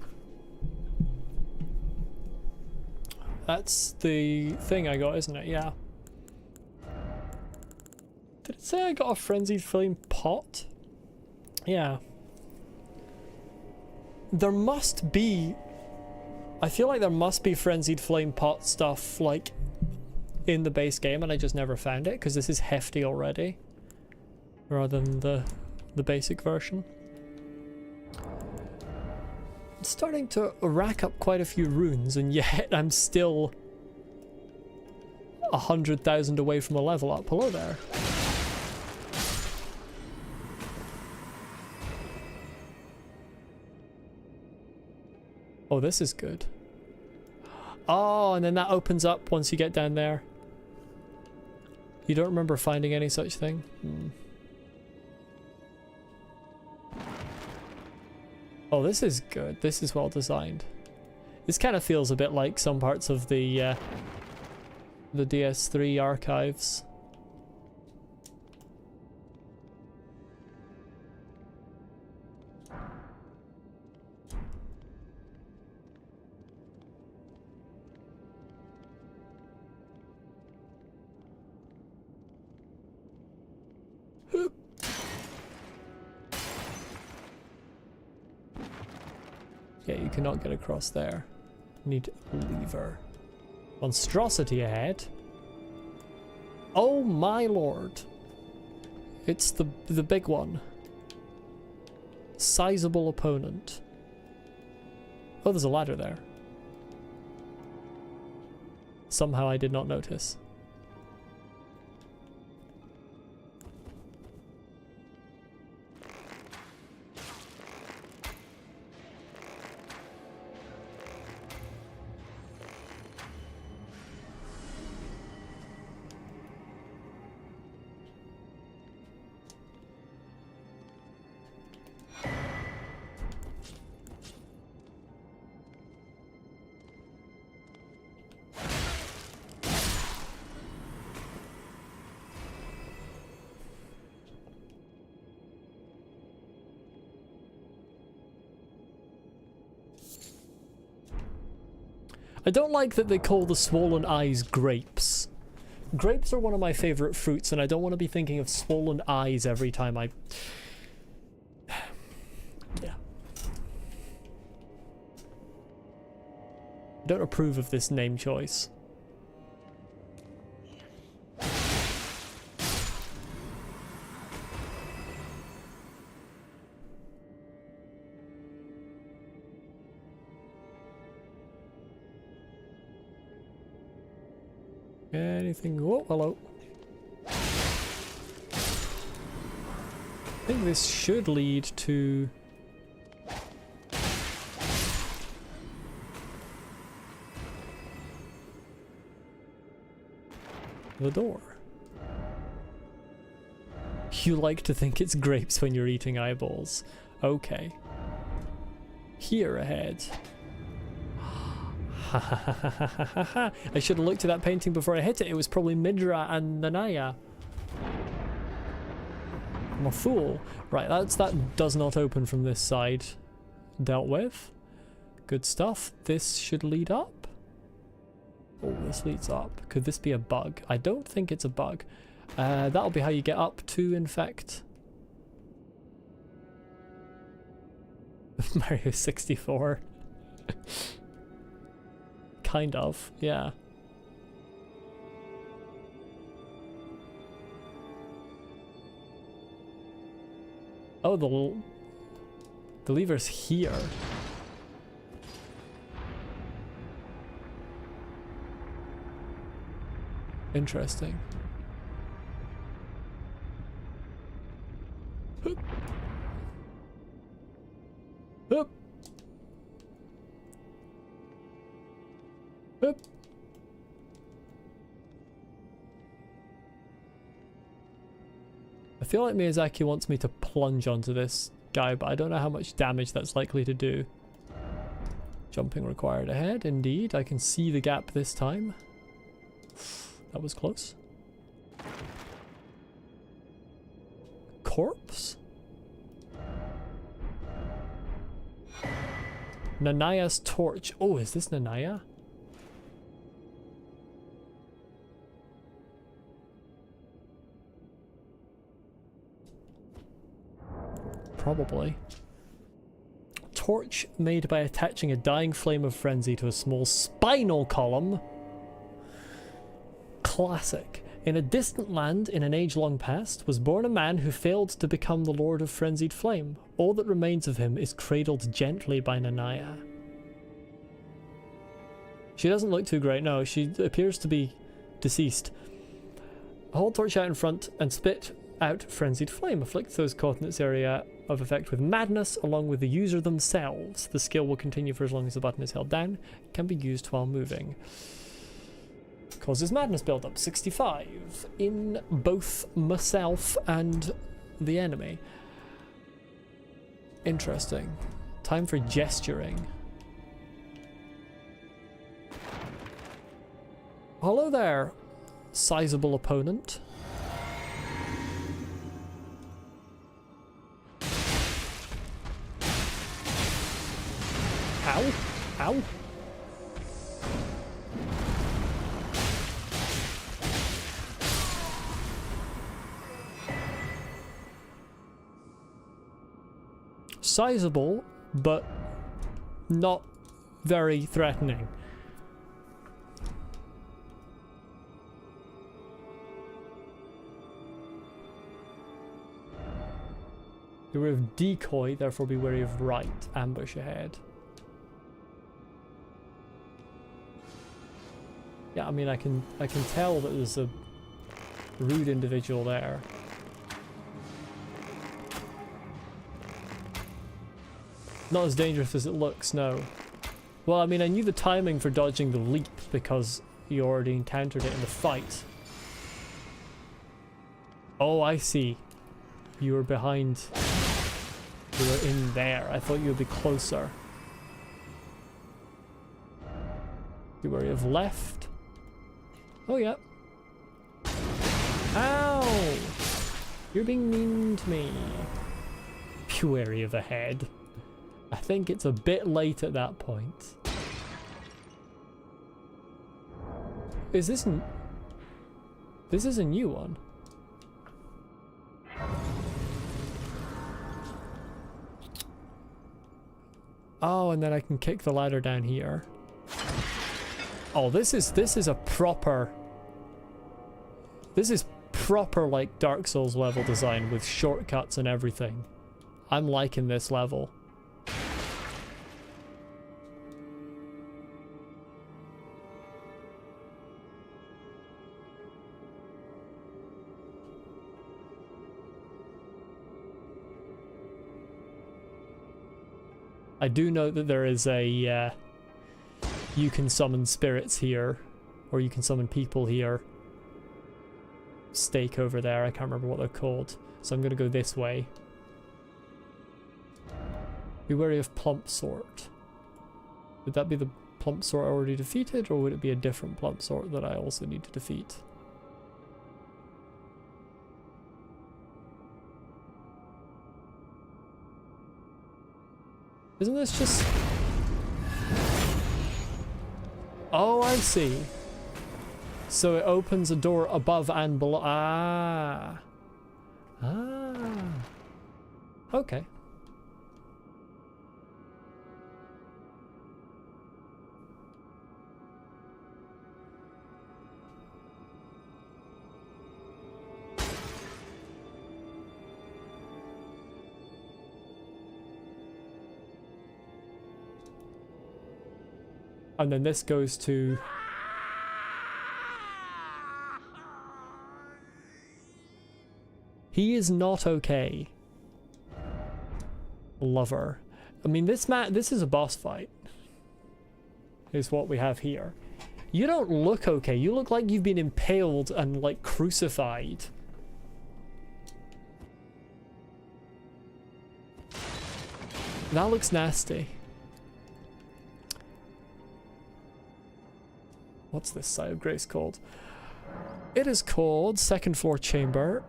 S1: That's the thing I got, isn't it? Yeah. Did it say I got a Frenzied Flame pot? Yeah. There must be... I feel like there must be Frenzied Flame pot stuff, like, in the base game, and I just never found it, because this is hefty already. Rather than the basic version. I'm starting to rack up quite a few runes, and yet I'm still 100,000 away from a level up. Hello there. Oh, this is good. Oh, and then that opens up once you get down there. You don't remember finding any such thing? Oh, this is good. This is well designed. This kind of feels a bit like some parts of the DS3 archives. Yeah, you cannot get across there. Need a lever. Monstrosity ahead. Oh my lord. It's the big one. Sizable opponent. Oh, there's a ladder there. Somehow I did not notice. I don't like that they call the swollen eyes grapes. Grapes are one of my favourite fruits, and I don't want to be thinking of swollen eyes every time I... Yeah. I don't approve of this name choice. Anything? Oh, hello. I think this should lead to... the door. You like to think it's grapes when you're eating eyeballs. Okay. Here ahead. I should have looked at that painting before I hit it. It was probably Midra and Nanaya. I'm a fool. Right, that does not open from this side. Dealt with. Good stuff. This should lead up. Oh, this leads up. Could this be a bug? I don't think it's a bug. That'll be how you get up to infect. Mario 64. Kind of, yeah. Oh, the lever's here. Interesting. Hup. Hup. Hup. I feel like Miyazaki wants me to plunge onto this guy, but I don't know how much damage that's likely to do. Jumping required ahead, indeed. I can see the gap this time. That was close. Corpse? Nanaya's torch. Oh, is this Nanaya? Probably. Torch made by attaching a dying flame of frenzy to a small spinal column. Classic. In a distant land in an age long past was born a man who failed to become the lord of frenzied flame. All that remains of him is cradled gently by Nanaya. She doesn't look too great, no. She appears to be deceased. Hold torch out in front and spit out frenzied flame. Afflict those caught in its area of effect with madness along with the user themselves. The skill will continue for as long as the button is held down. It can be used while moving. Causes madness build-up. 65 in both myself and the enemy. Interesting. Time for gesturing. Hello there, sizable opponent. Ow! Ow! Sizable, but not very threatening. Beware of decoy, therefore be wary of right. Ambush ahead. Yeah, I mean, I can tell that there's a rude individual there. Not as dangerous as it looks, no. Well, I mean, I knew the timing for dodging the leap because you already encountered it in the fight. Oh, I see. You were behind. You were in there. I thought you would be closer. Be wary of left. Oh, yeah. Ow! You're being mean to me. Be wary of ahead. I think it's a bit late at that point. Is this... This is a new one. Oh, and then I can kick the ladder down here. Oh, this is a proper... This is proper, like, Dark Souls level design with shortcuts and everything. I'm liking this level. I do know that there is a, you can summon spirits here, or you can summon people here. Stake over there, I can't remember what they're called. So I'm gonna go this way. Be wary of plump sort. Would that be the plump sort I already defeated, or would it be a different plump sort that I also need to defeat? Isn't this just... Oh, I see. So it opens a door above and below. Ah. Ah. Okay. And then this goes to... He is not okay. Lover. I mean, this is a boss fight. Is what we have here. You don't look okay. You look like you've been impaled and, like, crucified. That looks nasty. What's this side of grace called? It is called Second Floor Chamber.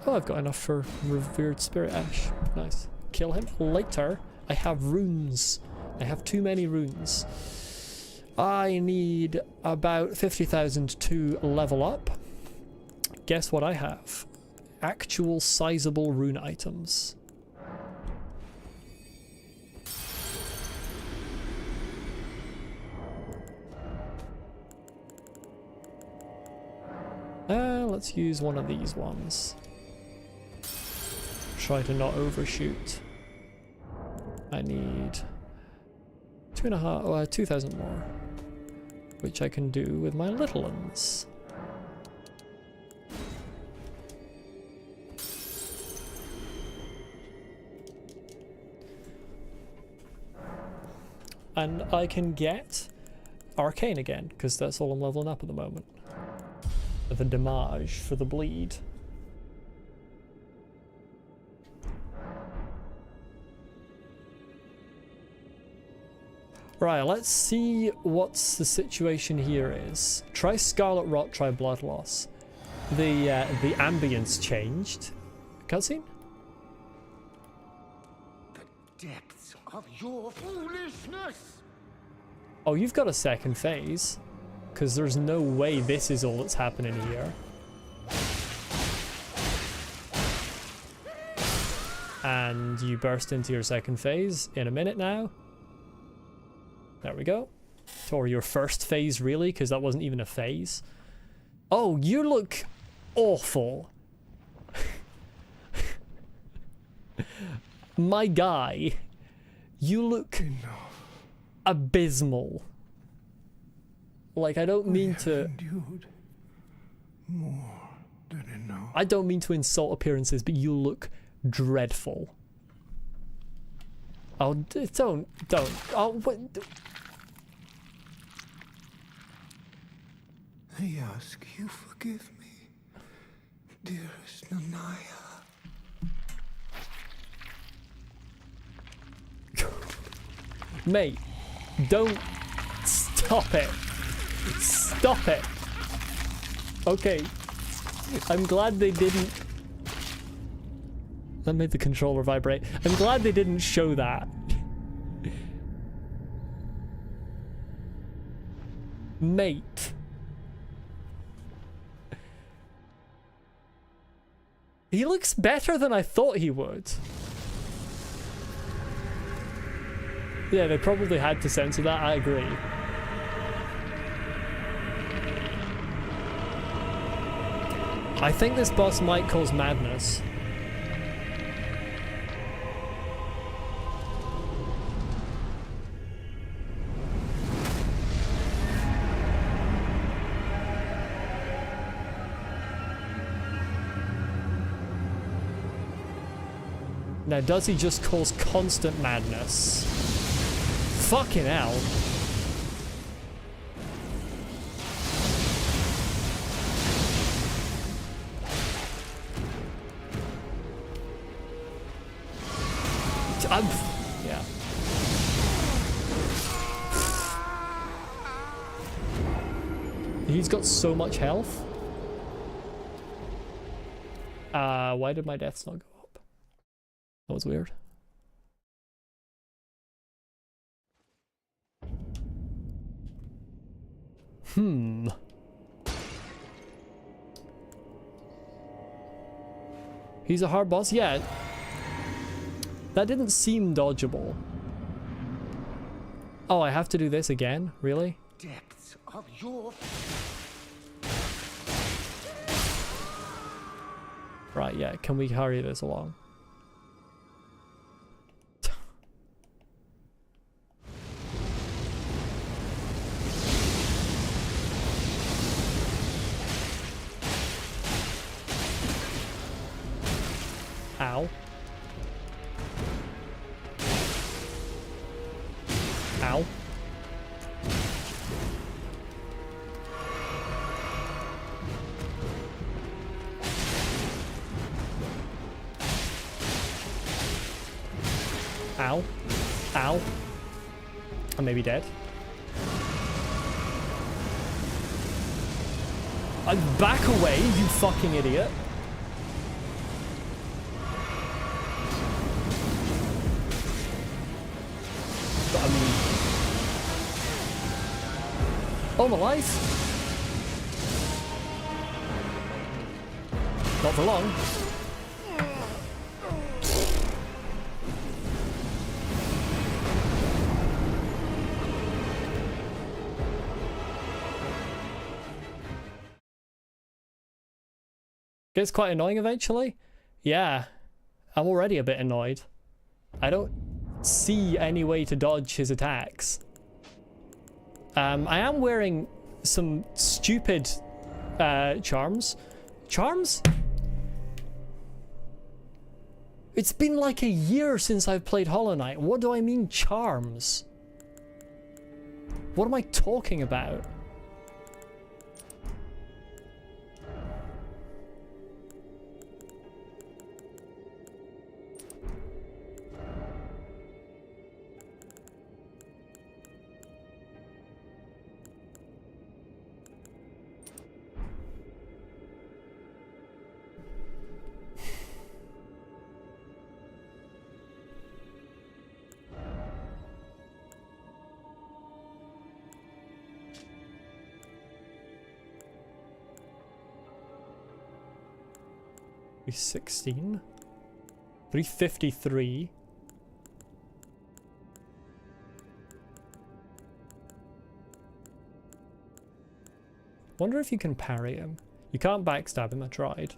S1: Oh, I've got enough for Revered Spirit Ash. Nice. Kill him later. I have runes. I have too many runes. I need about 50,000 to level up. Guess what I have? Actual sizable rune items. Let's use one of these ones. Try to not overshoot. I need 2,000 more, which I can do with my little ones. And I can get Arcane again, because that's all I'm leveling up at the moment. The damage for the bleed. Right, let's see what's the situation here is. Try Scarlet Rot, try Blood Loss. The ambience changed. Cutscene?
S2: The depths of your foolishness!
S1: Oh, you've got a second phase. Because there's no way this is all that's happening here. And you burst into your second phase in a minute now. There we go. Or your first phase, really, because that wasn't even a phase. Oh, you look awful. My guy, you look abysmal. Like, I don't mean to...
S2: More than enough.
S1: I don't mean to insult appearances, but you look dreadful. Oh, don't. Oh, what?
S2: I ask you forgive me, dearest Nanaya.
S1: Mate, don't. Stop it. Stop it. Okay. I'm glad they didn't... That made the controller vibrate. I'm glad they didn't show that. Mate. He looks better than I thought he would. Yeah, they probably had to censor that, I agree. I think this boss might cause madness. Now, does he just cause constant madness? Fucking hell. Yeah. He's got so much health. Why did my deaths not go up? That was weird. He's a hard boss? Yeah. That didn't seem dodgeable. Oh, I have to do this again? Really?
S2: Depths of your...
S1: Right, yeah. Can we hurry this along? Ow. Ow. Ow. Ow. I may be dead. Back away, you fucking idiot. But I mean... Oh, I'm alive. Not for long. Gets quite annoying eventually. Yeah, I'm already a bit annoyed. I don't see any way to dodge his attacks. I am wearing some stupid charms. Charms? It's been like a year since I've played Hollow Knight. What do I mean charms? What am I talking about? $316, $353. Wonder if you can parry him. You can't backstab him, I tried.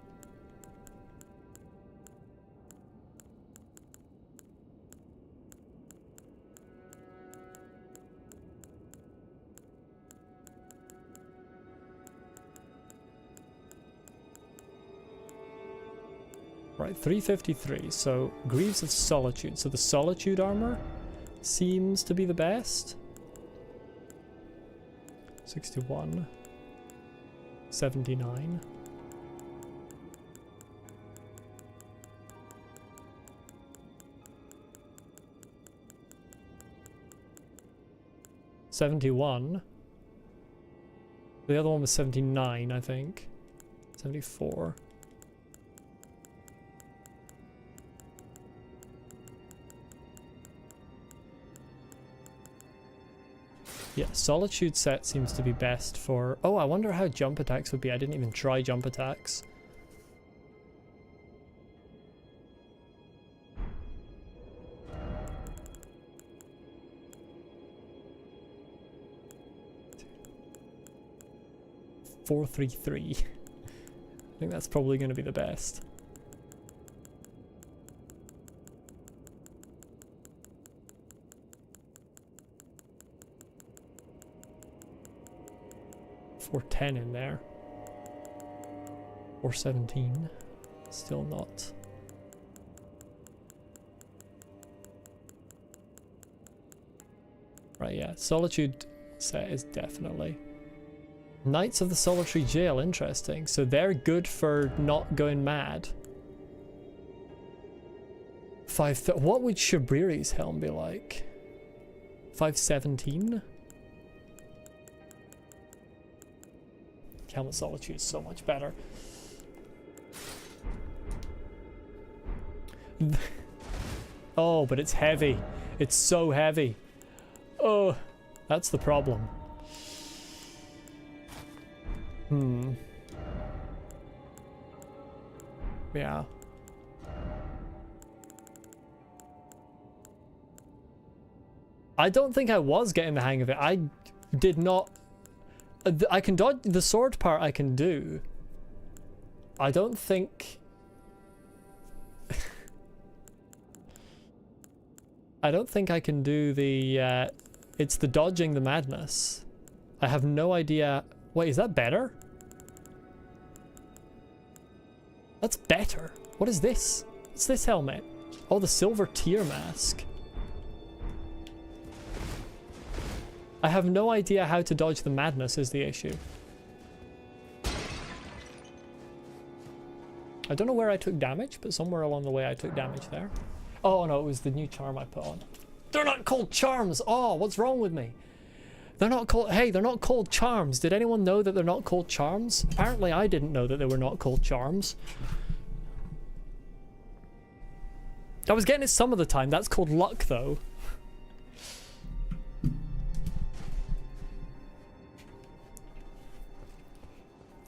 S1: Right, 353, so Greaves of Solitude. So the Solitude armor seems to be the best. 61. 79. $71. The other one was 79, I think. 74. Yeah, Solitude set seems to be best for... Oh, I wonder how jump attacks would be. I didn't even try jump attacks. 433. I think that's probably going to be the best. $410 in there. 417. Still not. Right, yeah. Solitude set is definitely. Knights of the Solitary Jail, interesting. So they're good for not going mad. What would Shabriri's helm be like? 517? Helm of Solitude is so much better. Oh, but it's heavy. It's so heavy. Oh, that's the problem. Yeah. I don't think I was getting the hang of it. I did not... I can dodge the sword part. I can do. I don't think... I don't think I can do the... it's the dodging the madness. I have no idea... Wait, is that better? That's better. What is this? What's this helmet? Oh, the silver tear mask. I have no idea how to dodge the madness is the issue. I don't know where I took damage, but somewhere along the way I took damage there. Oh no, it was the new charm I put on. They're not called charms! Oh, what's wrong with me? They're not called... Hey, they're not called charms. Did anyone know that they're not called charms? Apparently I didn't know that they were not called charms. I was getting it some of the time. That's called luck, though.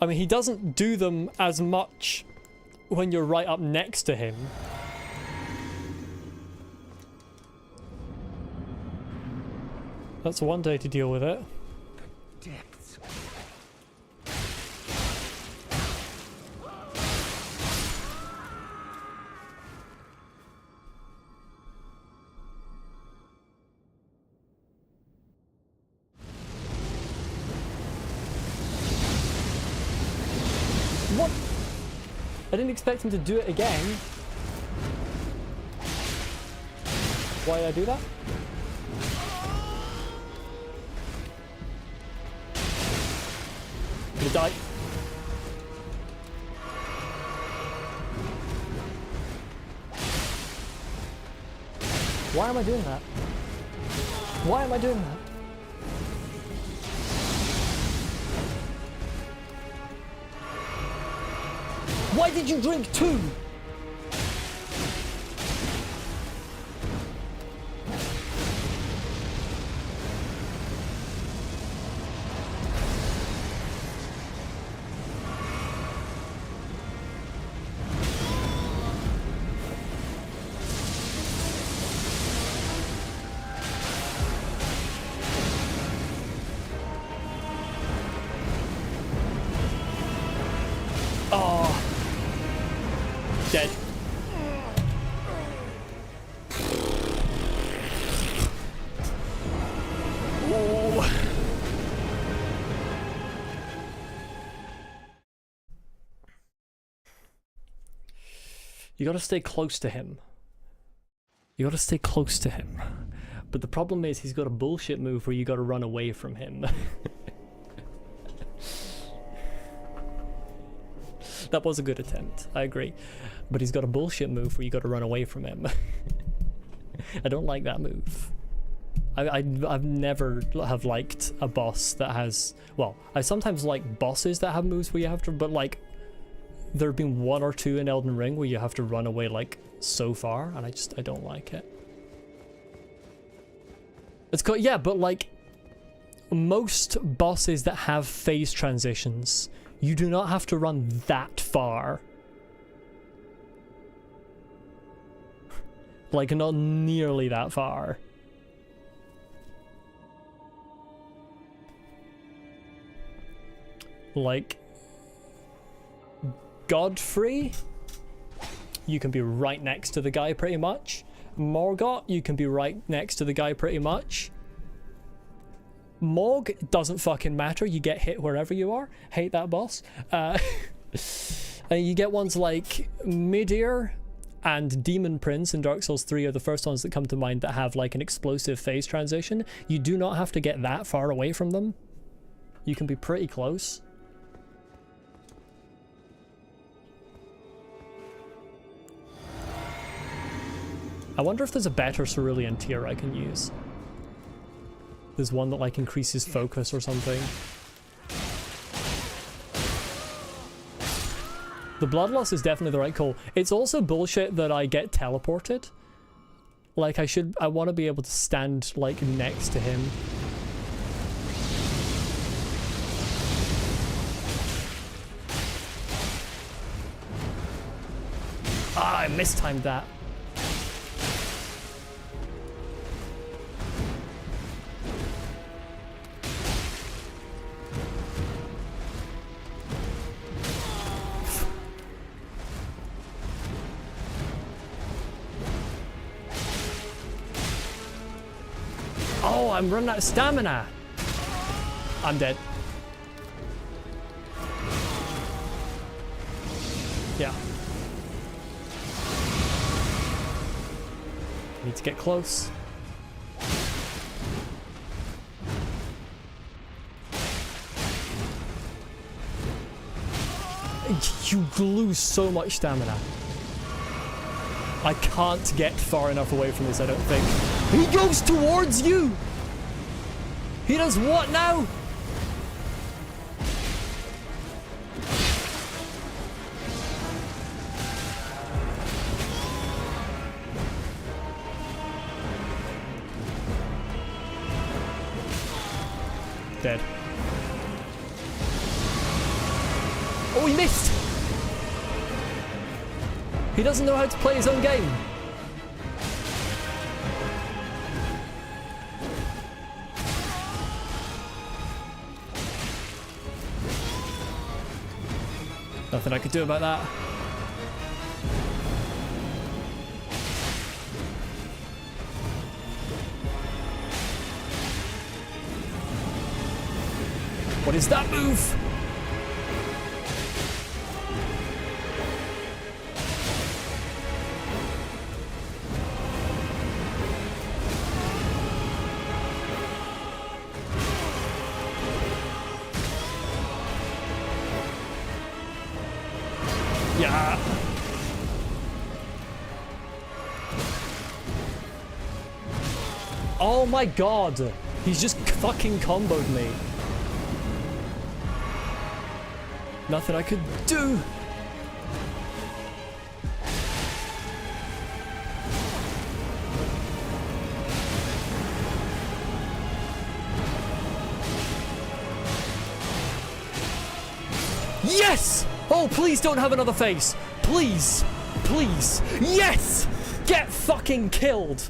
S1: I mean, he doesn't do them as much when you're right up next to him. That's one day to deal with it.
S2: The depths.
S1: What? I didn't expect him to do it again. Why did I do that? I'm gonna die. Why am I doing that? Why am I doing that? Why did you drink two? Dead. Oh. You gotta stay close to him. You gotta stay close to him. But the problem is he's got a bullshit move where you gotta run away from him. That was a good attempt, I agree. But he's got a bullshit move where you gotta run away from him. I don't like that move. I've never have liked a boss that has... Well, I sometimes like bosses that have moves where you have to... But like, there have been one or two in Elden Ring where you have to run away like so far, and I don't like it. It's called... Yeah, but like, most bosses that have phase transitions... You do not have to run that far. Like, not nearly that far. Like, Godfrey, you can be right next to the guy pretty much. Morgott, you can be right next to the guy pretty much. Mog, doesn't fucking matter, you get hit wherever you are. Hate that boss. You get ones like Midir and Demon Prince in Dark Souls 3 are the first ones that come to mind that have like an explosive phase transition. You do not have to get that far away from them. You can be pretty close. I wonder if there's a better cerulean tier I can use. There's one that like increases focus or something. The bloodlust is definitely the right call. It's also bullshit that I get teleported. Like I want to be able to stand like next to him. Ah, I mistimed that. Oh, I'm running out of stamina. I'm dead. Yeah. Need to get close. You lose so much stamina. I can't get far enough away from this, I don't think. He goes towards you! He does what now? Dead. Oh, he missed! He doesn't know how to play his own game. Nothing I could do about that. What is that move? Yeah. Oh my god. He's just fucking comboed me. Nothing I could do. Yes! Oh, please don't have another face. Please. Please. Yes! Get fucking killed.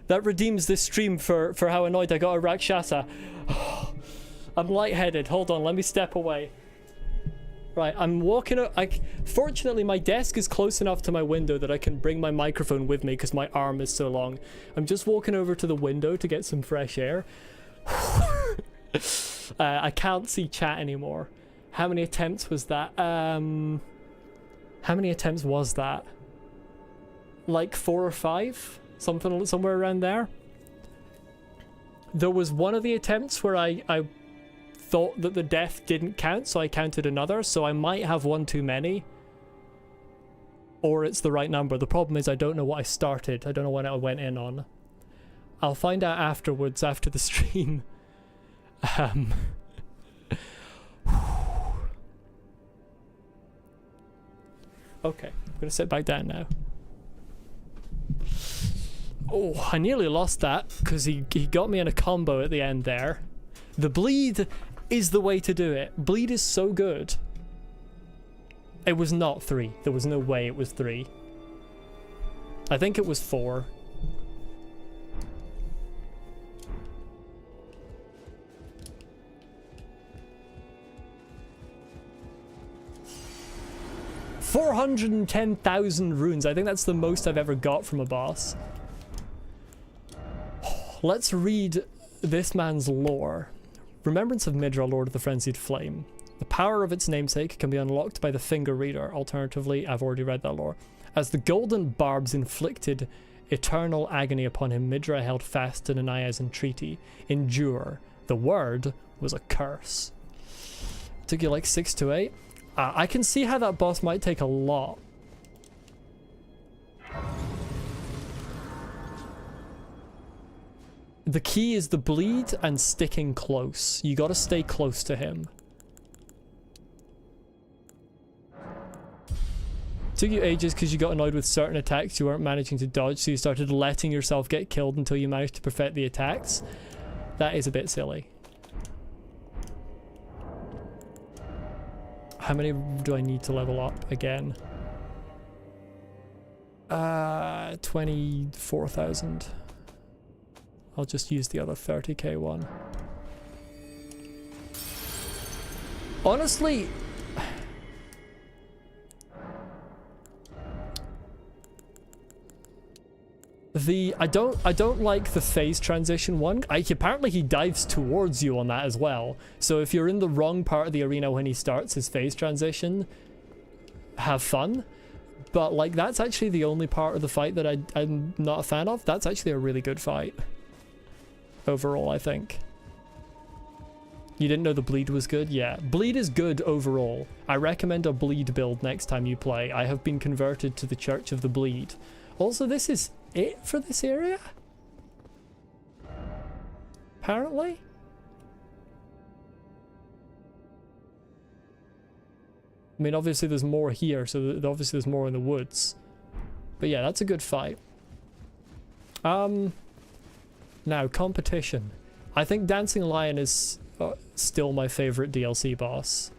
S1: That redeems this stream for how annoyed I got at Rakshasa. I'm lightheaded. Hold on, let me step away. Right, I'm walking out. Fortunately, my desk is close enough to my window that I can bring my microphone with me because my arm is so long. I'm just walking over to the window to get some fresh air. I can't see chat anymore. How many attempts was that? How many attempts was that? Like 4 or 5? Somewhere around there. There was one of the attempts where I thought that the death didn't count, so I counted another, so I might have one too many. Or it's the right number. The problem is I don't know what I started. I don't know when I went in on. I'll find out afterwards, after the stream. Okay, I'm gonna sit back down now. Oh, I nearly lost that because he got me in a combo at the end there. The bleed is the way to do it. Bleed is so good. It was not 3. There was no way it was 3. I think it was 4. $410,000 runes. I think that's the most I've ever got from a boss. Let's read this man's lore. Remembrance of Midra, Lord of the Frenzied Flame. The power of its namesake can be unlocked by the Finger Reader. Alternatively, I've already read that lore. As the golden barbs inflicted eternal agony upon him, Midra held fast to Nanaya's entreaty. Endure. The word was a curse. Took you like 6 to 8? I can see how that boss might take a lot. The key is the bleed and sticking close. You gotta stay close to him. Took you ages because you got annoyed with certain attacks you weren't managing to dodge, so you started letting yourself get killed until you managed to perfect the attacks. That is a bit silly. How many do I need to level up again? 24,000. I'll just use the other 30k one. Honestly, I don't like the phase transition one. Apparently he dives towards you on that as well. So if you're in the wrong part of the arena when he starts his phase transition, have fun. But like that's actually the only part of the fight that I'm not a fan of. That's actually a really good fight. Overall, I think. You didn't know the bleed was good? Yeah. Bleed is good overall. I recommend a bleed build next time you play. I have been converted to the Church of the Bleed. Also, this is it for this area? Apparently? I mean, obviously there's more here, so obviously there's more in the woods. But yeah, that's a good fight. Now, competition. I think Dancing Lion is still my favorite DLC boss.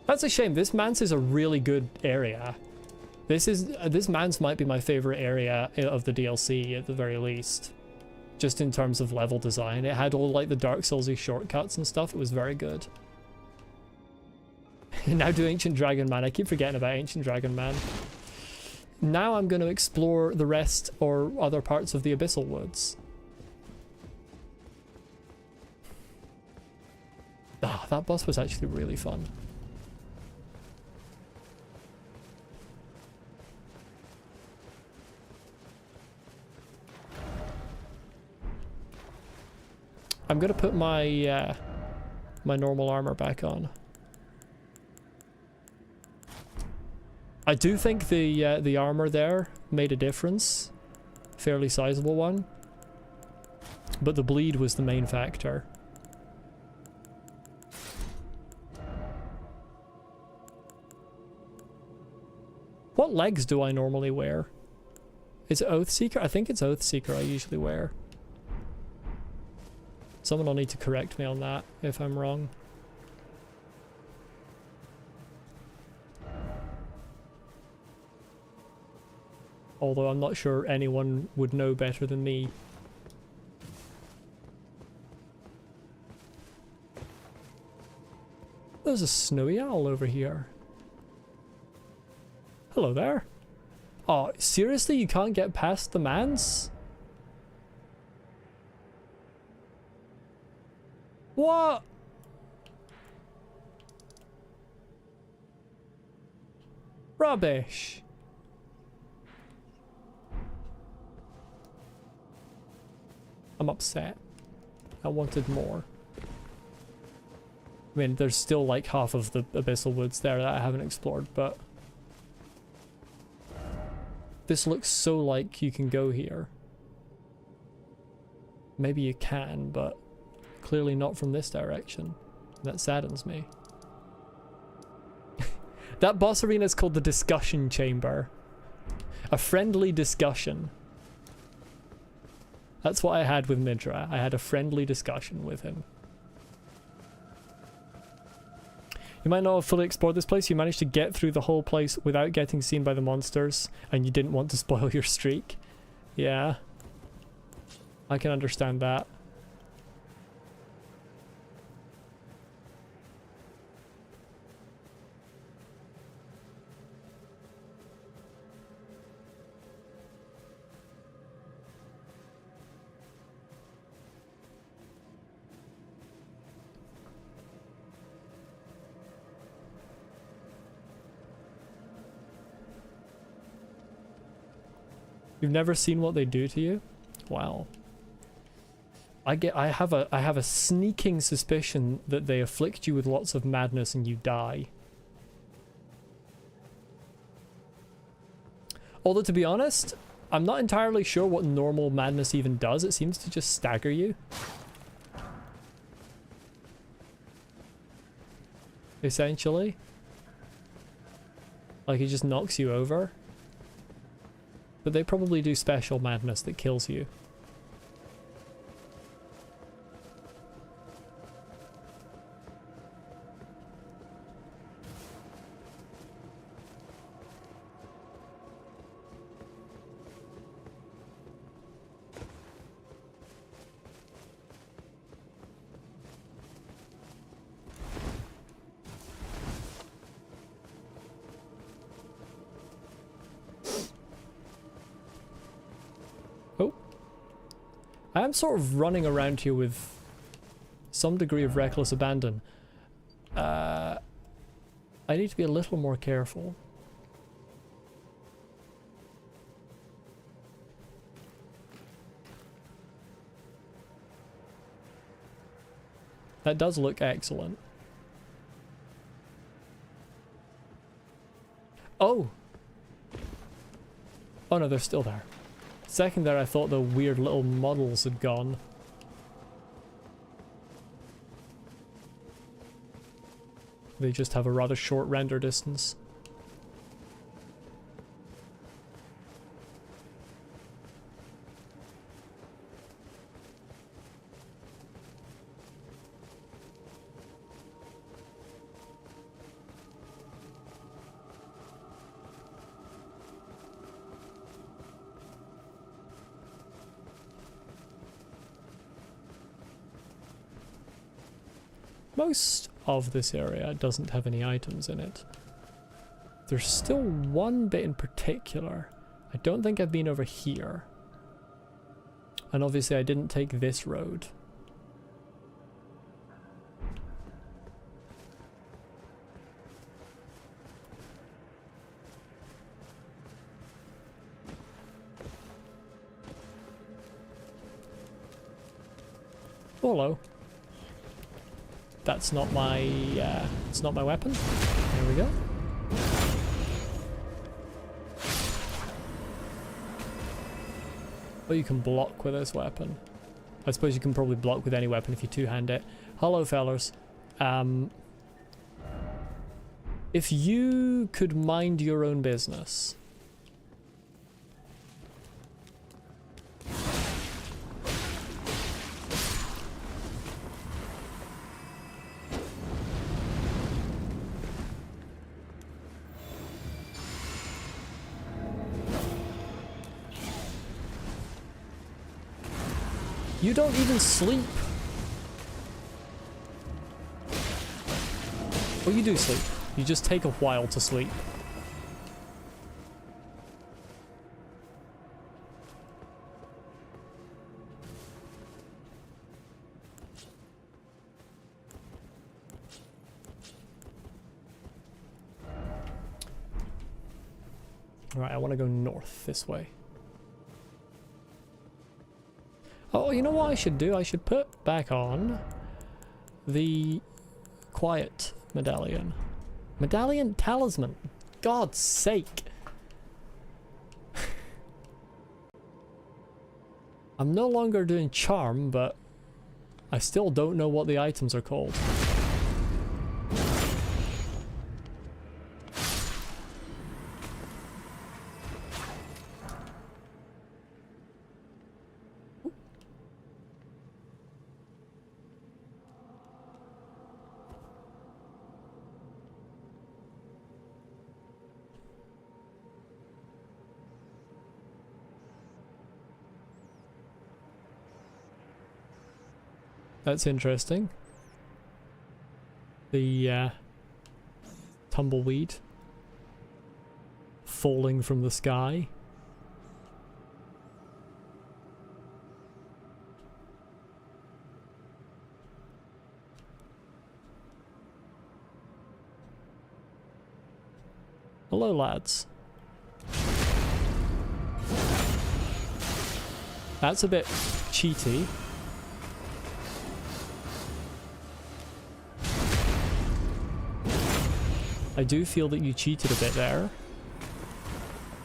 S1: That's a shame. This man's is a really good area. This man's might be my favorite area of the DLC at the very least. Just in terms of level design. It had all like the Dark Soulsy shortcuts and stuff. It was very good. Now do Ancient Dragon Man. I keep forgetting about Ancient Dragon Man. Now I'm going to explore the rest or other parts of the Abyssal Woods. Ah, that boss was actually really fun. I'm gonna put my my normal armor back on. I do think the armor there made a difference, fairly sizable one, but the bleed was the main factor. What legs do I normally wear? Is it Oathseeker? I think it's Oathseeker I usually wear. Someone will need to correct me on that if I'm wrong. Although I'm not sure anyone would know better than me. There's a snowy owl over here. Hello there. Oh, seriously? You can't get past the mans? What? Rubbish. I'm upset. I wanted more. I mean, there's still like half of the Abyssal Woods there that I haven't explored, but this looks so like you can go here. Maybe you can, but clearly not from this direction. That saddens me. That boss arena is called the Discussion Chamber. A friendly discussion. That's what I had with Midra. I had a friendly discussion with him. You might not have fully explored this place. You managed to get through the whole place without getting seen by the monsters, and you didn't want to spoil your streak. Yeah. I can understand that. You've never seen what they do to you? Wow. I have a sneaking suspicion that they afflict you with lots of madness and you die. Although to be honest, I'm not entirely sure what normal madness even does. It seems to just stagger you. Essentially. Like it just knocks you over. But they probably do special madness that kills you. I'm sort of running around here with some degree of reckless abandon. I need to be a little more careful. That does look excellent. Oh! Oh no, they're still there. Second there, I thought the weird little models had gone. They just have a rather short render distance. Most of this area doesn't have any items in it. There's still one bit in particular. I don't think I've been over here. And obviously I didn't take this road. Hello. That's not my, it's not my weapon. There we go. Well, you can block with this weapon. I suppose you can probably block with any weapon if you two-hand it. Hello, fellers. If you could mind your own business. You don't even sleep. Oh, you do sleep. You just take a while to sleep. Alright, I want to go north this way. Oh, you know what I should do? I should put back on the quiet medallion. Medallion? Talisman. God's sake. I'm no longer doing charm, but I still don't know what the items are called. That's interesting. The tumbleweed falling from the sky. Hello, lads. That's a bit cheaty. I do feel that you cheated a bit there,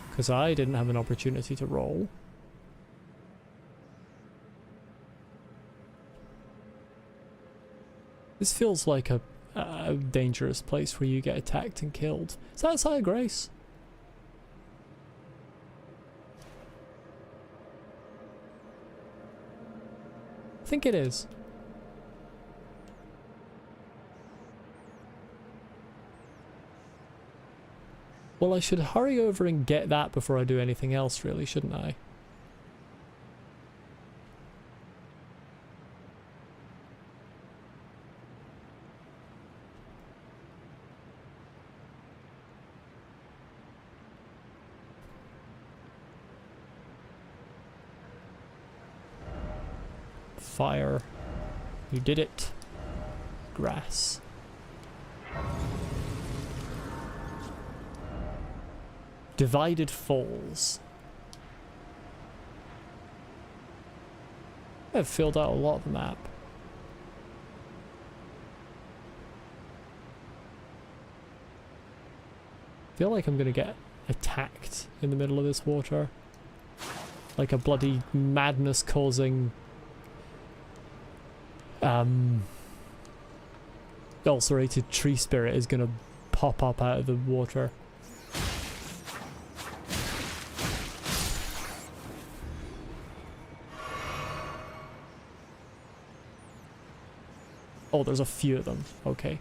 S1: because I didn't have an opportunity to roll. This feels like a dangerous place where you get attacked and killed. Is that Sire Grace? I think it is. Well, I should hurry over and get that before I do anything else, really, shouldn't I? Fire. You did it. Grass. Divided Falls. I've filled out a lot of the map. I feel like I'm gonna get attacked in the middle of this water. Like a bloody madness causing ulcerated tree spirit is gonna pop up out of the water. Oh, there's a few of them. Okay.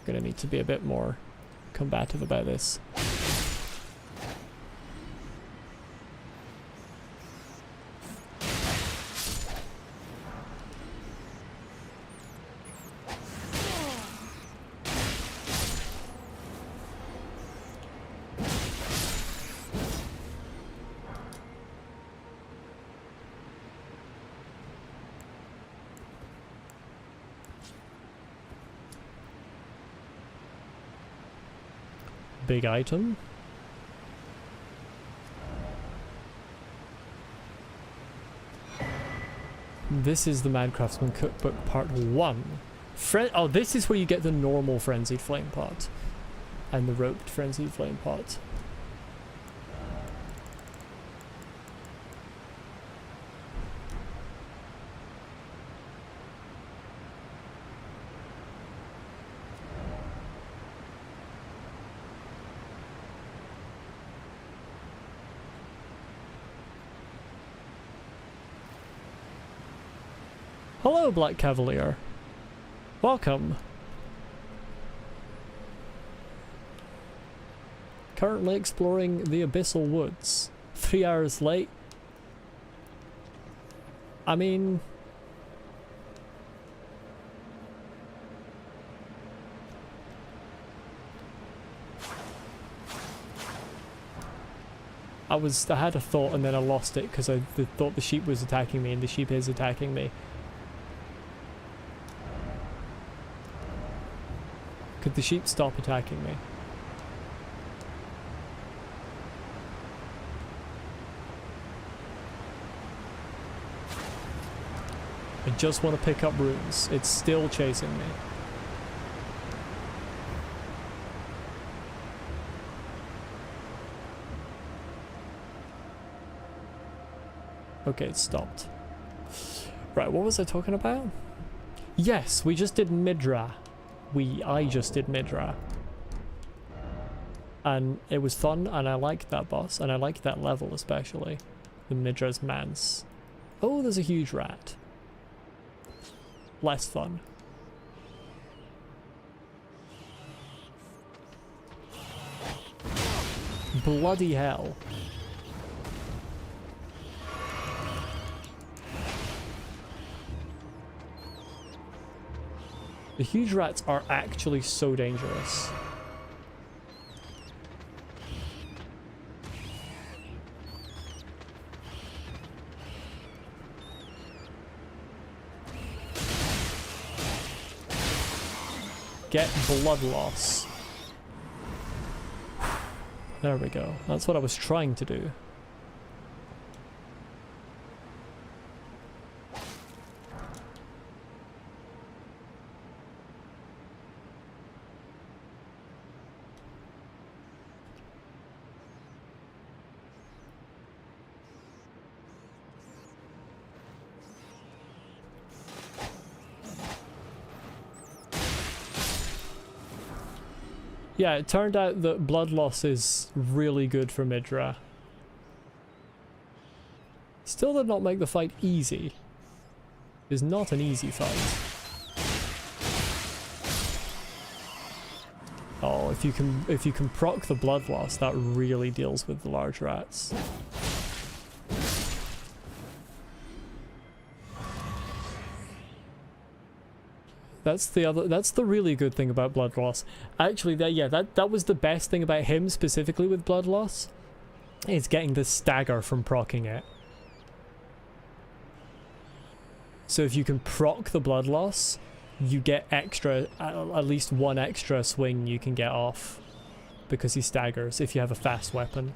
S1: Gonna need to be a bit more combative about this. Big item. This is the Mad Craftsman Cookbook Part 1. Oh, this is where you get the normal Frenzied Flame Pot and the roped Frenzied Flame Pot. Hello, Black Cavalier. Welcome. Currently exploring the Abyssal Woods. 3 hours late. I mean... I had a thought and then I lost it because I thought the sheep was attacking me and the sheep is attacking me. Could the sheep stop attacking me? I just want to pick up runes. It's still chasing me. Okay, it stopped. Right, what was I talking about? Yes, we just did Midra. I just did Midra. And it was fun, and I liked that boss, and I liked that level especially. The Midra's Manse. Oh, there's a huge rat. Less fun. Bloody hell. The huge rats are actually so dangerous. Get blood loss. There we go. That's what I was trying to do. Yeah, it turned out that blood loss is really good for Midra. Still did not make the fight easy. It is not an easy fight. Oh, if you can proc the blood loss, that really deals with the large rats. That's the really good thing about blood loss. Actually, that was the best thing about him specifically with blood loss. Is getting the stagger from proccing it. So if you can proc the blood loss, you get extra, at least one extra swing you can get off. Because he staggers if you have a fast weapon.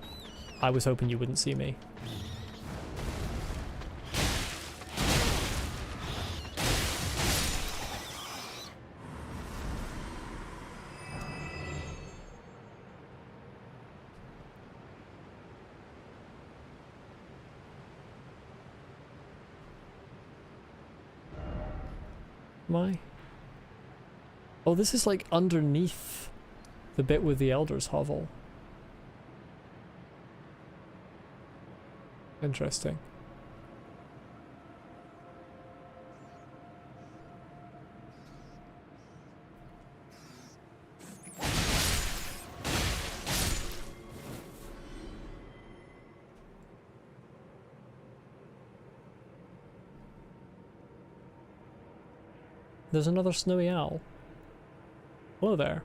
S1: I was hoping you wouldn't see me. Oh, this is like underneath the bit with the Elder's Hovel. Interesting. There's another snowy owl. Hello there.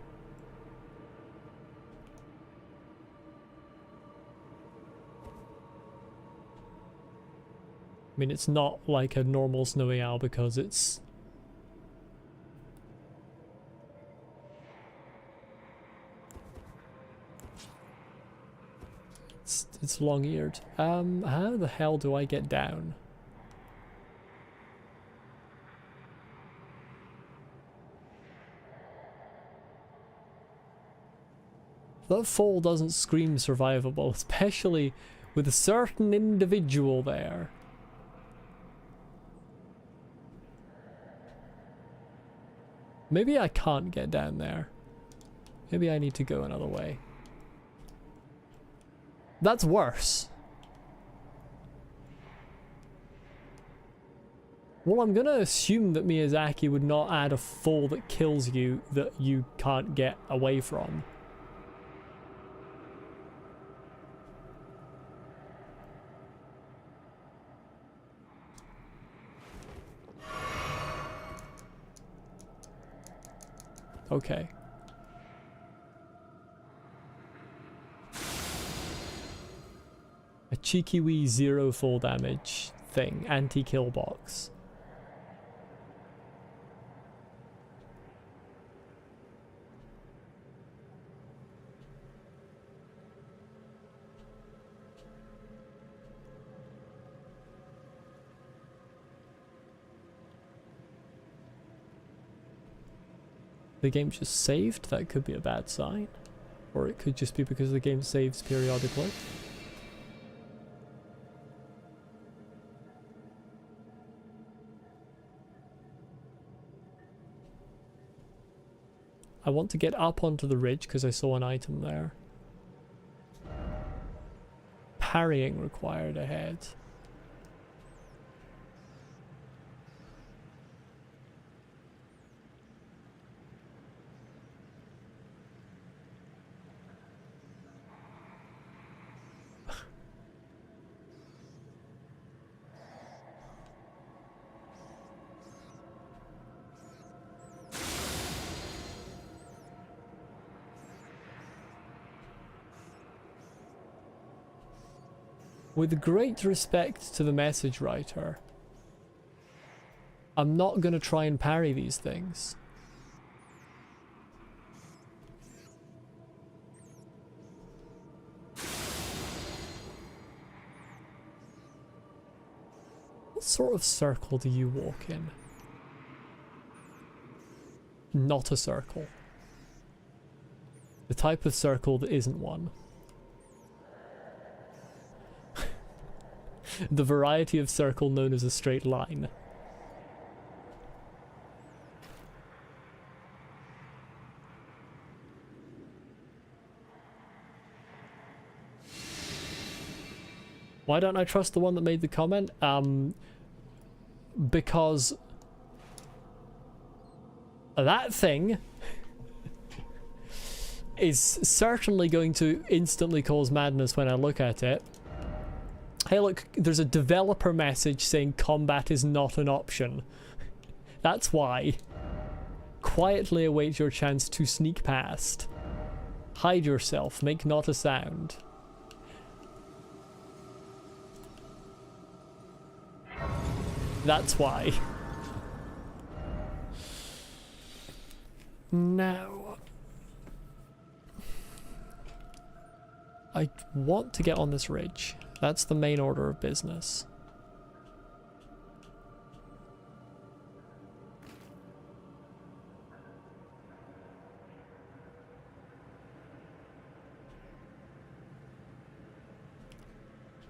S1: I mean, it's not like a normal snowy owl because it's... It's long-eared. How the hell do I get down? That fall doesn't scream survivable, especially with a certain individual there. Maybe I can't get down there. Maybe I need to go another way. That's worse. Well, I'm gonna assume that Miyazaki would not add a fall that kills you that you can't get away from. Okay. A cheeky wee 0 full damage thing, anti-kill box. The game just saved? That could be a bad sign. Or it could just be because the game saves periodically. I want to get up onto the ridge because I saw an item there. Parrying required ahead. With great respect to the message writer, I'm not going to try and parry these things. What sort of circle do you walk in? Not a circle. The type of circle that isn't one. The variety of circle known as a straight line. Why don't I trust the one that made the comment? Because that thing is certainly going to instantly cause madness when I look at it. Hey look, there's a developer message saying combat is not an option. That's why. Quietly await your chance to sneak past. Hide yourself, make not a sound. That's why. Now, I want to get on this ridge. That's the main order of business.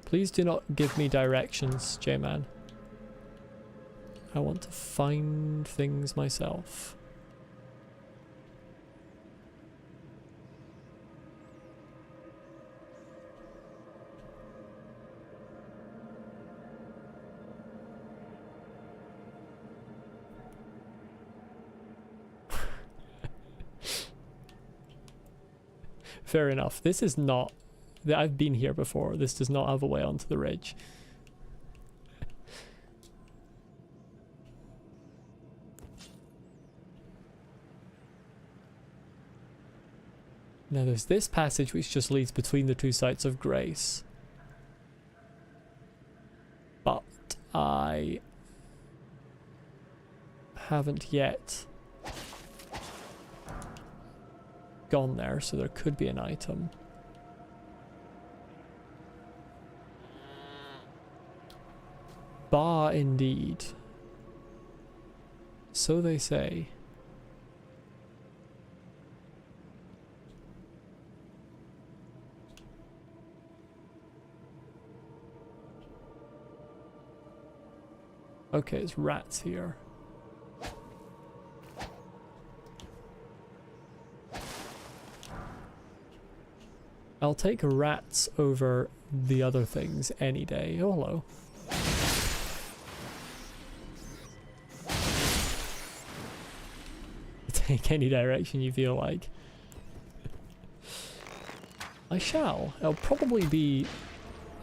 S1: Please do not give me directions, J-Man. I want to find things myself. Fair enough. This is not... I've been here before. This does not have a way onto the ridge. Now there's this passage which just leads between the two sites of grace. But I haven't yet gone there, so there could be an item. Bah, indeed. So they say. Okay, it's rats here. I'll take rats over the other things any day. Oh, hello. Take any direction you feel like. I shall. It'll probably be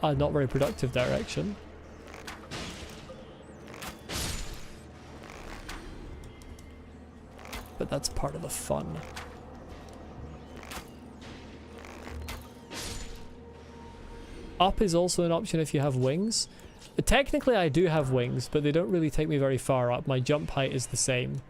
S1: a not very productive direction. But that's part of the fun. Up is also an option if you have wings. Technically I do have wings, but they don't really take me very far up. My jump height is the same.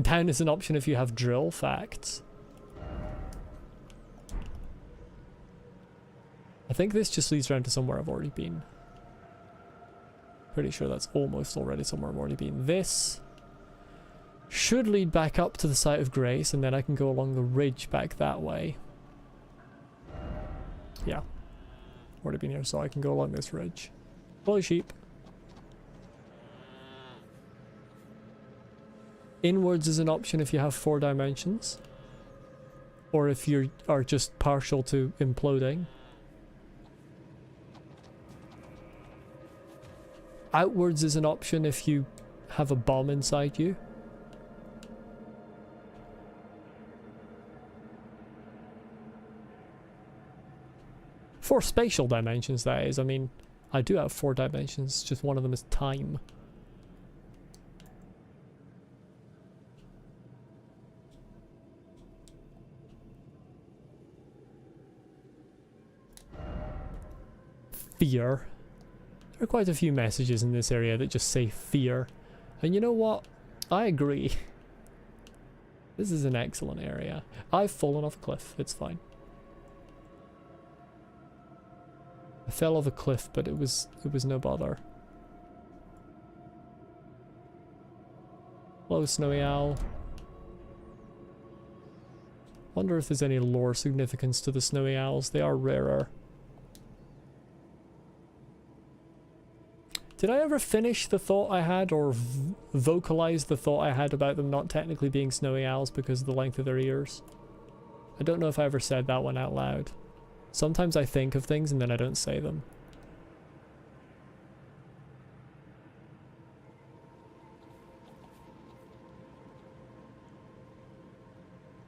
S1: Down is an option if you have drill facts. I think this just leads around to somewhere I've already been. Pretty sure that's almost already somewhere I've already been. This should lead back up to the site of grace, and then I can go along the ridge back that way. Yeah. Already been here, so I can go along this ridge. Holy sheep. Inwards is an option if you have 4 dimensions. Or if you are just partial to imploding. Outwards is an option if you have a bomb inside you. For spatial dimensions, that is. I mean, I do have 4 dimensions, just one of them is time. Fear. There are quite a few messages in this area that just say fear. And you know what? I agree. This is an excellent area. I've fallen off a cliff, it's fine. I fell off a cliff, but it was no bother. Hello, Snowy Owl. Wonder if there's any lore significance to the Snowy Owls. They are rarer. Did I ever finish the thought I had, or vocalize the thought I had about them not technically being Snowy Owls because of the length of their ears? I don't know if I ever said that one out loud. Sometimes I think of things and then I don't say them.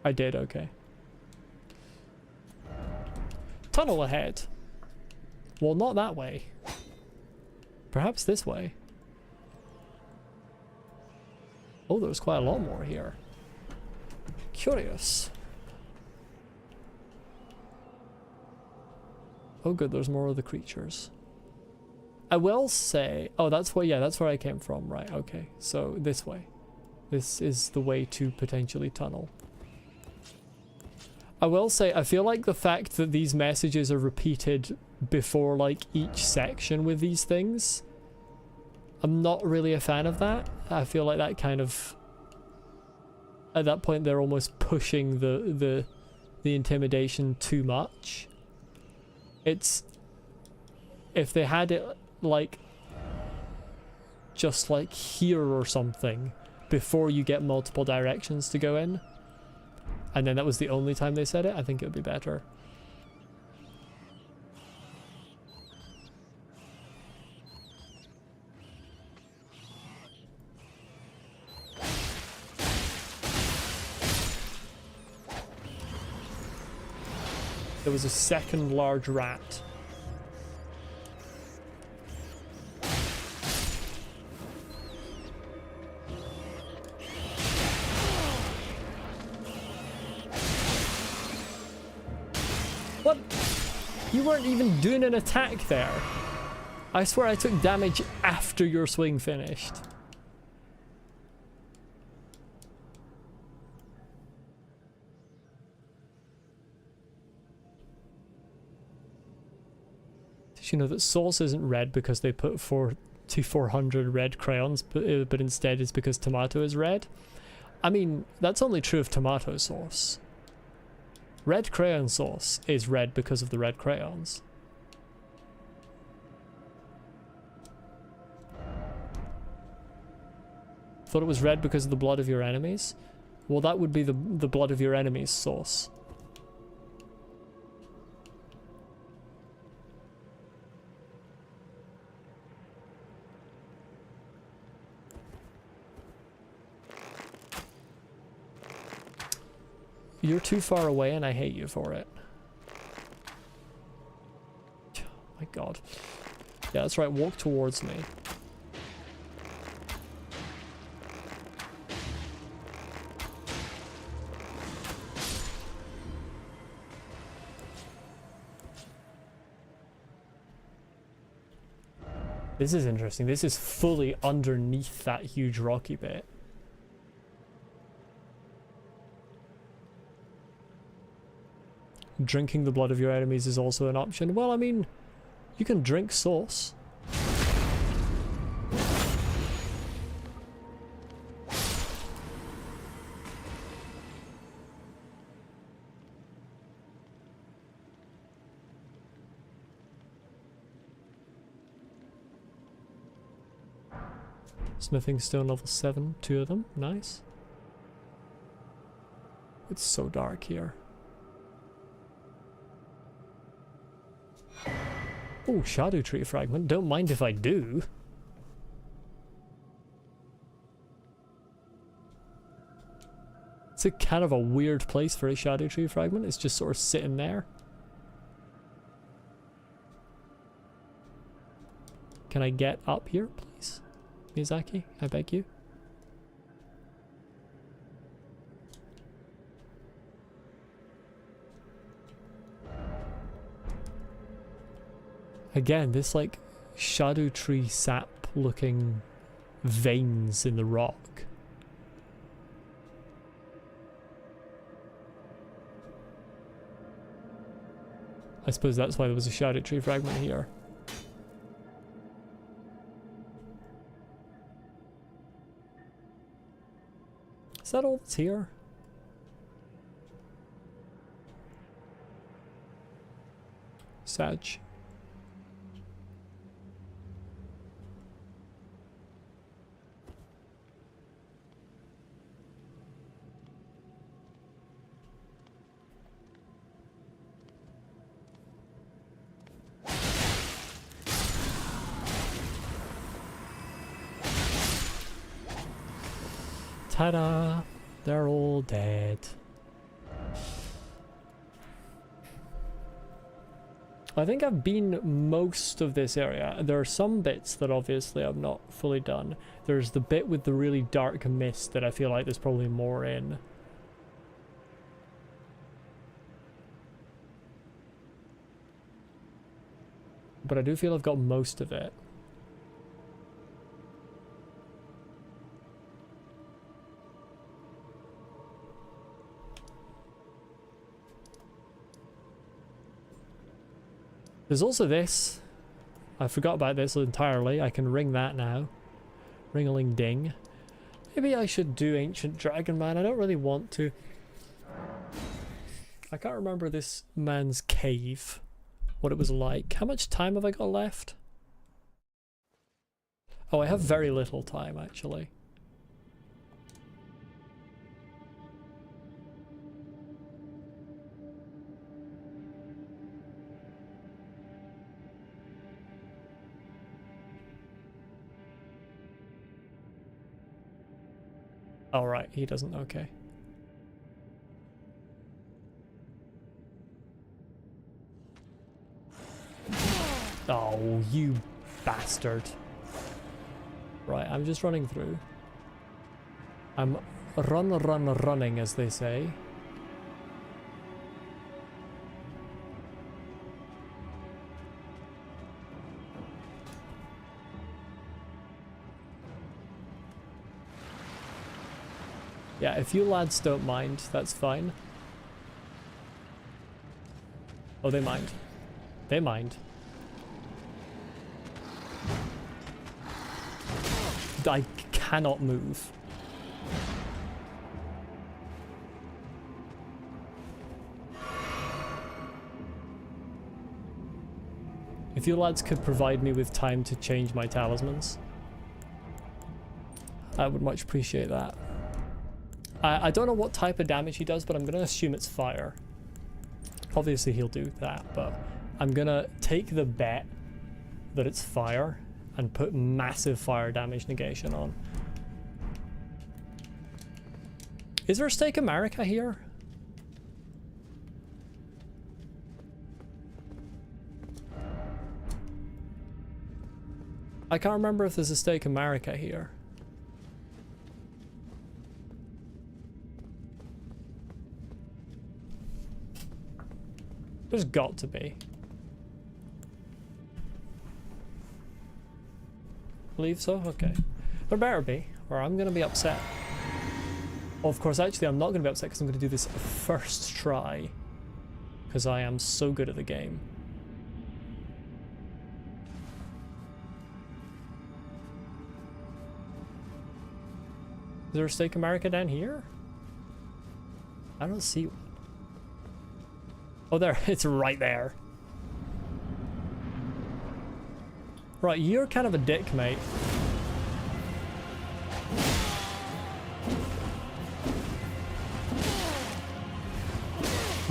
S1: I did, okay. Tunnel ahead. Well, not that way. Perhaps this way. Oh, there's quite a lot more here. Curious. Oh good, there's more of the creatures. I will say... Oh, that's where, yeah, that's where I came from. Right, okay. So, this way. This is the way to potentially tunnel. I will say, I feel like the fact that these messages are repeated before, like, each section with these things, I'm not really a fan of that. I feel like that kind of... At that point, they're almost pushing the intimidation too much. It's... If they had it, like... just, like, here or something, before you get multiple directions to go in, and then that was the only time they said it, I think it would be better. There was a second large rat. What? You weren't even doing an attack there. I swear I took damage after your swing finished. Did you know that sauce isn't red because they put 400 red crayons, but instead it's because tomato is red? I mean, that's only true of tomato sauce. Red crayon sauce is red because of the red crayons. Thought it was red because of the blood of your enemies? Well, that would be the blood of your enemies sauce. You're too far away and I hate you for it. Oh my god. Yeah, that's right, walk towards me. This is interesting. This is fully underneath that huge rocky bit. Drinking the blood of your enemies is also an option. Well, I mean, you can drink sauce. Smithing stone level 7, 2 of them, nice. It's so dark here. Oh, shadow tree fragment. Don't mind if I do. It's a kind of a weird place for a shadow tree fragment. It's just sort of sitting there. Can I get up here, please? Miyazaki, I beg you. Again, this like shadow tree sap looking veins in the rock. I suppose that's why there was a shadow tree fragment here. Is that all that's here? Sag. Ta-da! They're all dead. I think I've been most of this area. There are some bits that obviously I've not fully done. There's the bit with the really dark mist that I feel like there's probably more in. But I do feel I've got most of it. There's also this. I forgot about this entirely. I can ring that now. Ring-a-ling-ding. Maybe I should do Ancient Dragon Man. I don't really want to. I can't remember this man's cave. What it was like. How much time have I got left? Oh, I have very little time, actually. Oh, right, he doesn't, okay. Oh, you bastard. Right, I'm just running through. I'm running, as they say. Yeah, if you lads don't mind, that's fine. Oh, they mind. They mind. I cannot move. If you lads could provide me with time to change my talismans, I would much appreciate that. I don't know what type of damage he does, but I'm going to assume it's fire. Obviously he'll do that, but I'm going to take the bet that it's fire and put massive fire damage negation on. Is there a Stake of Marika here? I can't remember if there's a Stake of Marika here. There's got to be. Believe so? Okay. There better be, or I'm going to be upset. Oh, of course, actually, I'm not going to be upset because I'm going to do this first try. Because I am so good at the game. Is there a Stake of Marika down here? I don't see one. Oh, there. It's right there. Right, you're kind of a dick, mate.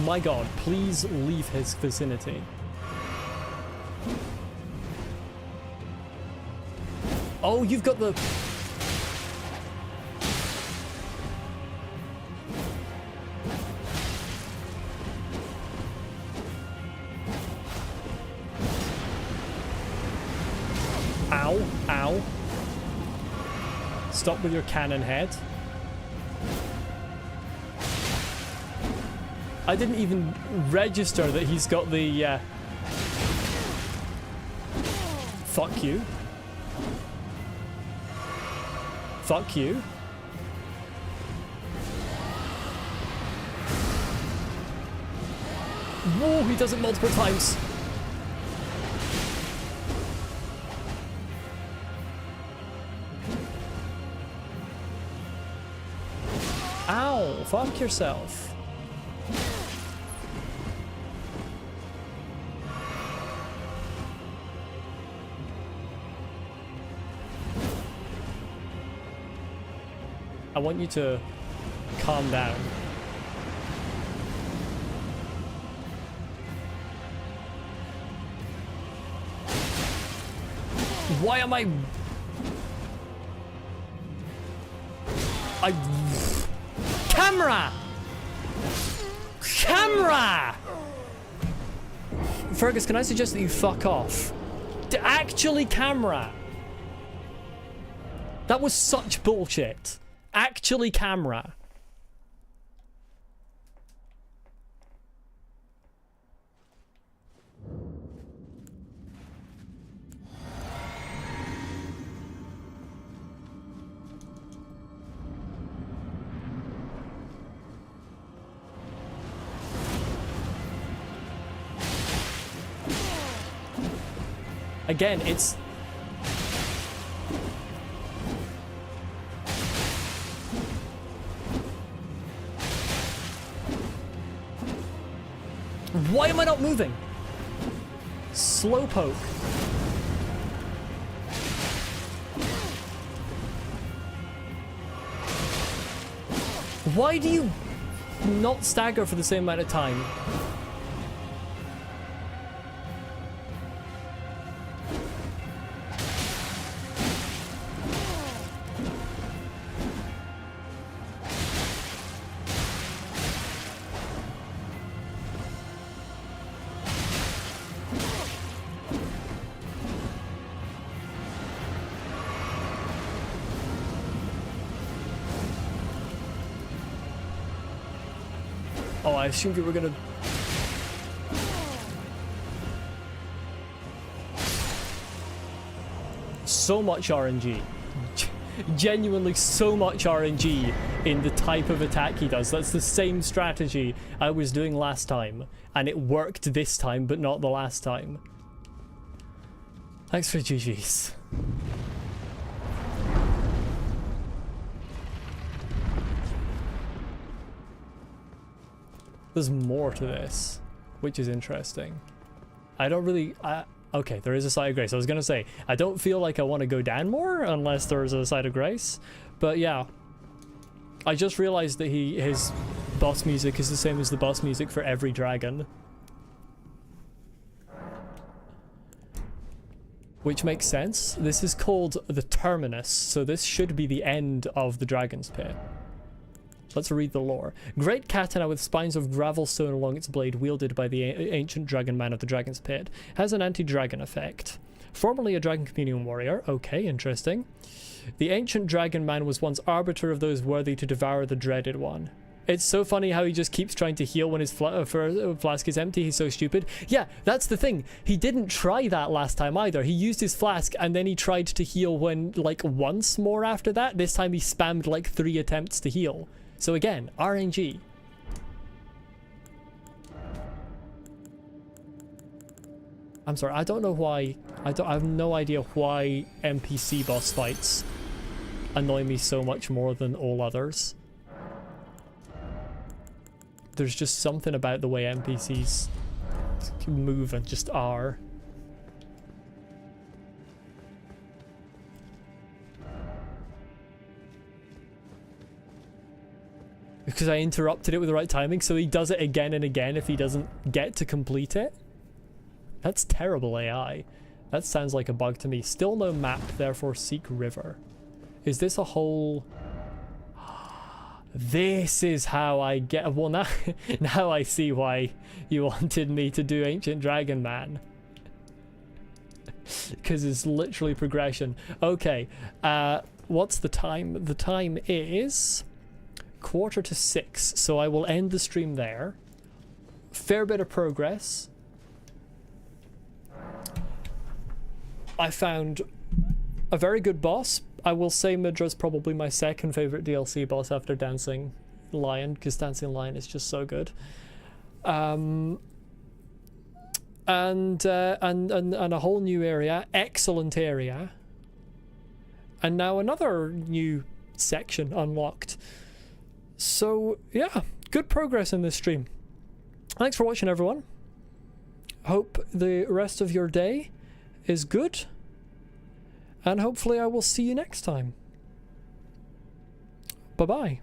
S1: My god, please leave his vicinity. Oh, you've got the... Ow. Ow. Stop with your cannon head. I didn't even register that he's got the, Fuck you. Fuck you. Whoa, he does it multiple times. Ow, fuck yourself. I want you to calm down. Why am I... Camera! Camera! Fergus, can I suggest that you fuck off? Actually, camera! That was such bullshit. Actually, camera. Again, it's... Why am I not moving? Slowpoke. Why do you not stagger for the same amount of time? Oh, I assumed you were gonna... So much RNG. Genuinely so much RNG in the type of attack he does. That's the same strategy I was doing last time. And it worked this time, but not the last time. Thanks for GG's. There's more to this, which is interesting. I don't really... okay, there is a site of grace. I was going to say, I don't feel like I want to go down more unless there's a site of grace. But yeah, I just realized that his boss music is the same as the boss music for every dragon. Which makes sense. This is called the Terminus, so this should be the end of the Dragon's Pit. Let's read the lore. Great katana with spines of gravel stone along its blade, wielded by the ancient dragon man of the Dragon's Pit, has an anti-dragon effect. Formerly a dragon communion warrior. Okay, interesting. The ancient dragon man was once arbiter of those worthy to devour the dreaded one. It's so funny how he just keeps trying to heal when his flask is empty. He's so stupid. Yeah, that's the thing. He didn't try that last time either. He used his flask and then he tried to heal when, like, once more after that. This time he spammed like 3 attempts to heal. So again, RNG. I'm sorry, I don't know why. I have no idea why NPC boss fights annoy me so much more than all others. There's just something about the way NPCs move and just are. Because I interrupted it with the right timing, so he does it again and again if he doesn't get to complete it. That's terrible AI. That sounds like a bug to me. Still no map, therefore seek river. Is this a whole... This is how I get... Well, now I see why you wanted me to do Ancient Dragon Man. Because it's literally progression. Okay, what's the time? The time is 5:45, so I will end the stream there. Fair bit of progress. I found a very good boss. I will say Midra's probably my second favorite DLC boss after Dancing Lion, because Dancing Lion is just so good. And a whole new area, excellent area, and now another new section unlocked. So yeah, good progress in this stream. Thanks for watching, everyone. Hope the rest of your day is good, and hopefully I will see you next time. Bye bye.